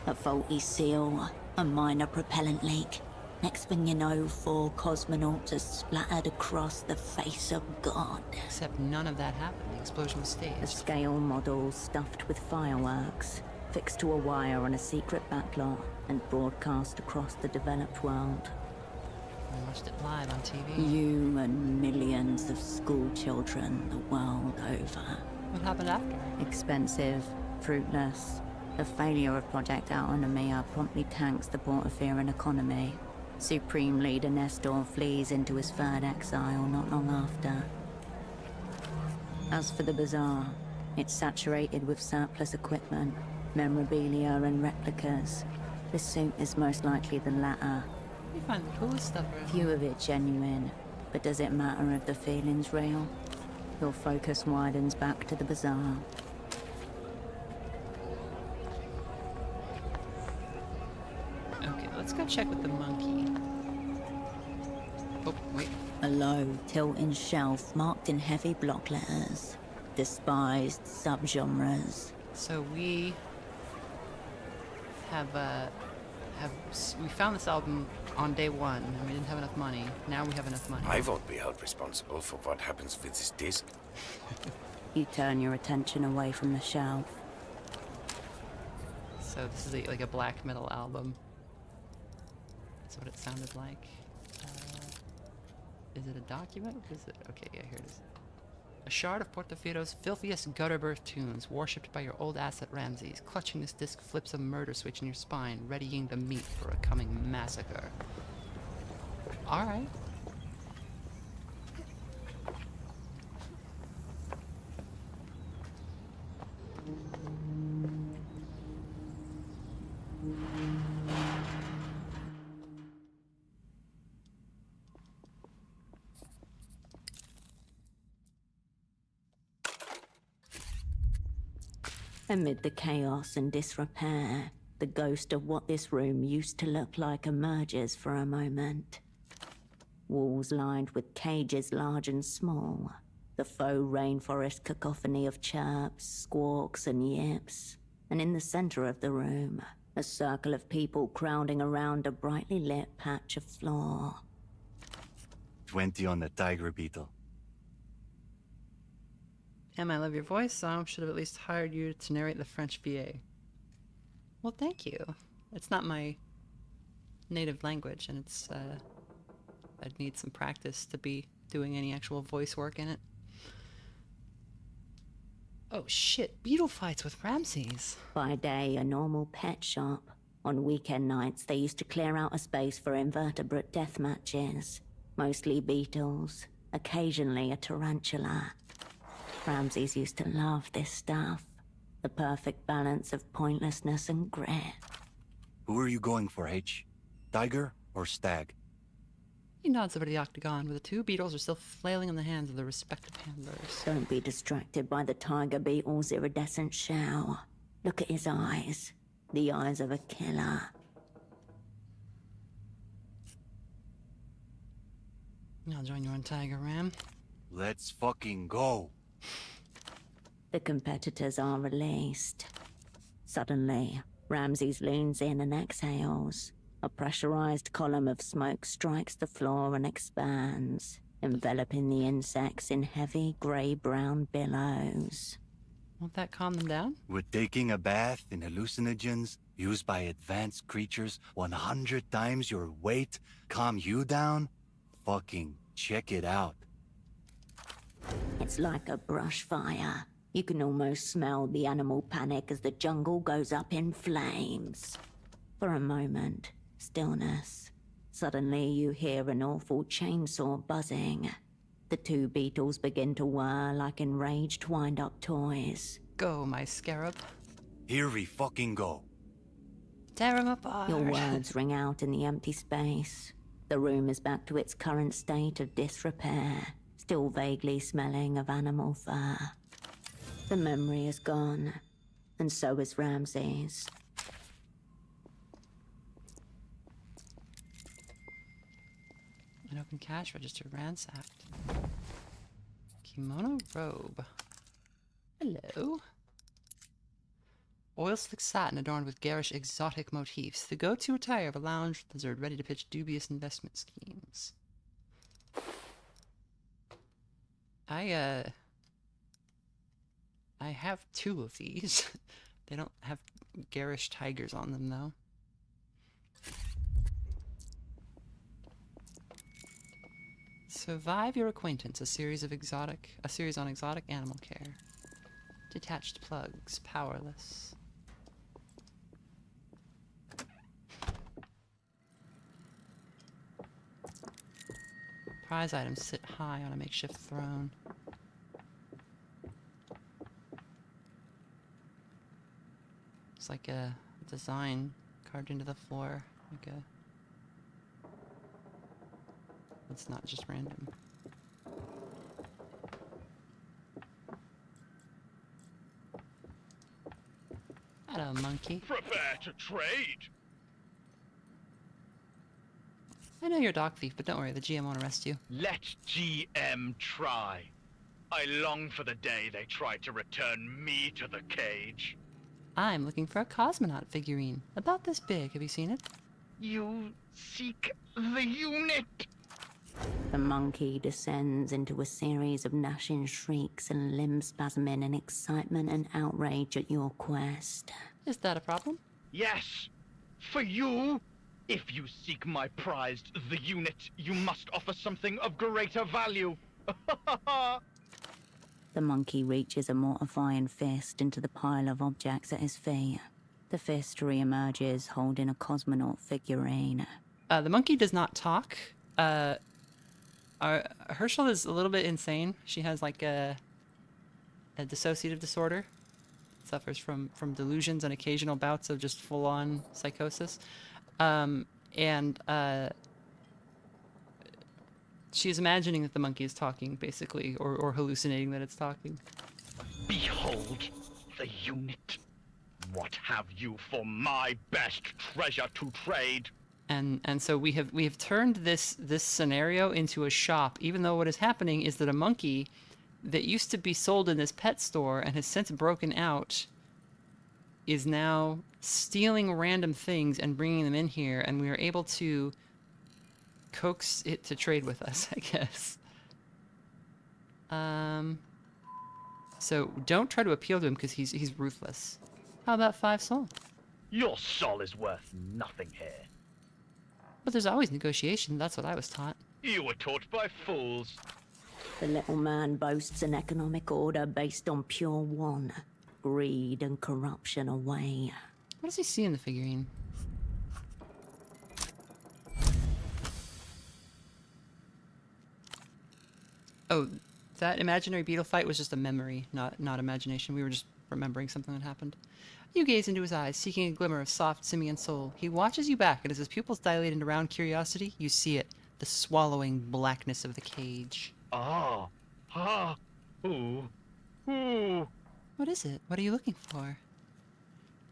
A faulty seal, a minor propellant leak. Next thing you know, 4 cosmonauts are splattered across the face of God. Except none of that happened. The explosion was staged. A scale model stuffed with fireworks, fixed to a wire on a secret backlot, and broadcast across the developed world. I watched it live on TV. You and millions of school children the world over. What happened after? Expensive, fruitless. The failure of Project Alton and Mia promptly tanks the Portaferan economy. Supreme Leader Nestor flees into his third exile not long after. As for the bazaar, it's saturated with surplus equipment, memorabilia and replicas. This suit is most likely the latter. You find the coolest stuff around. Few of it genuine, but does it matter if the feeling's real? Your focus widens back to the bazaar. Okay, let's go check with the monkey. Oh, wait. A low, tilting shelf marked in heavy block letters. Despised subgenres. So we we found this album on day 1, and we didn't have enough money. Now we have enough money. I won't be held responsible for what happens with this disc. You turn your attention away from the shelf. So this is like a black metal album. That's what it sounded like. Is it a document? Is it? Okay, yeah, here it is. A shard of Portafero's filthiest gutter-birth tunes, worshipped by your old asset Ramses. Clutching this disc flips a murder switch in your spine, readying the meat for a coming massacre. Alright. Amid the chaos and disrepair, the ghost of what this room used to look like emerges for a moment. Walls lined with cages large and small. The faux rainforest cacophony of chirps, squawks, and yips. And in the center of the room, a circle of people crowding around a brightly lit patch of floor. 20 on the tiger beetle. I love your voice, so I should have at least hired you to narrate the French VA. Well, thank you. It's not my native language, and it's, I'd need some practice to be doing any actual voice work in it. Oh shit, beetle fights with Ramses. By day, a normal pet shop. On weekend nights, they used to clear out a space for invertebrate death matches. Mostly beetles, occasionally a tarantula. Ramses used to love this stuff. The perfect balance of pointlessness and grit. Who are you going for, H? Tiger or stag? He nods over to the octagon, where the two beetles are still flailing in the hands of their respective handlers. Don't be distracted by the tiger beetle's iridescent shell. Look at his eyes. The eyes of a killer. I'll join you on Tiger Ram. Let's fucking go. The competitors are released. Suddenly, Ramses leans in and exhales. A pressurized column of smoke strikes the floor and expands, enveloping the insects in heavy grey-brown billows. Won't that calm them down? Would taking a bath in hallucinogens used by advanced creatures 100 times your weight calm you down? Fucking check it out. It's like a brush fire. You can almost smell the animal panic as the jungle goes up in flames. For a moment, stillness. Suddenly you hear an awful chainsaw buzzing. The two beetles begin to whir like enraged wind-up toys. Go, my scarab. Here we fucking go. Tear him apart. Your words ring out in the empty space. The room is back to its current state of disrepair, still vaguely smelling of animal fur. The memory is gone, and so is Ramses. An open cash register ransacked. Kimono robe. Hello. Oil slick satin adorned with garish exotic motifs. The go-to attire of a lounge lizard ready to pitch dubious investment schemes. I have 2 of these. They don't have garish tigers on them though. Survive your acquaintance, a series on exotic animal care. Detached plugs, powerless. Prize items sit high on a makeshift throne. It's like a design carved into the floor, like a... It's not just random. Hello, monkey. Prepare to trade. I know you're a dog thief, but don't worry, the GM won't arrest you. Let GM try. I long for the day they try to return me to the cage. I'm looking for a cosmonaut figurine. About this big, have you seen it? You seek the unit? The monkey descends into a series of gnashing shrieks and limb spasming in excitement and outrage at your quest. Is that a problem? Yes. For you, if you seek my prized, the unit, you must offer something of greater value. The monkey reaches a mortifying fist into the pile of objects at his feet. The fist re-emerges holding a cosmonaut figurine. The monkey does not talk. Herschel is a little bit insane. She has like a dissociative disorder. Suffers from delusions and occasional bouts of just full-on psychosis. She's imagining that the monkey is talking, basically, or hallucinating that it's talking. Behold the unit. What have you for my best treasure to trade? And so we have turned this scenario into a shop, even though what is happening is that a monkey that used to be sold in this pet store and has since broken out is now stealing random things and bringing them in here, and we are able to coax it to trade with us, I guess. So don't try to appeal to him because he's ruthless. How about 5 soul? Your soul is worth nothing here. But there's always negotiation. That's what I was taught. You were taught by fools. The little man boasts an economic order based on pure want, greed and corruption away. What does he see in the figurine? Oh, that imaginary beetle fight was just a memory, not imagination. We were just remembering something that happened. You gaze into his eyes, seeking a glimmer of soft simian soul. He watches you back, and as his pupils dilate into round curiosity, you see it, the swallowing blackness of the cage. Ah. Ah. Ooh. Ooh. What is it? What are you looking for?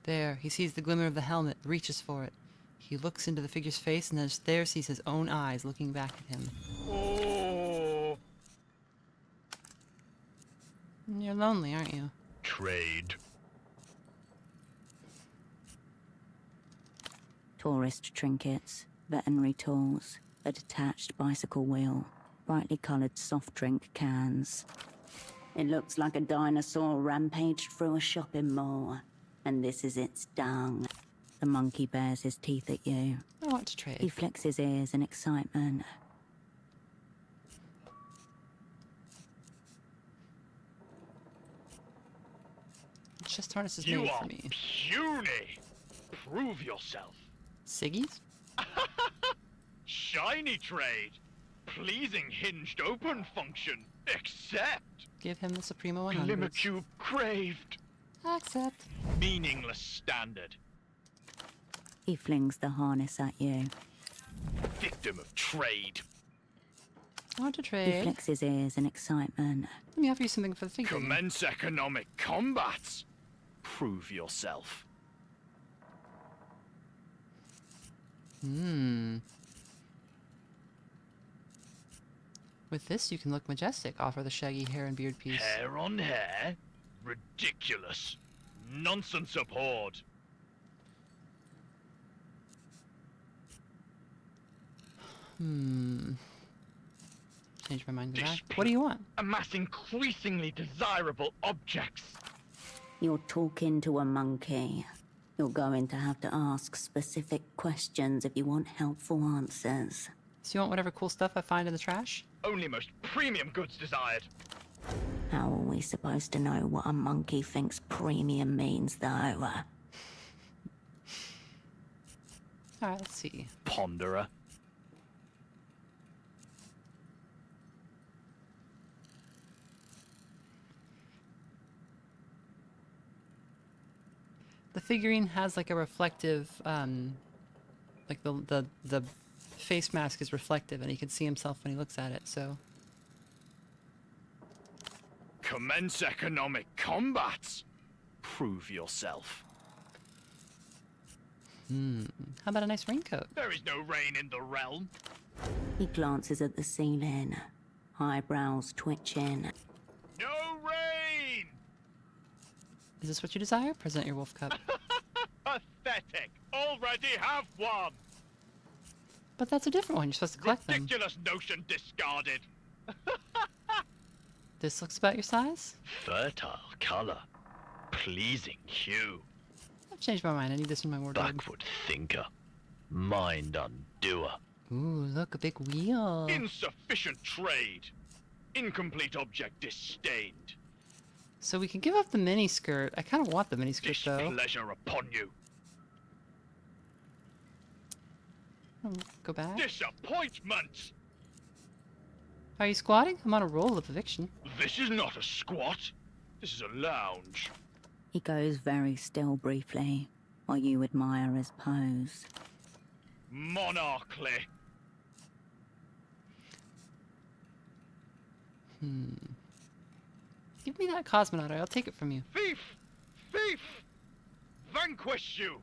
There, he sees the glimmer of the helmet, reaches for it. He looks into the figure's face, and then there sees his own eyes looking back at him. Oh. You're lonely, aren't you? Trade. Tourist trinkets, veterinary tools, a detached bicycle wheel, brightly coloured soft drink cans. It looks like a dinosaur rampaged through a shopping mall, and this is its dung. The monkey bares his teeth at you. I want to trade. He flicks his ears in excitement. Chest harness is You made are for me. puny. Prove yourself. Siggies? Shiny trade. Pleasing hinged open function. Accept. Give him the Suprema 100. Glimmer cube craved. Accept. Meaningless standard. He flings the harness at you. Victim of trade. I want to He trade. flicks his ears in excitement. Let me offer you something for the figure. Commence economic combat. Prove yourself. With this, you can look majestic. Offer the shaggy hair and beard piece. Hair on hair? Ridiculous. Nonsense abhorred. Change my mind back. What do you want? Amass increasingly desirable objects. You're talking to a monkey. You're going to have to ask specific questions if you want helpful answers. So you want whatever cool stuff I find in the trash? Only most premium goods desired. How are we supposed to know what a monkey thinks premium means, though? Alright, let's see. Ponderer. The figurine has like a reflective, like the face mask is reflective, and he can see himself when he looks at it. So Commence economic combat. Prove yourself. How about a nice raincoat? There is no rain in the realm. He glances at the ceiling, eyebrows twitching. No rain! Is this what you desire? Present your wolf cup. Pathetic. Already have one. But that's a different one. You're supposed to collect them. Ridiculous notion discarded. This looks about your size? Fertile color. Pleasing hue. I've changed my mind. I need this in my wardrobe. Backward thinker. Mind undoer. Ooh, look, a big wheel. Insufficient trade. Incomplete object disdained. So we can give up the mini skirt. I kind of want the mini skirt though. Displeasure upon you. Go back. Disappointment. Are you squatting? I'm on a roll of eviction. This is not a squat. This is a lounge. He goes very still briefly, while you admire his pose. Monarchly. Give me that cosmonaut. I'll take it from you. Thief! Thief! Vanquish you!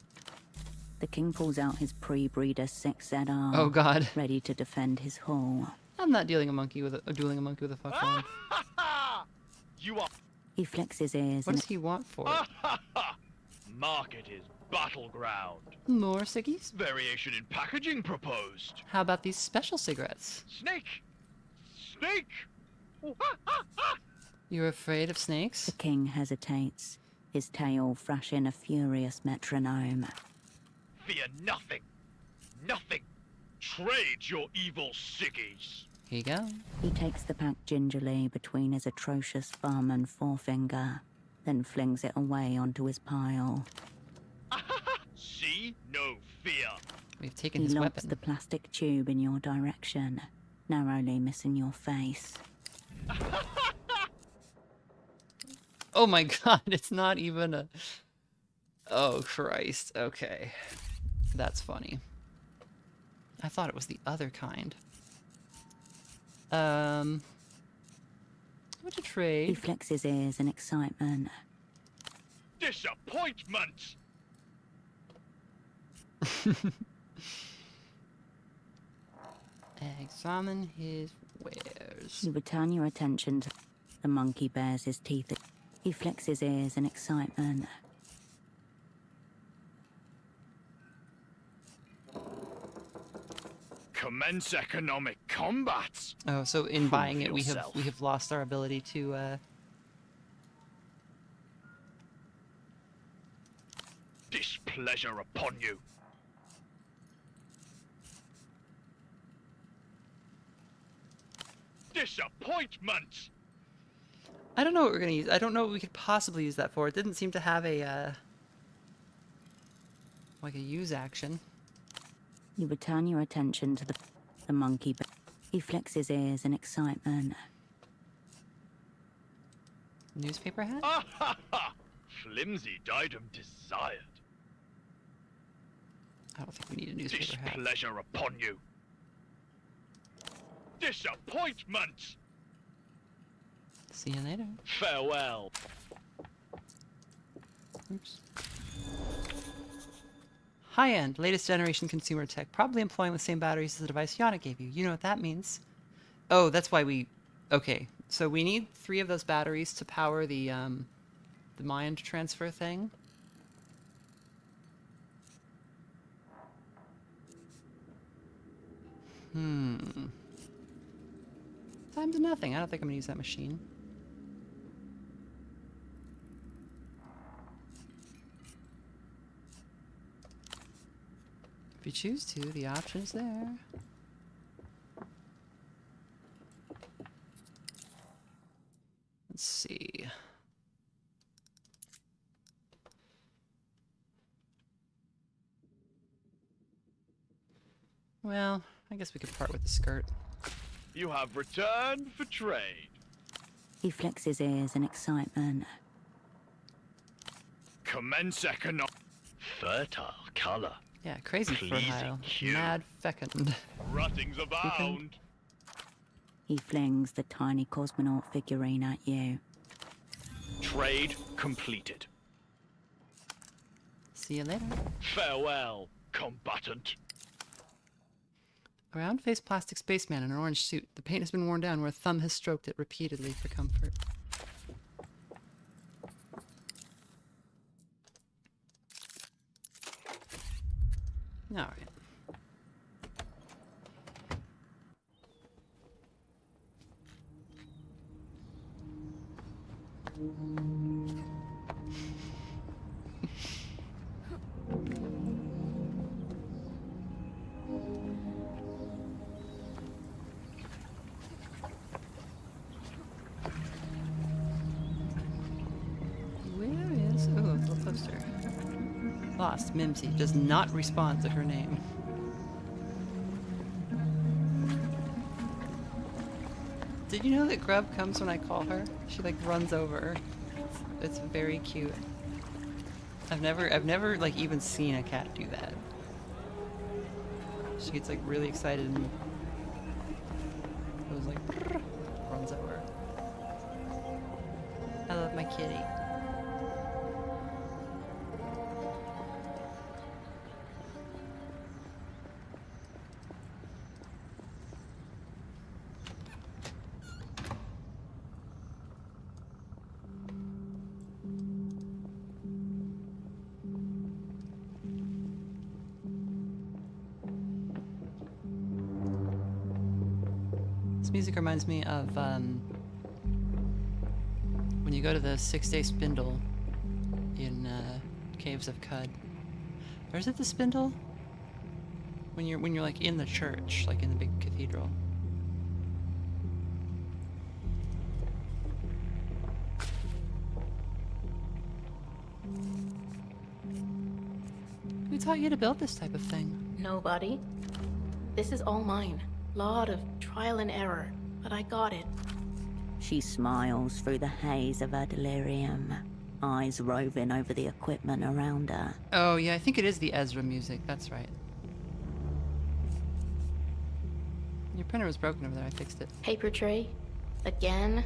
The king pulls out his pre-breeder 6Z arm. Oh god. Ready to defend his haul. I'm not dueling a monkey with a fuck wand. You are. He flicks his ears. What does he want for it? Market is battleground. More ciggies? Variation in packaging proposed. How about these special cigarettes? Snake! Snake! You're afraid of snakes? The king hesitates, his tail thrashing a furious metronome. Fear nothing. Nothing. Trade your evil ciggies. Here you go. He takes the pack gingerly between his atrocious thumb and forefinger, then flings it away onto his pile. See? No fear. We've taken He his lobs weapon. the plastic tube in your direction, narrowly missing your face. Oh my god, it's not even a... Oh Christ, okay. That's funny. I thought it was the other kind. What to trade? He flicks his ears in excitement. Disappointment! Examine his wares. You return your attention to the monkey bares his teeth. He flicks his ears in excitement. Commence economic combat. Oh, so in Prove buying it, yourself. we have lost our ability to Displeasure upon you. Disappointment. I don't know what we're gonna use. I don't know what we could possibly use that for. It didn't seem to have a like a use action. You return your attention to the monkey bear. He flicks his ears in excitement. Newspaper hat? Ah ha ha! Flimsy item desired. I don't think we need a newspaper hat. Displeasure upon you. Disappointment. See you later. Farewell. Oops. High-end, latest generation consumer tech, probably employing the same batteries as the device Yana gave you. You know what that means. Oh, that's why we... Okay, so we need 3 of those batteries to power the mind transfer thing. Time to nothing. I don't think I'm gonna use that machine. If you choose to, the option's there. Let's see. Well, I guess we could part with the skirt. You have returned for trade. He flicks his ears in excitement. Commence economic. Fertile color. Yeah, crazy fertile. Mad fecund. Ruttings abound. He flings the tiny cosmonaut figurine at you. Trade completed. See you later. Farewell, combatant. A round-faced plastic spaceman in an orange suit. The paint has been worn down where a thumb has stroked it repeatedly for comfort. All right. Where is... Oh, a little poster. Lost. Mimsy does not respond to her name. Did you know that Grub comes when I call her? She like runs over. It's very cute. I've never like even seen a cat do that. She gets like really excited and goes like runs over. I love my kitty. This music reminds me of when you go to the 6-day spindle in Caves of Cud. Or is it the spindle? When you're like in the church, like in the big cathedral. Who taught you to build this type of thing? Nobody. This is all mine. Lot of trial and error, but I got it. She smiles through the haze of her delirium, eyes roving over the equipment around her. Oh, yeah, I think it is the Ezra music. That's right. Your printer was broken over there. I fixed it. Paper tray? Again?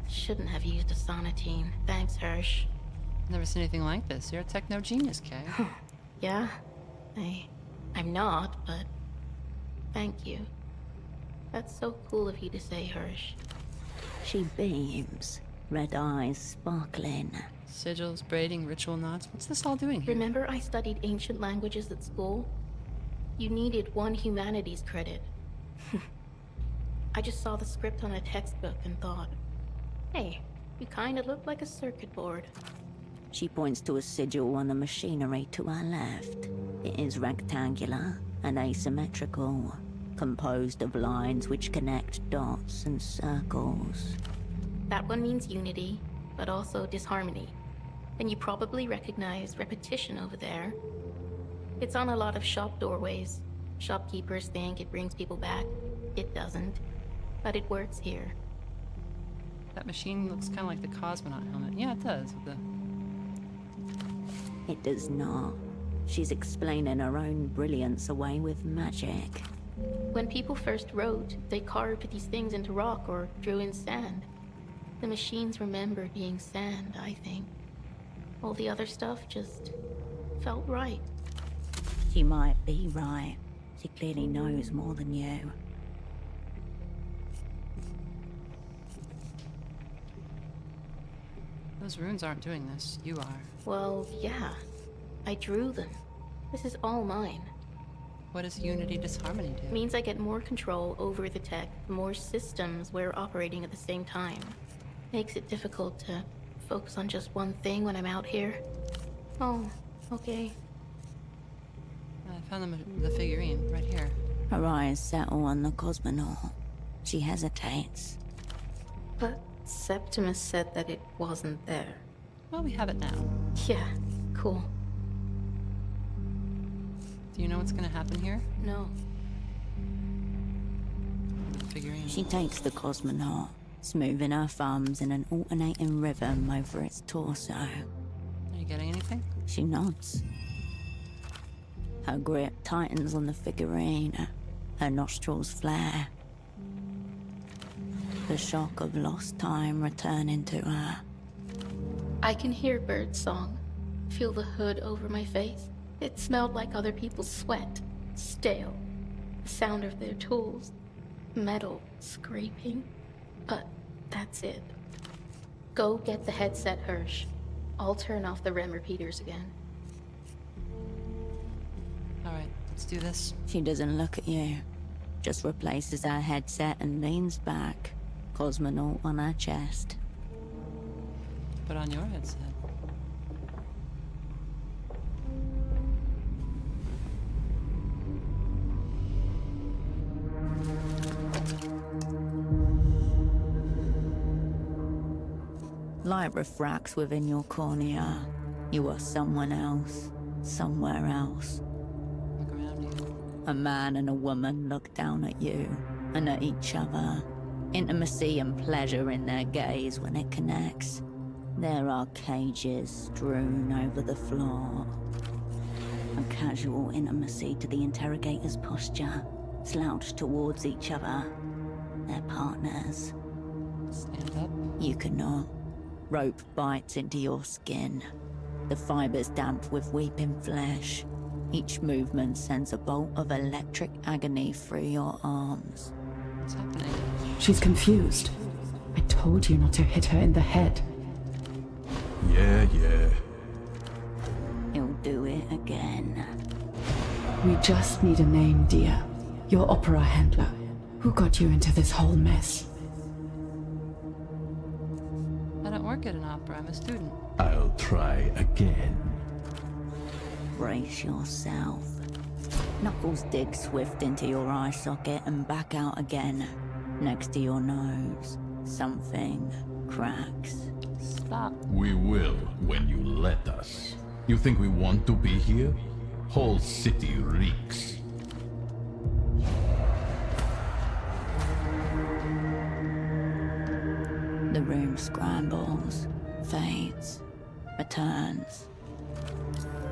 Shouldn't have used a sonotine. Thanks, Hirsch. Never seen anything like this. You're a techno genius, Kay. Yeah? I'm not, but thank you. That's so cool of you to say, Hirsch. She beams, red eyes sparkling. Sigils, braiding, ritual knots. What's this all doing here? Remember I studied ancient languages at school? You needed 1 humanities credit. I just saw the script on a textbook and thought, hey, you kinda look like a circuit board. She points to a sigil on the machinery to her left. It is rectangular and asymmetrical, composed of lines which connect dots and circles. That one means unity, but also disharmony. And you probably recognize repetition over there. It's on a lot of shop doorways. Shopkeepers think it brings people back. It doesn't. But it works here. That machine looks kind of like the cosmonaut helmet. Yeah, it does. With the... It does not. She's explaining her own brilliance away with magic. When people first wrote, they carved these things into rock or drew in sand. The machines remember being sand, I think. All the other stuff just felt right. She might be right. She clearly knows more than you. Those runes aren't doing this. You are. Well, yeah. I drew them. This is all mine. What does unity disharmony do? It means I get more control over the tech, the more systems we're operating at the same time. Makes it difficult to focus on just one thing when I'm out here. Oh, okay. I found the figurine right here. Her eyes settle on the cosmonaut. She hesitates. But Septimus said that it wasn't there. Well, we have it now. Yeah, cool. Do you know what's gonna happen here? No. Figurine. She takes the cosmonaut, smoothing her thumbs in an alternating rhythm over its torso. Are you getting anything? She nods. Her grip tightens on the figurine. Her nostrils flare. The shock of lost time returning to her. I can hear birdsong. Feel the hood over my face. It smelled like other people's sweat. Stale. The sound of their tools. Metal scraping. But that's it. Go get the headset, Hirsch. I'll turn off the REM repeaters again. Alright, let's do this. She doesn't look at you. Just replaces her headset and leans back. Cosmonaut on her chest. Put on your headset. Light refracts within your cornea. You are someone else, somewhere else. Look around you. A man and a woman look down at you and at each other. Intimacy and pleasure in their gaze when it connects. There are cages strewn over the floor. A casual intimacy to the interrogator's posture, slouched towards each other. Their partners. Stand up. You cannot. Rope bites into your skin. The fibers damp with weeping flesh. Each movement sends a bolt of electric agony through your arms. What's happening? She's confused. I told you not to hit her in the head. Yeah. He'll do it again. We just need a name, dear. Your opera handler. Who got you into this whole mess? I don't work at an opera. I'm a student. I'll try again. Brace yourself. Knuckles dig swift into your eye socket and back out again. Next to your nose, something cracks. Stop. We will when you let us. You think we want to be here? Whole city reeks. The room scrambles, fades, returns.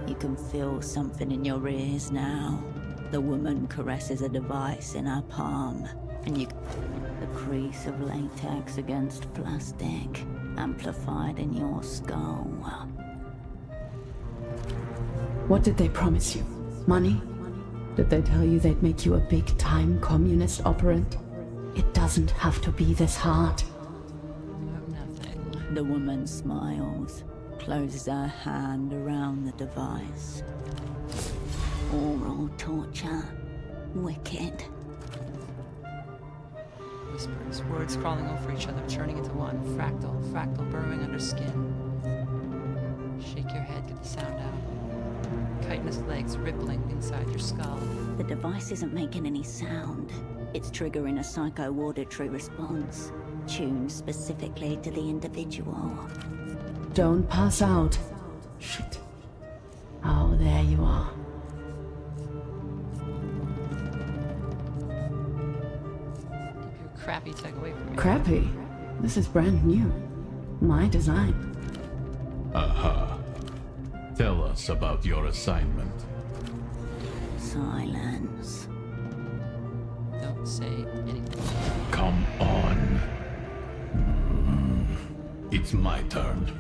You can feel something in your ears now. The woman caresses a device in her palm, and the crease of latex against plastic, amplified in your skull. What did they promise you? Money? Did they tell you they'd make you a big-time communist operant? It doesn't have to be this hard. The woman smiles, closes her hand around the device. Oral torture. Wicked. Whispers, words crawling over each other, turning into one. Fractal burrowing under skin. Shake your head, get the sound out. Chitinous legs rippling inside your skull. The device isn't making any sound. It's triggering a psycho-auditory response, tuned specifically to the individual. Don't pass out. Shit. Oh, there you are. Keep your crappy tech away from me. Crappy? This is brand new. My design. Aha. Tell us about your assignment. Silence. Don't say anything. Come on. It's my turn.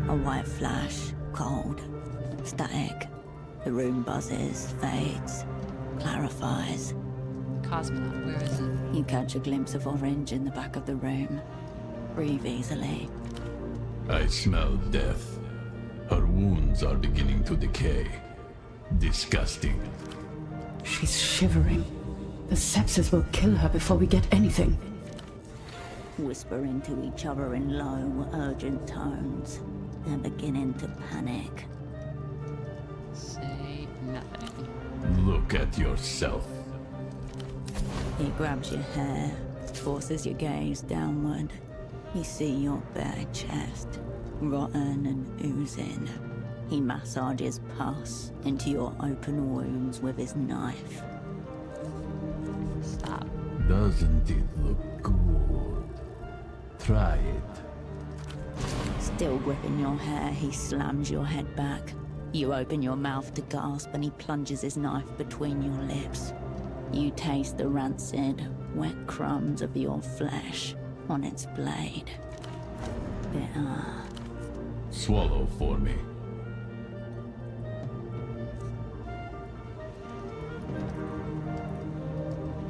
A white flash, cold, static. The room buzzes, fades, clarifies. Cosmonaut, where is it? You catch a glimpse of orange in the back of the room. Breathe easily. I smell death. Her wounds are beginning to decay. Disgusting. She's shivering. The sepsis will kill her before we get anything. Whisper into each other in low, urgent tones. They're beginning to panic. Say nothing. Look at yourself. He grabs your hair, forces your gaze downward. You see your bare chest, rotten and oozing. He massages pus into your open wounds with his knife. Stop. Doesn't it look good? Try it. Still gripping your hair, he slams your head back. You open your mouth to gasp and he plunges his knife between your lips. You taste the rancid, wet crumbs of your flesh on its blade. Bitter. Swallow for me.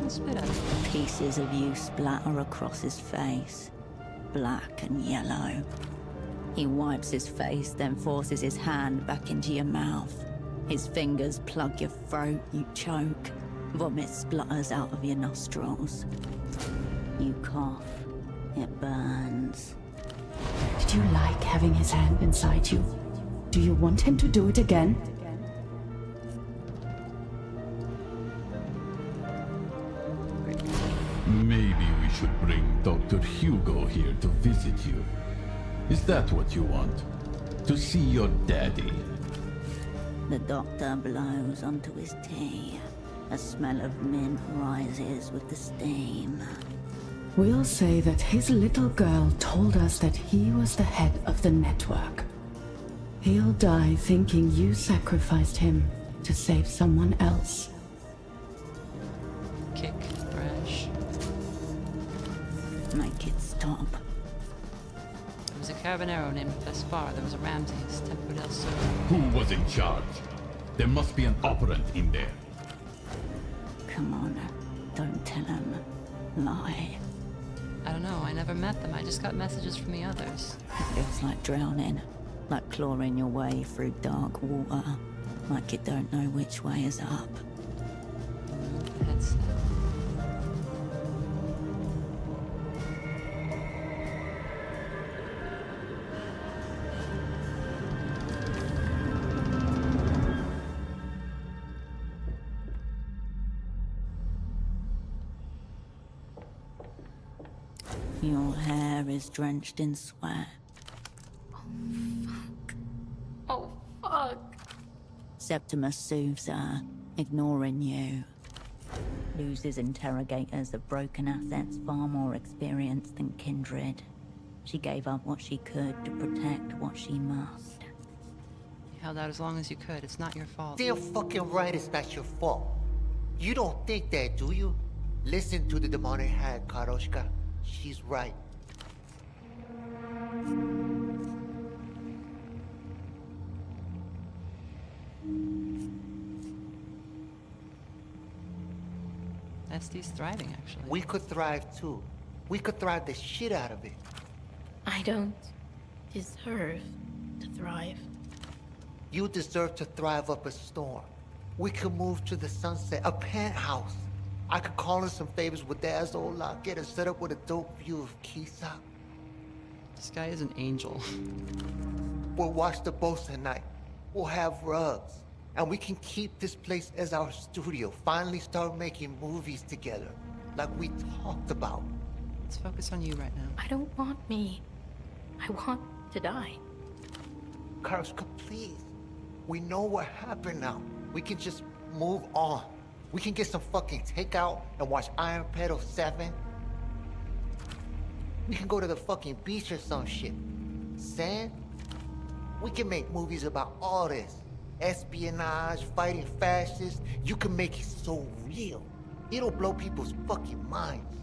Spit out. Pieces of you splatter across his face, black and yellow. He wipes his face, then forces his hand back into your mouth. His fingers plug your throat, you choke. Vomit splutters out of your nostrils. You cough. It burns. Did you like having his hand inside you? Do you want him to do it again? Maybe we should bring Dr. Hugo here to visit you. Is that what you want? To see your daddy? The doctor blows onto his tea. A smell of mint rises with the steam. We'll say that his little girl told us that he was the head of the network. He'll die thinking you sacrificed him to save someone else. Kick, thrash. Make it stop. There was a Carabinero named Vespar. There was a Ramses, Tempo del Sur. Who was in charge? There must be an operant in there. Come on, don't tell him. Lie. I don't know, I never met them. I just got messages from the others. It feels like drowning, like clawing your way through dark water, like you don't know which way is up. Remove the headset. Your hair is drenched in sweat. Oh, fuck. Septimus soothes her, ignoring you. Luz's interrogators have broken assets far more experienced than Kindred. She gave up what she could to protect what she must. You held out as long as you could. It's not your fault. Damn fucking right it's not your fault. You don't think that, do you? Listen to the demonic hag, Karoshka. She's right. SD's thriving, actually. We could thrive too. We could thrive the shit out of it. I don't deserve to thrive. You deserve to thrive up a storm. We could move to the sunset, a penthouse. I could call in some favors with the Azola, get us set up with a dope view of Kisa. This guy is an angel. We'll watch the boats at night. We'll have rugs. And we can keep this place as our studio. Finally start making movies together, like we talked about. Let's focus on you right now. I don't want me. I want to die. Karoshka, please. We know what happened now. We can just move on. We can get some fucking takeout and watch Iron Pedal 7. We can go to the fucking beach or some shit. Sand? We can make movies about all this. Espionage, fighting fascists. You can make it so real. It'll blow people's fucking minds.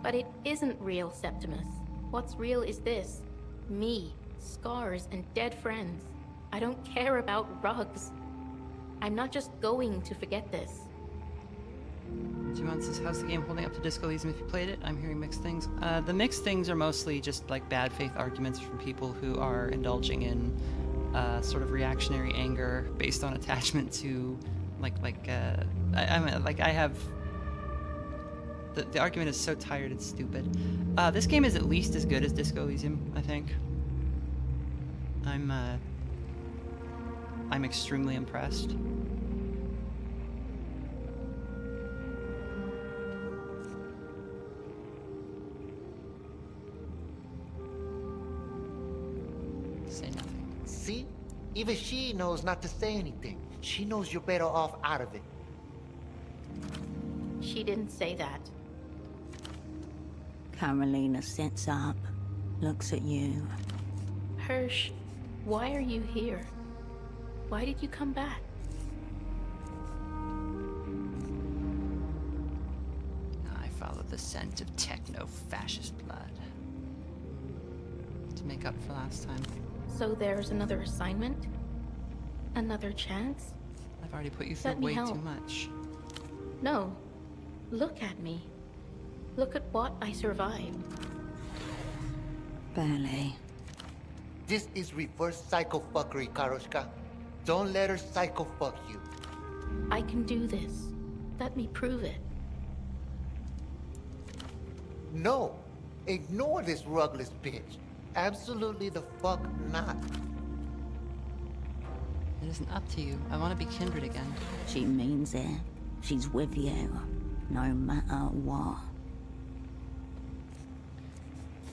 But it isn't real, Septimus. What's real is this. Me, scars, and dead friends. I don't care about rugs. I'm not just going to forget this. 2 months says, how's the game holding up to Disco Elysium if you played it? I'm hearing mixed things. The mixed things are mostly just like bad faith arguments from people who are indulging in sort of reactionary anger based on attachment to I have the argument is so tired and stupid. This game is at least as good as Disco Elysium, I think. I'm extremely impressed. Say nothing. See? Even she knows not to say anything. She knows you're better off out of it. She didn't say that. Karolina sits up, looks at you. Hirsch, why are you here? Why did you come back? I follow the scent of techno-fascist blood. To make up for last time. So there's another assignment? Another chance? I've already put you through Let me way help. too much. No. Look at me. Look at what I survived. Barely. This is reverse psycho-fuckery, Karoshka. Don't let her psycho-fuck you. I can do this. Let me prove it. No. Ignore this rugless bitch. Absolutely the fuck not. It isn't up to you. I want to be Kindred again. She means it. She's with you, no matter what.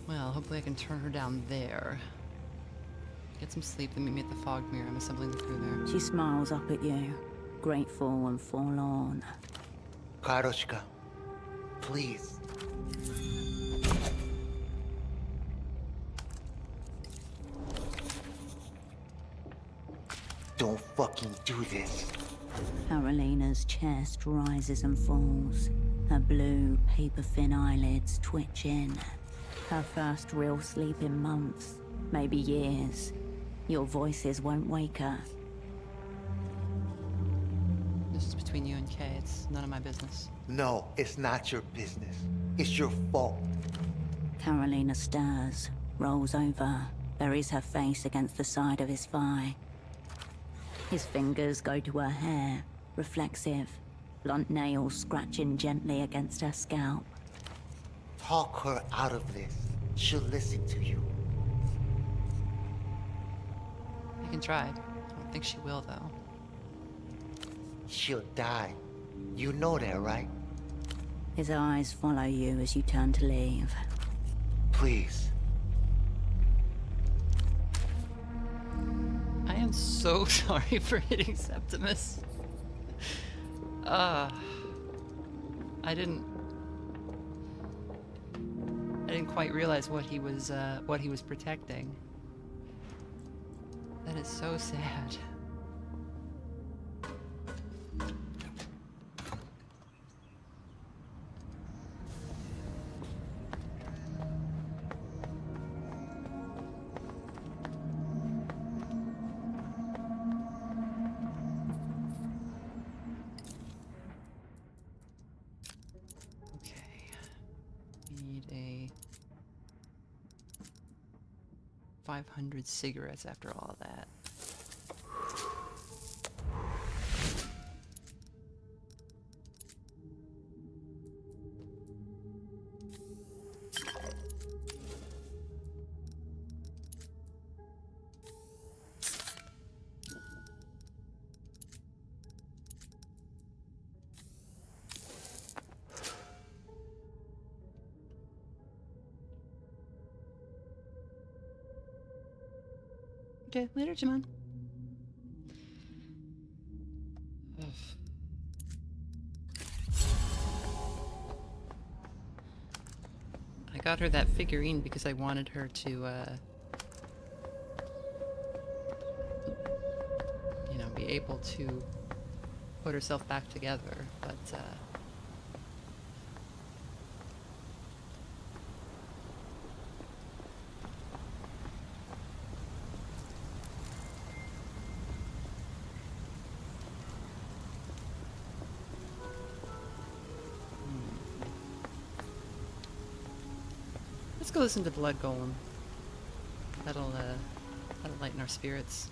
Well, hopefully I can turn her down there. Get some sleep, then meet me at the fog mirror. I'm assembling the crew there. She smiles up at you, grateful and forlorn. Karoshka, please. Don't fucking do this. Karolina's chest rises and falls, her blue, paper-thin eyelids twitching. Her first real sleep in months, maybe years. Your voices won't wake her. This is between you and Kay. It's none of my business. No, it's not your business. It's your fault. Karolina stirs, rolls over, buries her face against the side of his thigh. His fingers go to her hair, reflexive, blunt nails scratching gently against her scalp. Talk her out of this. She'll listen to you. I can try. I don't think she will, though. She'll die. You know that, right? His eyes follow you as you turn to leave. Please. I am so sorry for hitting Septimus. I didn't quite realize what he was protecting. That is so sad. Need a 500 cigarettes after all that. Okay, later, Jimon. I got her that figurine because I wanted her to, you know, be able to put herself back together, but, let's go listen to Blood Golem. That'll lighten our spirits.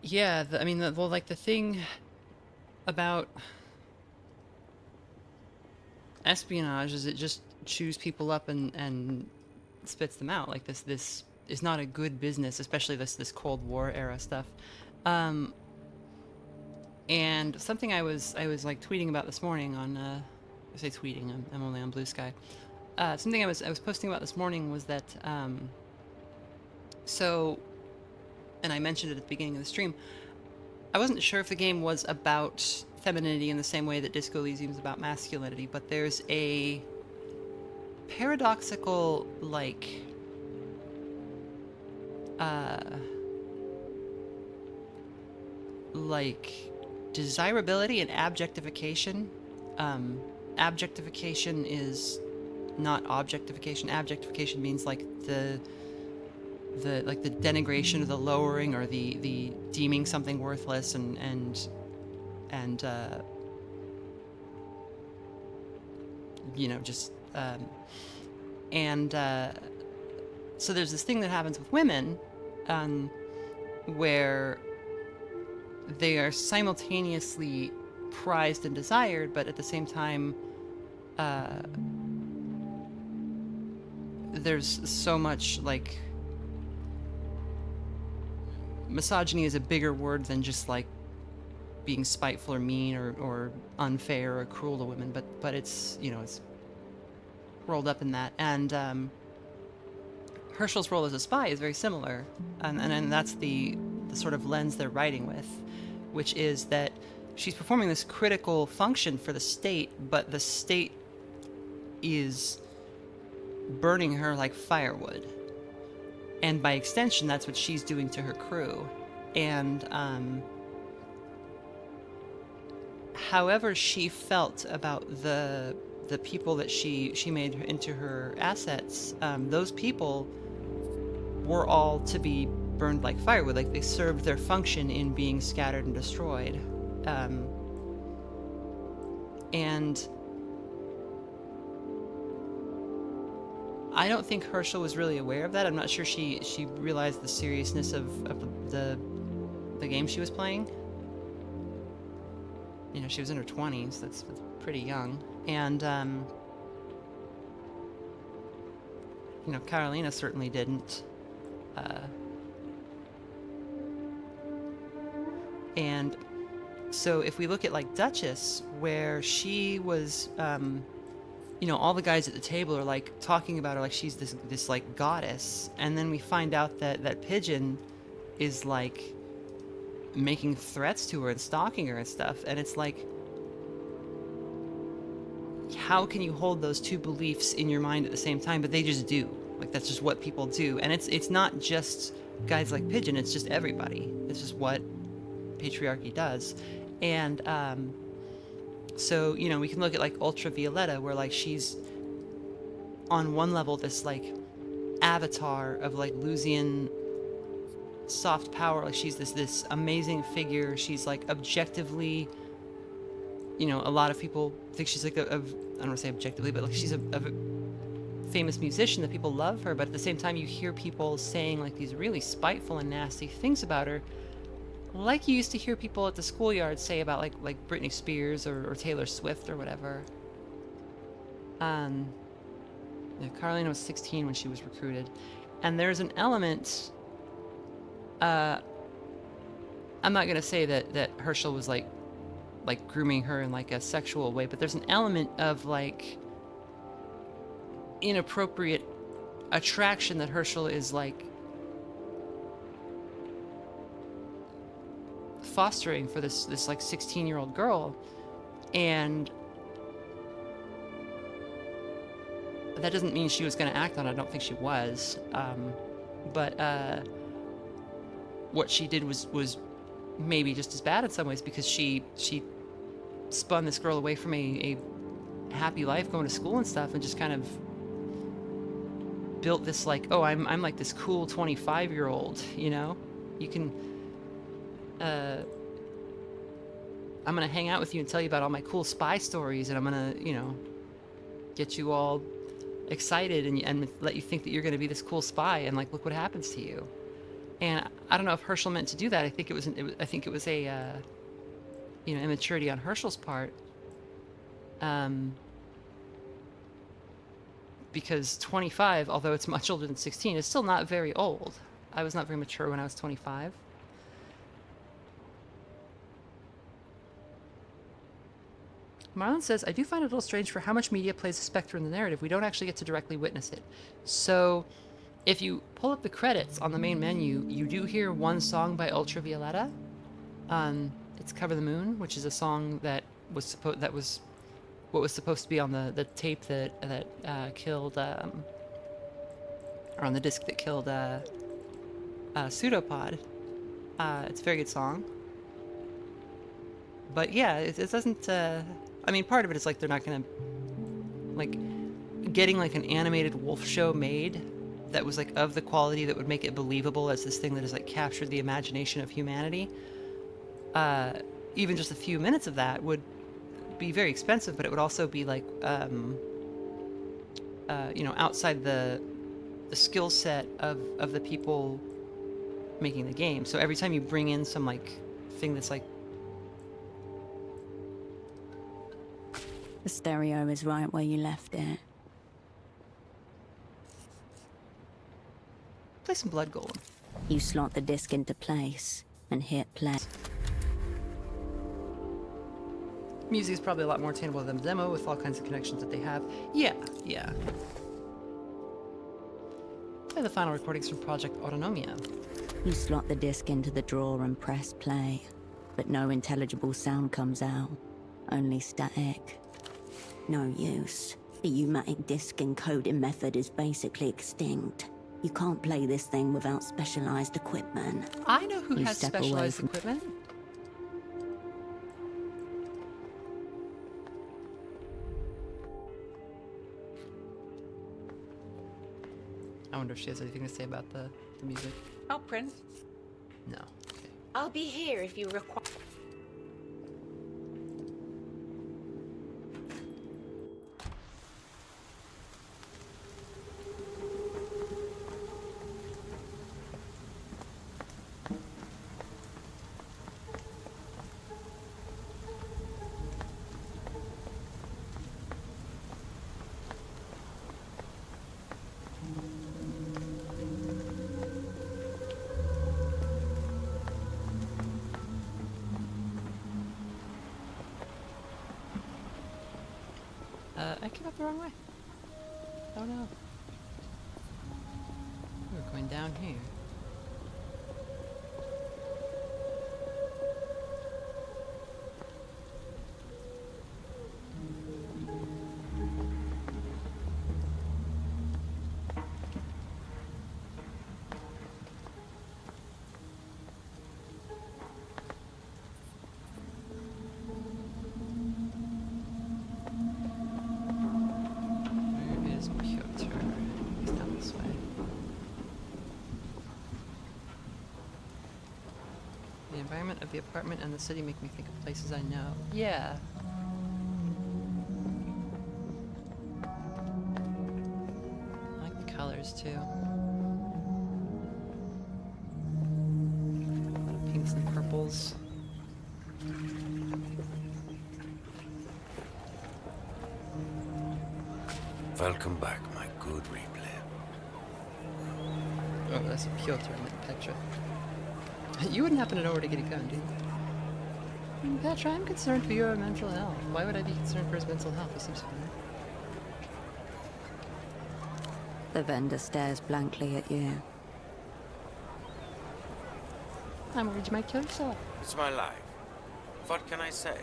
Yeah, I mean, well, like, the thing about espionage is it just chews people up and spits them out. Like, this is not a good business, especially this Cold War era stuff. And something I was like tweeting about this morning on, I say tweeting, I'm only on Blue Sky. Something I was posting about this morning was that, so, and I mentioned it at the beginning of the stream, I wasn't sure if the game was about femininity in the same way that Disco Elysium is about masculinity, but there's a paradoxical, like, desirability and objectification. Objectification is not objectification. Objectification means like the denigration or the lowering or the deeming something worthless and you know, just so there's this thing that happens with women where they are simultaneously prized and desired, but at the same time there's so much, like, misogyny is a bigger word than just like being spiteful or mean or unfair or cruel to women, but it's, you know, it's rolled up in that. And Herschel's role as a spy is very similar, and that's the sort of lens they're writing with, which is that she's performing this critical function for the state, but the state is burning her like firewood. And by extension, that's what she's doing to her crew. And however she felt about the people that she made into her assets, those people were all to be burned like firewood. Like, they served their function in being scattered and destroyed. And I don't think Herschel was really aware of that. I'm not sure she realized the seriousness of the game she was playing. You know, she was in her 20s. That's pretty young. And, you know, Karolina certainly didn't. And so if we look at like Duchess, where she was, you know, all the guys at the table are like talking about her like she's this like goddess, and then we find out that Pigeon is like making threats to her and stalking her and stuff, and it's like, how can you hold those two beliefs in your mind at the same time? But they just do. Like, that's just what people do. And it's not just guys like Pigeon, it's just everybody. It's just what patriarchy does. And so, you know, we can look at like Ultravioletta, where like she's on one level this like avatar of like Lusian soft power. Like she's this amazing figure. She's like objectively, you know, a lot of people think she's like I don't want to say objectively, but like she's a famous musician that people love her. But at the same time, you hear people saying like these really spiteful and nasty things about her, like you used to hear people at the schoolyard say about like Britney Spears or Taylor Swift or whatever. Yeah, Karolina was 16 when she was recruited, and there's an element. I'm not gonna say that Herschel was like grooming her in like a sexual way, but there's an element of like inappropriate attraction that Herschel is like fostering for this like 16-year-old girl, and that doesn't mean she was going to act on it. I don't think she was, but what she did was maybe just as bad in some ways, because she spun this girl away from a happy life going to school and stuff, and just kind of built this like, oh, I'm like this cool 25-year-old, you know, you can I'm gonna hang out with you and tell you about all my cool spy stories, and I'm gonna, you know, get you all excited and let you think that you're gonna be this cool spy, and like, look what happens to you. And I don't know if Herschel meant to do that. I think it was a you know, immaturity on Herschel's part, because 25, although it's much older than 16, is still not very old. I was not very mature when I was 25. Marlon says, I do find it a little strange for how much media plays a specter in the narrative. We don't actually get to directly witness it. So if you pull up the credits on the main menu, you do hear one song by Ultravioletta. It's Cover the Moon, which is a song that was what was supposed to be on the tape that killed, or on the disc that killed Pseudopod. It's a very good song. But yeah, it doesn't, I mean, part of it is like they're not gonna, like, getting like an animated wolf show made that was like of the quality that would make it believable as this thing that has like captured the imagination of humanity. Even just a few minutes of that would be very expensive, but it would also be like, you know, outside the skill set of the people making the game. So every time you bring in some like thing that's like, the stereo is right where you left it. play some Blood Golem. You slot the disc into place and hit play. Music is probably a lot more attainable than the demo with all kinds of connections that they have. Yeah. Play the final recordings from Project Autonomia. You slot the disc into the drawer and press play, but no intelligible sound comes out, only static. No use. The U-matic disc encoding method is basically extinct. You can't play this thing without specialized equipment. I know who You has step away specialized from- equipment. I wonder if she has anything to say about the music. Oh, Prince. No. I'll be here if you require. I came up the wrong way. Oh no. We're going down here. Where is Piotr? He's down this way. The environment of the apartment and the city make me think of places I know. Yeah. I like the colors too. A lot of pinks and purples. Welcome back, my good replay. Oh, that's a Piotr in that picture. You wouldn't happen to know where to get a gun, do you? Petra, I'm concerned for your mental health. Why would I be concerned for his mental health? He seems fine. The vendor stares blankly at you. I'm worried you might kill yourself. It's my life. What can I say?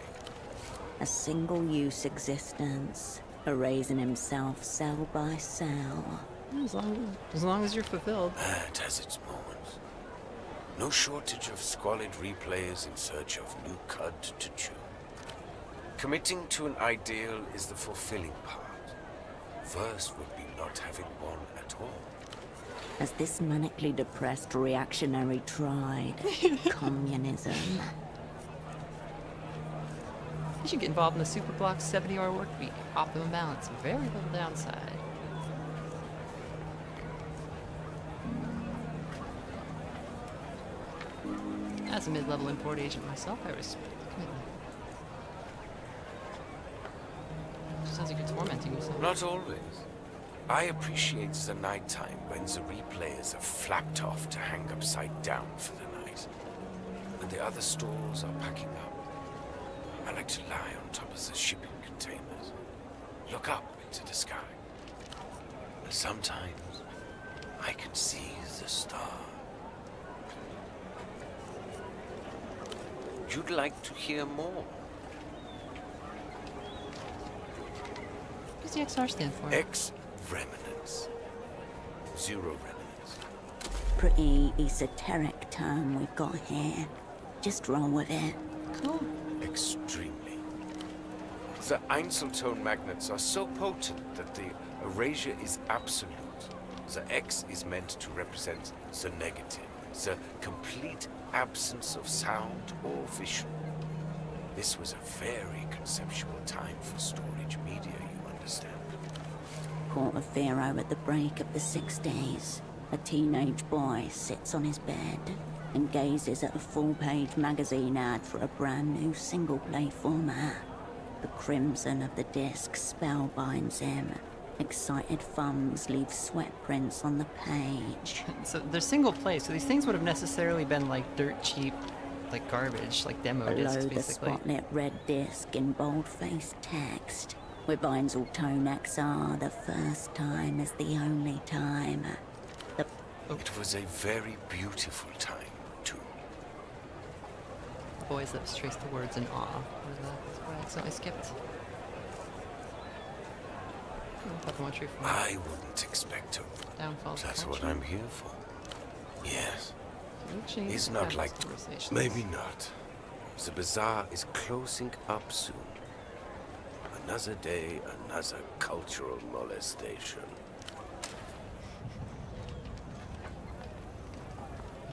A single-use existence, erasing himself cell by cell. As long as you're fulfilled. It has its moments. No shortage of squalid replayers in search of new cud to chew. Committing to an ideal is the fulfilling part. Worst would be not having one at all. As this manically depressed reactionary tried communism. You should get involved in the Superblock 70-hour work week. Optimum balance. Very little downside. As a mid-level import agent myself, I respect the commitment. Sounds like you're tormenting yourself. Not always. I appreciate the nighttime when the replayers are flapped off to hang upside down for the night. When the other stores are packing up, I like to lie on top of the shipping containers, look up into the sky. And sometimes I can see the stars. You'd like to hear more? What does the XR stand for? X remnants. Zero remnants. Pretty esoteric term we've got here. Just roll with it. Cool. Extremely. The Einzeltone magnets are so potent that the erasure is absolute. The X is meant to represent the negative, the complete absence of sound or vision. This was a very conceptual time for storage media, you understand. Quarter zero at the break of the 60s. A teenage boy sits on his bed and gazes at a full-page magazine ad for a brand new single-play format. The crimson of the disc spellbinds him. Excited thumbs leave sweat prints on the page. So they're single play, so these things would have necessarily been like dirt cheap, like garbage, like demo Below discs, the basically. spotlit red disc in bold-faced text, with Einzeltone XR, the first time is the only time. It was a very beautiful time, too. The boys that trace the words in awe. What is that? That's what I accidentally skipped. I wouldn't expect to. Downfall. That's what I'm here for. Yes. Change It's the not past like... conversations. Maybe not. The bazaar is closing up soon. Another day, another cultural molestation.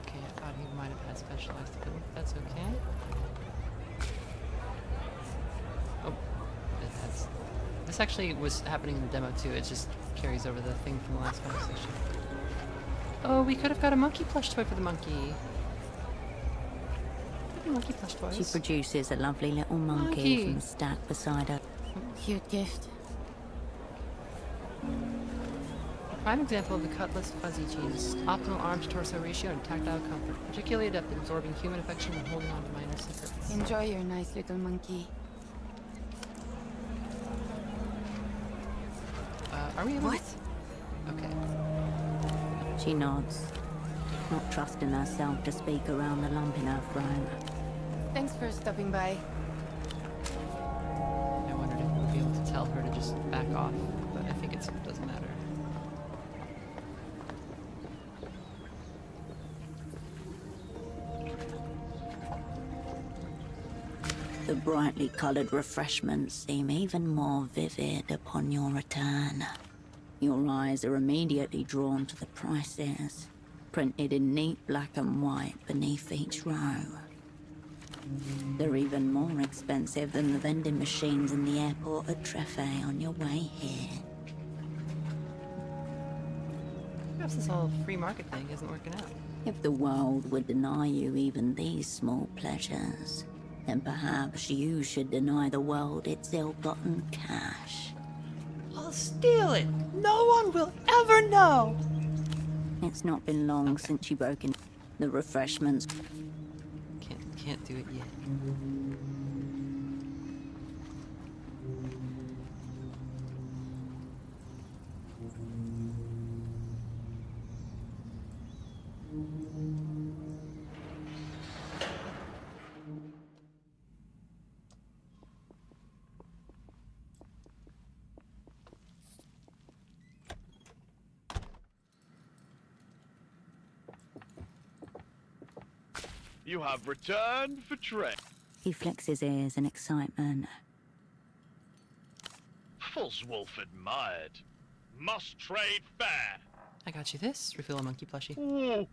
Okay, I thought he might have had specialized ability. That's okay. Oh, that's... This actually was happening in the demo too. It just carries over the thing from the last conversation. Oh, we could have got a monkey plush toy for the monkey. Monkey plush toys. She produces a lovely little monkey from a stack beside her. Cute gift. A prime example of the Cutlass fuzzy genes. Optimal arm-to-torso ratio and tactile comfort. Particularly adept at absorbing human affection and holding on to minor secrets. Enjoy your nice little monkey. Are we able What? Okay. She nods, not trusting herself to speak around the lump in her throat. Thanks for stopping by. I wondered if we would be able to tell her to just back off, but I think it doesn't matter. The brightly coloured refreshments seem even more vivid upon your return. Your eyes are immediately drawn to the prices, printed in neat black and white beneath each row. They're even more expensive than the vending machines in the airport at Treffe on your way here. Perhaps this whole free market thing isn't working out. If the world would deny you even these small pleasures, then perhaps you should deny the world its ill-gotten cash. I'll steal it. No one will ever know. It's not been long since you broke in the refreshments. Can't do it yet. You have returned for trade. He flicks his ears in excitement. False wolf admired. Must trade fair. I got you this. Refill a monkey plushie. Oh,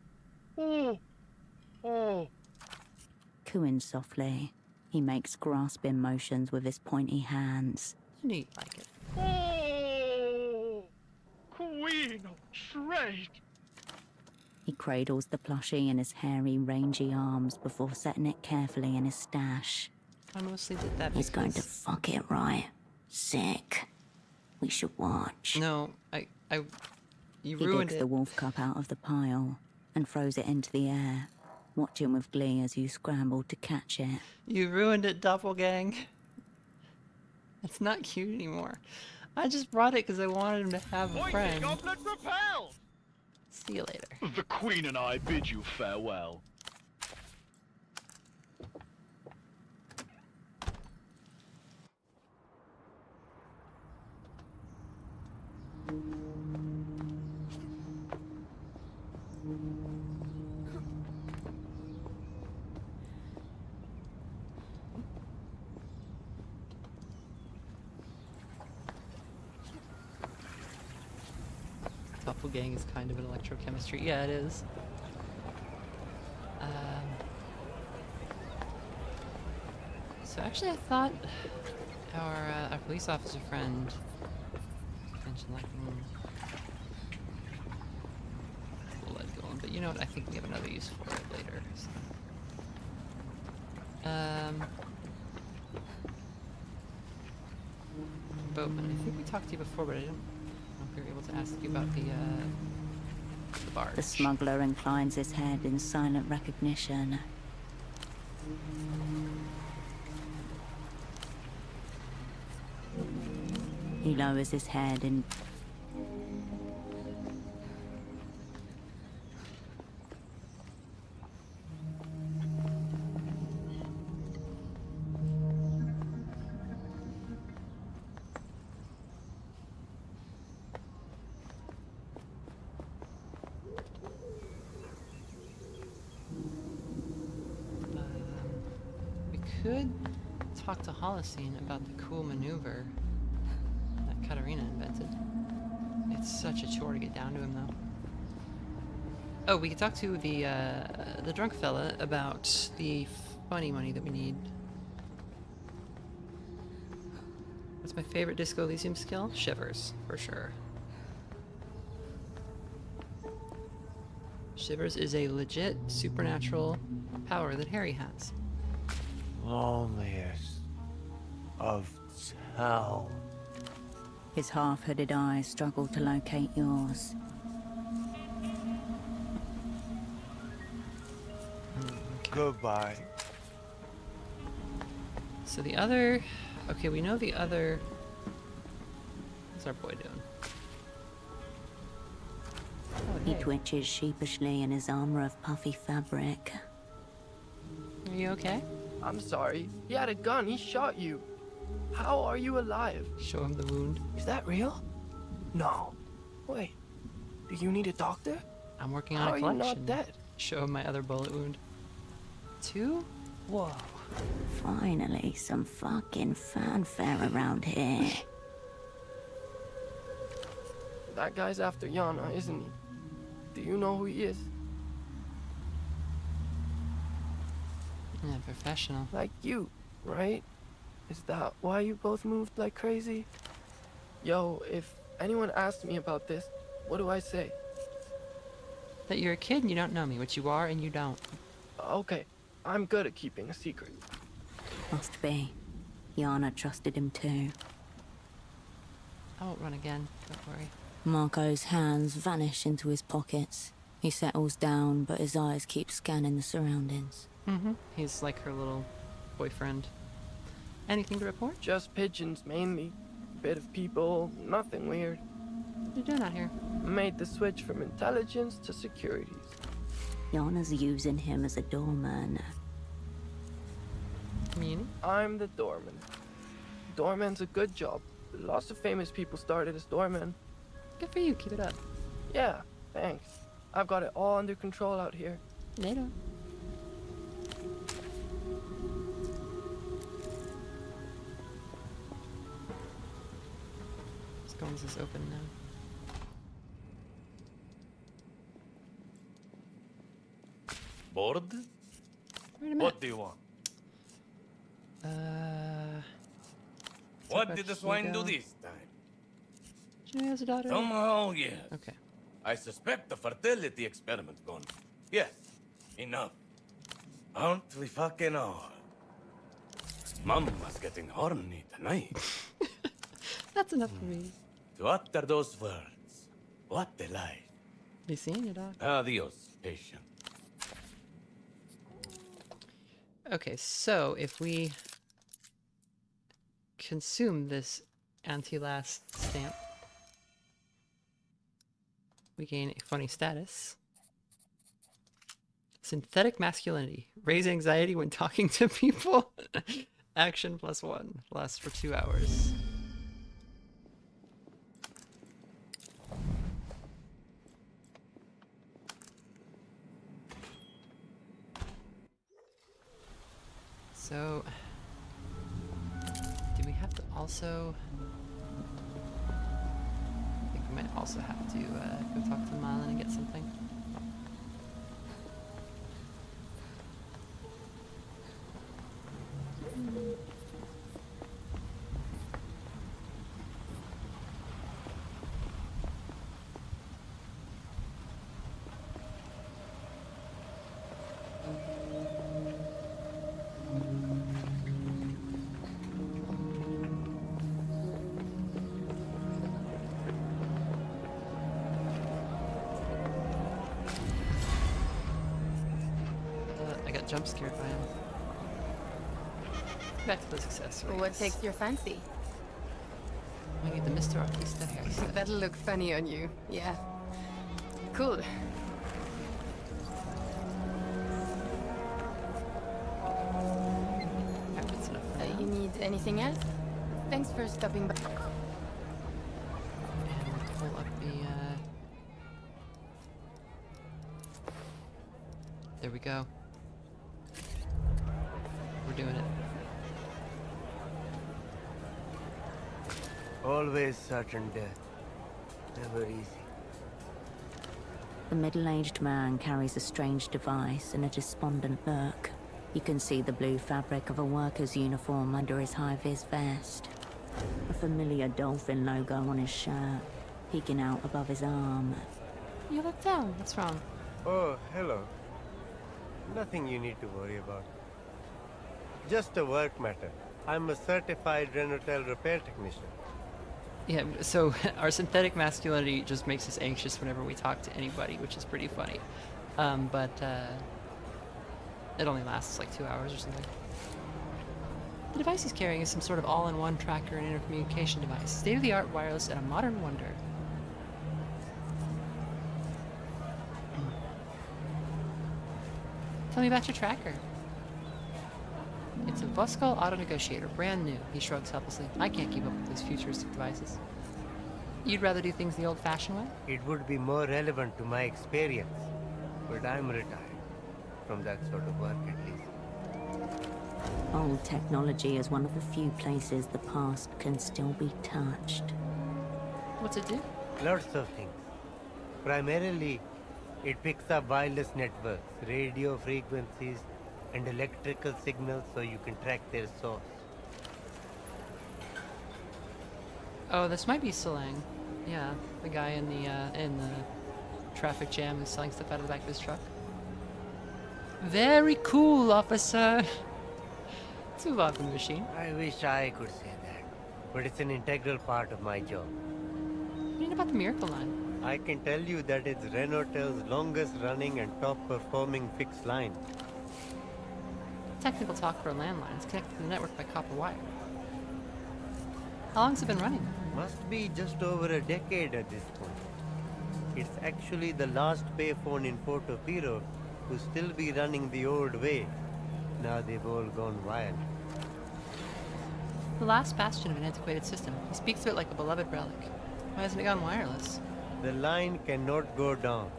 oh, oh. Cooing softly, he makes grasping motions with his pointy hands. Neat like it. Oh, queen of trade. He cradles the plushie in his hairy, rangy arms before setting it carefully in his stash. I mostly did that He's going to fuck it right. Sick. We should watch. No, you He ruined digs it. the wolf cup out of the pile and throws it into the air, watching with glee as you scramble to catch it. You ruined it, doppelgang. It's not cute anymore. I just brought it because I wanted him to have a friend. Goblet repelled. See you later. The queen and I bid you farewell. Doppelgang is kind of an electrochemistry. Yeah, it is. So actually, I thought our police officer friend mentioned like we'll let it go on. But you know what? I think we have another use for it later. So. Boatman, I think we talked to you before, but I didn't know if we were able to ask you about the barge. The smuggler inclines his head in silent recognition. He lowers his head and we could talk to HOLOCENE about the cool maneuver that Karolina invented. It's such a chore to get down to him, though. Oh, we could talk to the drunk fella about the funny money that we need. What's my favorite Disco Elysium skill? Shivers, for sure. Shivers is a legit supernatural power that Harry has. Loneliest of town. his half-hooded eyes struggle to locate yours. Goodbye. So the other... Okay, we know the other... What's our boy doing? He hey. twitches sheepishly in his armor of puffy fabric. Are you okay? I'm sorry. He had a gun. He shot you. How are you alive? Show him the wound. Is that real? No. Wait. Do you need a doctor? I'm working How on a are you collection. not dead? Show him my other bullet wound. 2? Whoa. Finally, some fucking fanfare around here. That guy's after Yana, isn't he? Do you know who he is? Yeah, professional. Like you, right? Is that why you both moved like crazy? Yo, if anyone asks me about this, what do I say? That you're a kid and you don't know me, which you are and you don't. Okay, I'm good at keeping a secret. Must be. Yana trusted him too. I won't run again, don't worry. Marco's hands vanish into his pockets. He settles down, but his eyes keep scanning the surroundings. Mm-hmm. He's like her little boyfriend. Anything to report? Just pigeons, mainly. Bit of people, nothing weird. What are you doing out here? Made the switch from intelligence to securities. Yana's using him as a doorman. Meaning? I'm the doorman. Doorman's a good job. Lots of famous people started as doormen. Good for you, keep it up. Yeah, thanks. I've got it all under control out here. Later. This Gonza's open now. Bored? Wait a minute. What do you want? What did the swine do this time? She has a daughter. Somehow, yes. Okay. I suspect the fertility experiment gone. Yes, enough. Aren't we fucking all? Mama's getting horny tonight. That's enough for me. To utter those words, what a life. Be seeing you, dog. Adios, patient. Okay, so if we consume this anti-last stamp, we gain a funny status. Synthetic masculinity. Raise anxiety when talking to people. Action +1. Lasts for 2 hours. So, do we have to also... I think we might also have to go talk to Marlon and get something. I got jump scared by him. Back to the success rate. What takes your fancy? I need the Mr. Artista hairstyle. That'll look funny on you. Yeah. Cool. That's enough for now. You need anything else? Thanks for stopping by. And pull up the, there we go. We're doing it. Always certain death. Never easy. The middle-aged man carries a strange device and a despondent look. You can see the blue fabric of a worker's uniform under his high-vis vest. A familiar dolphin logo on his shirt, peeking out above his arm. You look down. What's wrong? Oh, hello. Nothing you need to worry about. Just a work matter. I'm a certified Renotel repair technician. Yeah, so our synthetic masculinity just makes us anxious whenever we talk to anybody, which is pretty funny. But it only lasts like 2 hours or something. The device he's carrying is some sort of all-in-one tracker and intercommunication device. State-of-the-art wireless and a modern wonder. Tell me about your tracker. It's a Voskull auto-negotiator, brand new. He shrugs helplessly. I can't keep up with those futuristic devices. You'd rather do things the old-fashioned way? It would be more relevant to my experience, but I'm retired from that sort of work at least. Old technology is one of the few places the past can still be touched. What's it do? Lots of things. Primarily, it picks up wireless networks, radio frequencies, and electrical signals so you can track their source. Oh, this might be Solang. Yeah, the guy in the traffic jam who's selling stuff out of the back of his truck. Very cool, officer. Let's move on from the machine. I wish I could say that, but it's an integral part of my job. What do you know about the Miracle Line? I can tell you that it's Renault's longest running and top performing fixed line. Technical talk for a landline. It's connected to the network by copper wire. How long's it been running? Must be just over a decade at this point. It's actually the last payphone in Portofino to still be running the old way. Now they've all gone wild. The last bastion of an antiquated system. He speaks of it like a beloved relic. Why hasn't it gone wireless? The line cannot go down,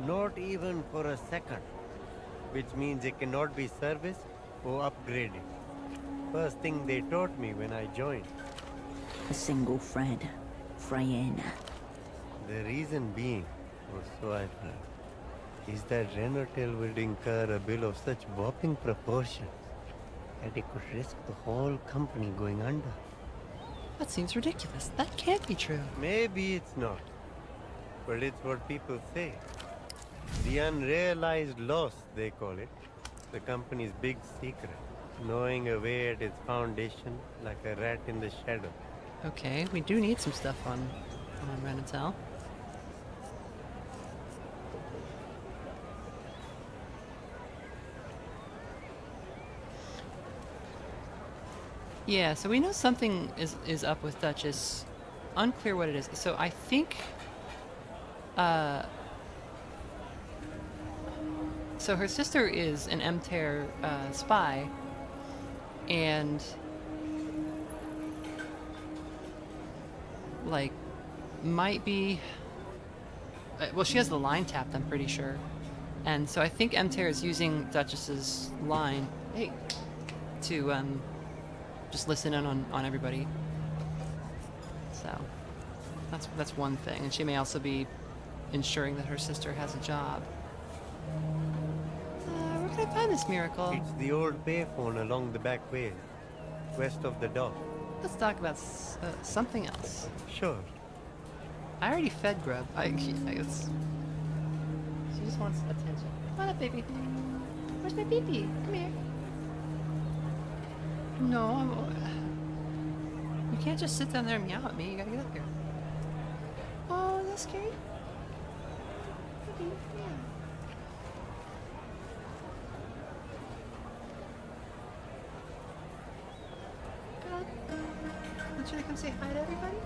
not even for a second, which means it cannot be serviced or upgraded. First thing they taught me when I joined. A single thread, fraying. The reason being, or so I've heard, is that Renault would incur a bill of such whopping proportions that it could risk the whole company going under. That seems ridiculous. That can't be true. Maybe it's not, but it's what people say. The unrealized loss, they call it. The company's big secret, gnawing away at its foundation like a rat in the shadow. Okay, we do need some stuff on Renatel. Yeah, so we know something is up with Duchess. Unclear what it is. So I think so her sister is an M.I.H.O spy, and like might be well, she has the line tapped, I'm pretty sure. And so I think M.I.H.O is using Duchess's line to just listen in on everybody. So that's one thing. And she may also be ensuring that her sister has a job. Where can I find this miracle? It's the old payphone along the back way, west of the dock. Let's talk about something else. Sure. I already fed Grub. I guess. She just wants attention. Come on up, baby. Where's my baby? Come here. No, you can't just sit down there and meow at me. You gotta get up here. Oh, is that scary? Baby, yeah. Good. Should I come say hi to everybody?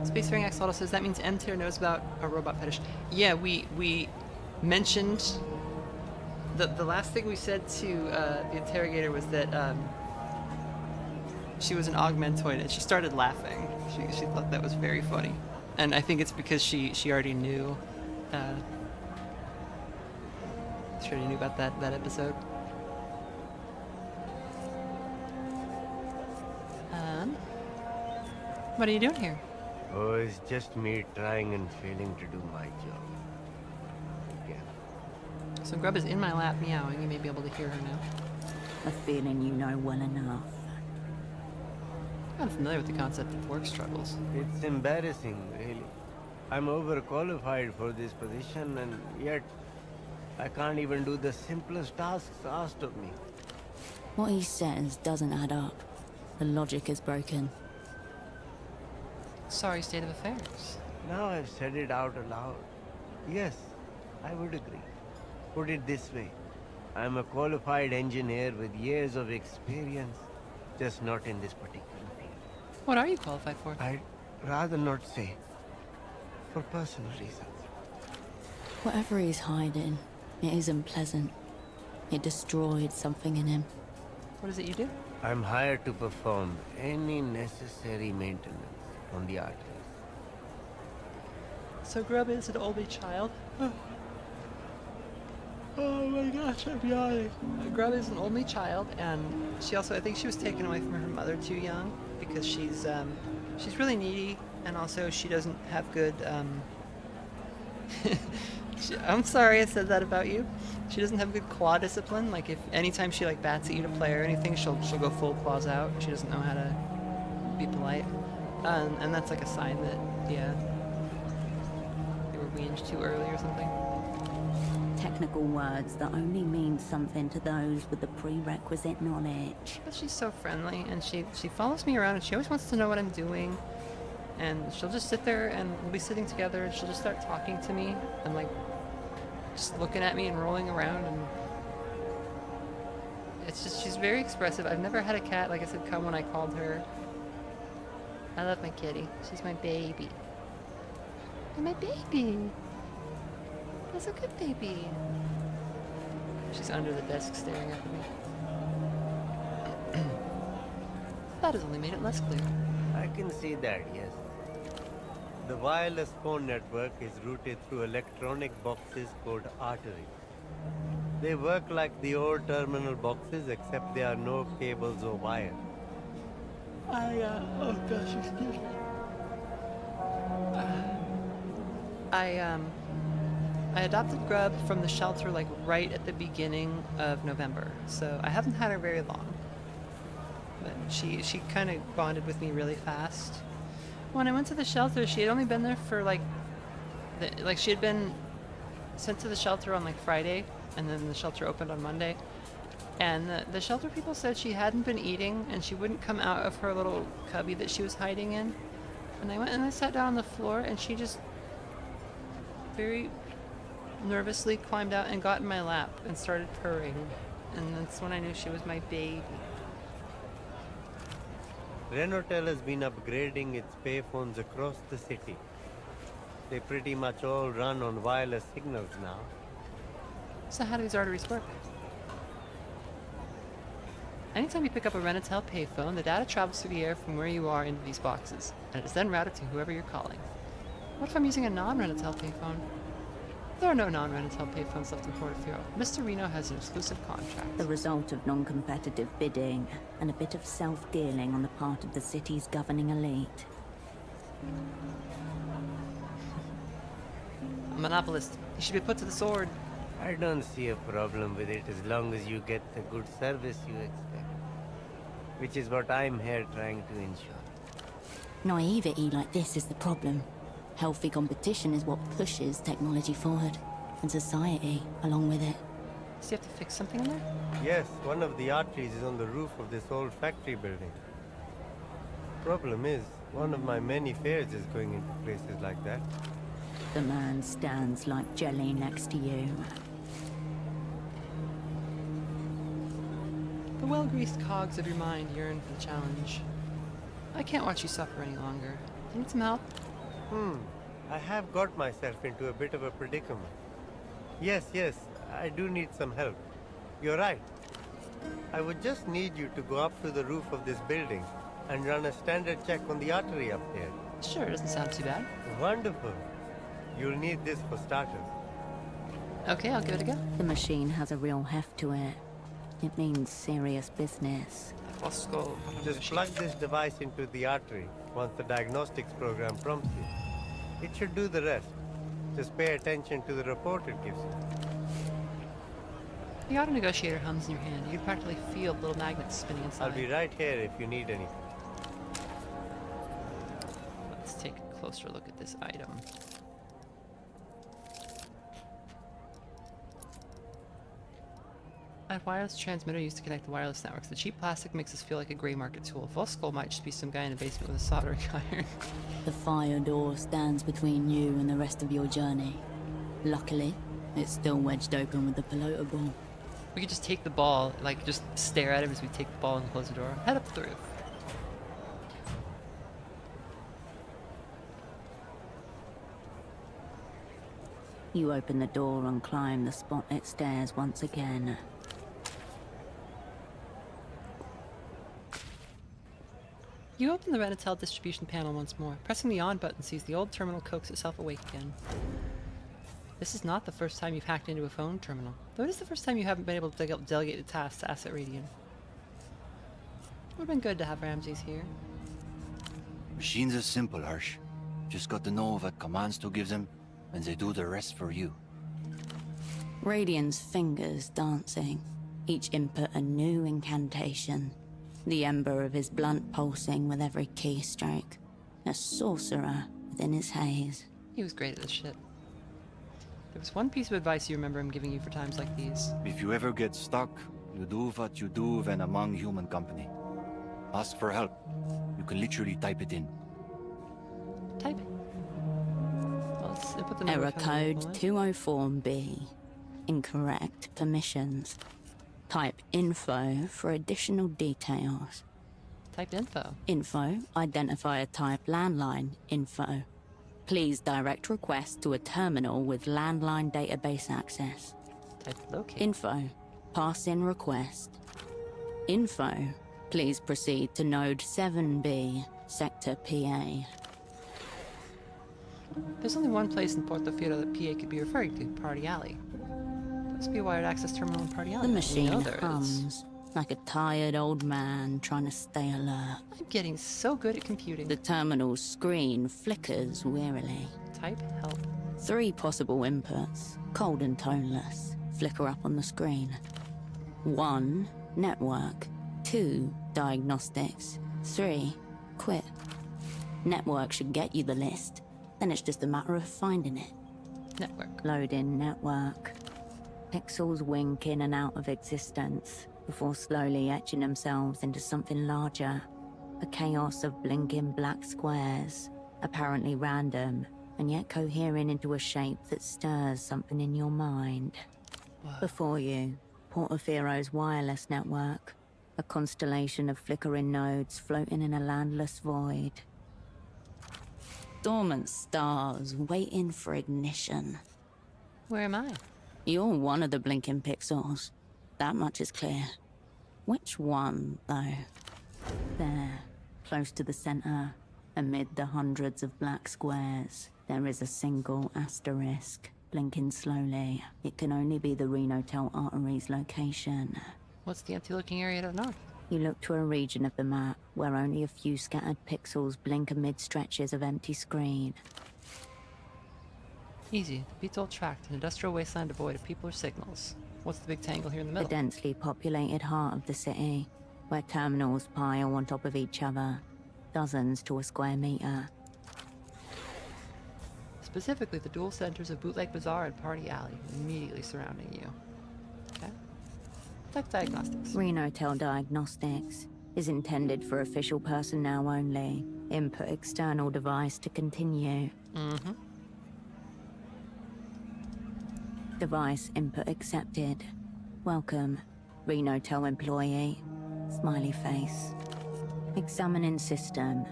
Spacefaring Axolotl says that means M.I.H.O knows about a robot fetish. Yeah, we mentioned the last thing we said to the interrogator was that she was an augmentoid, and she started laughing. She thought that was very funny, and I think it's because she already knew. She already knew about that episode. What are you doing here? Oh, it's just me trying and failing to do my job. Again. So Grub is in my lap meowing. You may be able to hear her now. A feeling you know well enough. I'm familiar with the concept of work struggles. It's embarrassing, really. I'm overqualified for this position, and yet I can't even do the simplest tasks asked of me. What he says doesn't add up. The logic is broken. Sorry state of affairs. Now I've said it out aloud. Yes, I would agree. Put it this way. I'm a qualified engineer with years of experience, just not in this particular field. What are you qualified for? I'd rather not say. For personal reasons. Whatever he's hiding, it isn't pleasant. It destroyed something in him. What is it you do? I'm hired to perform any necessary maintenance on the arteries. So Grub is an only child? Oh my gosh, I'm yawning. Grub is an only child, and she also, I think she was taken away from her mother too young because she's really needy, and also she doesn't have good, I'm sorry I said that about you. She doesn't have good claw discipline. Like if anytime she like bats at you to play or anything, she'll go full claws out. She doesn't know how to be polite, and that's like a sign that yeah, they were weaned too early or something. Technical words that only mean something to those with the prerequisite knowledge. But she's so friendly, and she follows me around, and she always wants to know what I'm doing. And she'll just sit there, and we'll be sitting together, and she'll just start talking to me, and like just looking at me and rolling around, and it's just she's very expressive. I've never had a cat, like I said, come when I called her. I love my kitty. She's my baby. You're my baby. That's a good baby. She's under the desk staring up at me. That has only made it less clear. I can see that, yes. The wireless phone network is routed through electronic boxes called arteries. They work like the old terminal boxes, except there are no cables or wires. Oh gosh, excuse me. I adopted Grub from the shelter like right at the beginning of November, so I haven't had her very long. But she kind of bonded with me really fast. When I went to the shelter, she had only been there for like she had been sent to the shelter on like Friday, and then the shelter opened on Monday. And the shelter people said she hadn't been eating, and she wouldn't come out of her little cubby that she was hiding in. And I went and I sat down on the floor, and she just very nervously climbed out and got in my lap and started purring. And that's when I knew she was my baby. Renotel has been upgrading its payphones across the city. They pretty much all run on wireless signals now. So how do these arteries work? Anytime you pick up a Renotel payphone, the data travels through the air from where you are into these boxes, and it is then routed to whoever you're calling. What if I'm using a non-Renotel payphone? There are no non-Renotel payphones left in Portofino. Mr. Reno has an exclusive contract. The result of non-competitive bidding and a bit of self-dealing on the part of the city's governing elite. A monopolist. He should be put to the sword. I don't see a problem with it as long as you get the good service you expect. Which is what I'm here trying to ensure. Naivety like this is the problem. Healthy competition is what pushes technology forward, and society along with it. Does he have to fix something in there? Yes, one of the arteries is on the roof of this old factory building. Problem is, one of my many fears is going into places like that. The man stands like jelly next to you. The well-greased cogs of your mind yearn for the challenge. I can't watch you suffer any longer. Do you need some help? I have got myself into a bit of a predicament. Yes, I do need some help. You're right. I would just need you to go up to the roof of this building and run a standard check on the artery up there. Sure, doesn't sound too bad. Wonderful. You'll need this for starters. Okay, I'll give it a go. The machine has a real heft to it. It means serious business. Just plug this device into the artery once the diagnostics program prompts you. It should do the rest. Just pay attention to the report it gives you. The auto negotiator hums in your hand. You can practically feel little magnets spinning inside. I'll be right here if you need anything. Let's take a closer look at this item. A wireless transmitter used to connect the wireless networks. The cheap plastic makes us feel like a grey market tool. Volskull might just be some guy in a basement with a soldering iron. The fire door stands between you and the rest of your journey. Luckily, it's still wedged open with the piloter ball. We could just take the ball, like just stare at him as we take the ball and close the door. Head up the roof. You open the door and climb the spotlit stairs once again. You open the Reconnecting distribution panel once more. Pressing the on button sees the old terminal coax itself awake again. This is not the first time you've hacked into a phone terminal, though it is the first time you haven't been able to delegate the task to Asset Radiant. It would have been good to have Ramses here. Machines are simple, Harsh. Just got to know what commands to give them, and they do the rest for you. Radiant's fingers dancing, each input a new incantation. The ember of his blunt pulsing with every keystroke. A sorcerer within his haze. He was great at this shit. There was one piece of advice you remember him giving you for times like these. If you ever get stuck, you do what you do when among human company. Ask for help. You can literally type it in. Type it. Well, let's put the number Error code 204B. Incorrect permissions. Type info for additional details. Type info. Info, identifier type landline info. Please direct request to a terminal with landline database access. Type locate. Info, pass in request. Info, please proceed to node 7B, sector PA. There's only one place in Portofino that PA could be referring to, Party Alley. There must be a wired access terminal in Party Alley. The machine hums like a tired old man trying to stay alert. I'm getting so good at computing. The terminal's screen flickers wearily. Type help. 3 possible inputs, cold and toneless, flicker up on the screen. 1, network. 2, diagnostics. 3, quit. Network should get you the list. Then it's just a matter of finding it. Network. Load in network. Pixels wink in and out of existence before slowly etching themselves into something larger. A chaos of blinking black squares, apparently random, and yet cohering into a shape that stirs something in your mind. Whoa. Before you, Portofiro's wireless network, a constellation of flickering nodes floating in a landless void. Dormant stars waiting for ignition. Where am I? You're one of the blinking pixels. That much is clear. Which one, though? There, close to the center, amid the hundreds of black squares, there is a single asterisk, blinking slowly. It can only be the Renotel artery's location. What's the empty-looking area to the north? You look to a region of the map where only a few scattered pixels blink amid stretches of empty screen. Easy. The Beatles tract, an industrial wasteland devoid of people or signals. What's the big tangle here in the middle? The densely populated heart of the city, where terminals pile on top of each other, dozens to a square meter. Specifically, the dual centers of Bootleg Bazaar and Party Alley, immediately surrounding you. Okay. Tech diagnostics. Renotel Diagnostics is intended for official personnel only. Input external device to continue. Mm-hmm. Device input accepted. Welcome, Renotel employee. Smiley face. Examining system.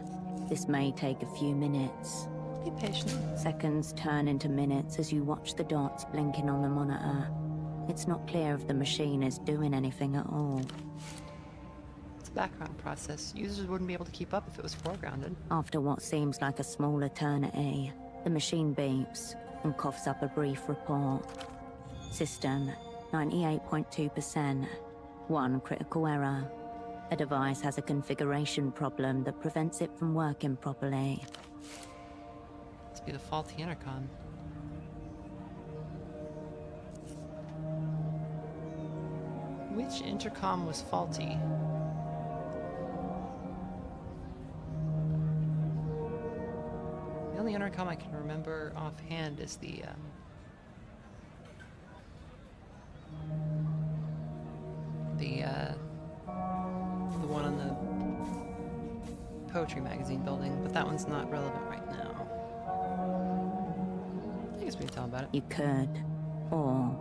This may take a few minutes. Be patient. Seconds turn into minutes as you watch the dots blinking on the monitor. It's not clear if the machine is doing anything at all. It's a background process. Users wouldn't be able to keep up if it was foregrounded. After what seems like a small eternity, the machine beeps and coughs up a brief report. System, 98.2%. 1 critical error. A device has a configuration problem that prevents it from working properly. Must be the faulty intercom. Which intercom was faulty? The only intercom I can remember offhand is the one on the poetry magazine building, but that one's not relevant right now. I guess we can tell about it. You could, or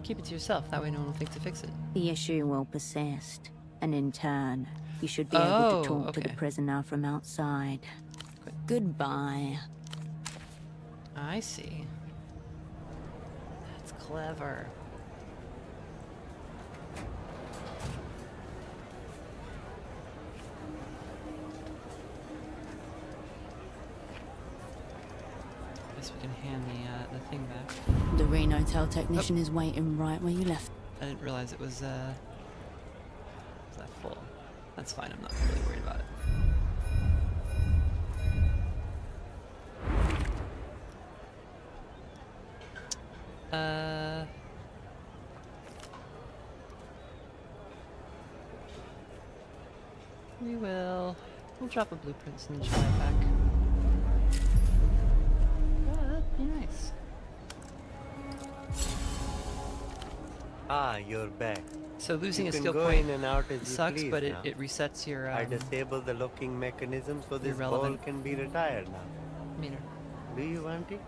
keep it to yourself, that way no one will think to fix it. the issue will persist, and in turn, you should be able to talk to the prisoner from outside. Goodbye. I see. That's clever. Guess we can hand the thing back. The Renotel technician is waiting right where you left. I didn't realize it was that full. That's fine, I'm not really worried about it. We'll drop a blueprints and then try it back. Oh, that'd be nice. Ah, you're back. So losing you a can skill go point in and out as you sucks, please but now. it resets your. I disable the locking mechanism so this ball relevant can be retired now. meter. Do you want it?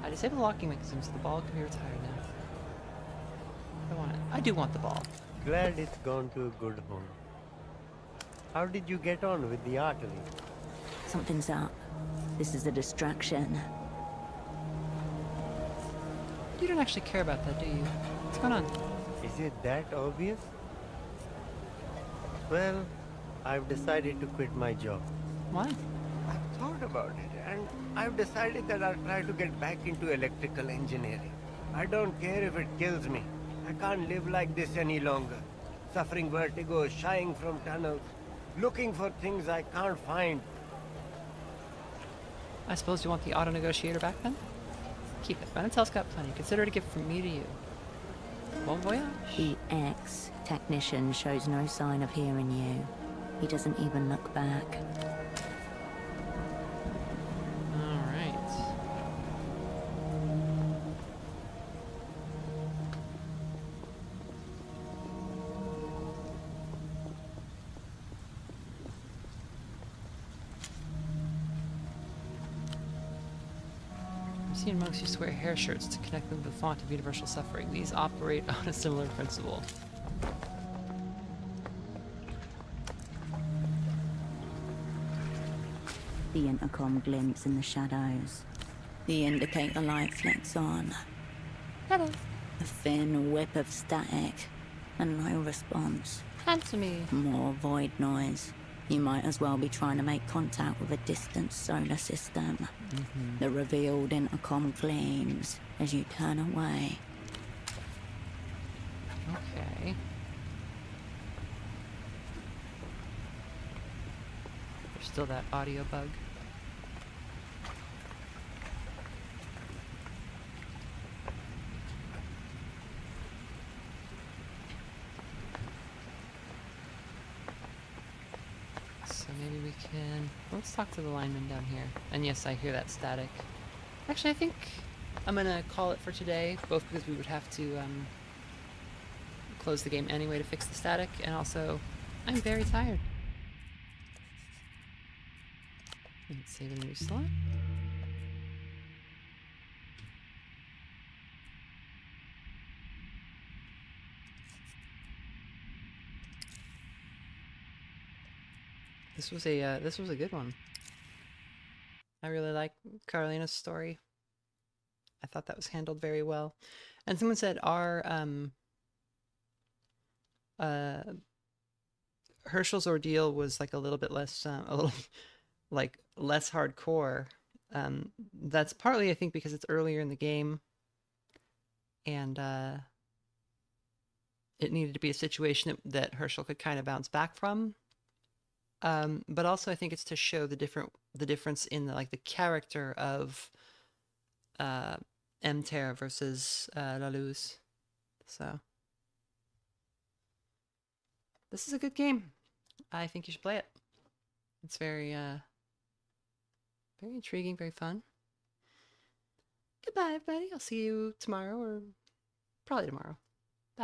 I disable the locking mechanism so the ball can be retired now. I want it. I do want the ball. Glad it's gone to a good home. How did you get on with the artery? Something's up. This is a distraction. You don't actually care about that, do you? What's going on? Is it that obvious? Well, I've decided to quit my job. Why? I've thought about it, and I've decided that I'll try to get back into electrical engineering. I don't care if it kills me. I can't live like this any longer. Suffering vertigo, shying from tunnels, looking for things I can't find. I suppose you want the auto negotiator back then? Keep it. Renatel's got plenty. Consider it a gift from me to you. Bon voyage. The ex-technician shows no sign of hearing you. He doesn't even look back. Monks used to wear hair shirts to connect them to the font of universal suffering. These operate on a similar principle. The intercom glints in the shadows. The indicator light flicks on. Hello. A thin whip of static, and no response. Answer me. More void noise. You might as well be trying to make contact with a distant solar system. The revealed intercom gleams as you turn away. Okay. There's still that audio bug. Maybe we can... Let's talk to the lineman down here. And yes, I hear that static. Actually, I think I'm gonna call it for today, both because we would have to close the game anyway to fix the static, and also, I'm very tired. Let's save a new slot. This was a good one. I really like Karolina's story. I thought that was handled very well. And someone said our Herschel's ordeal was like a little bit less like less hardcore. That's partly I think because it's earlier in the game and it needed to be a situation that Herschel could kind of bounce back from. But also I think it's to show the difference in the character of M.I.H.O versus La Luz. So this is a good game. I think you should play it. It's very very intriguing, very fun. Goodbye, everybody. I'll see you tomorrow, or probably tomorrow.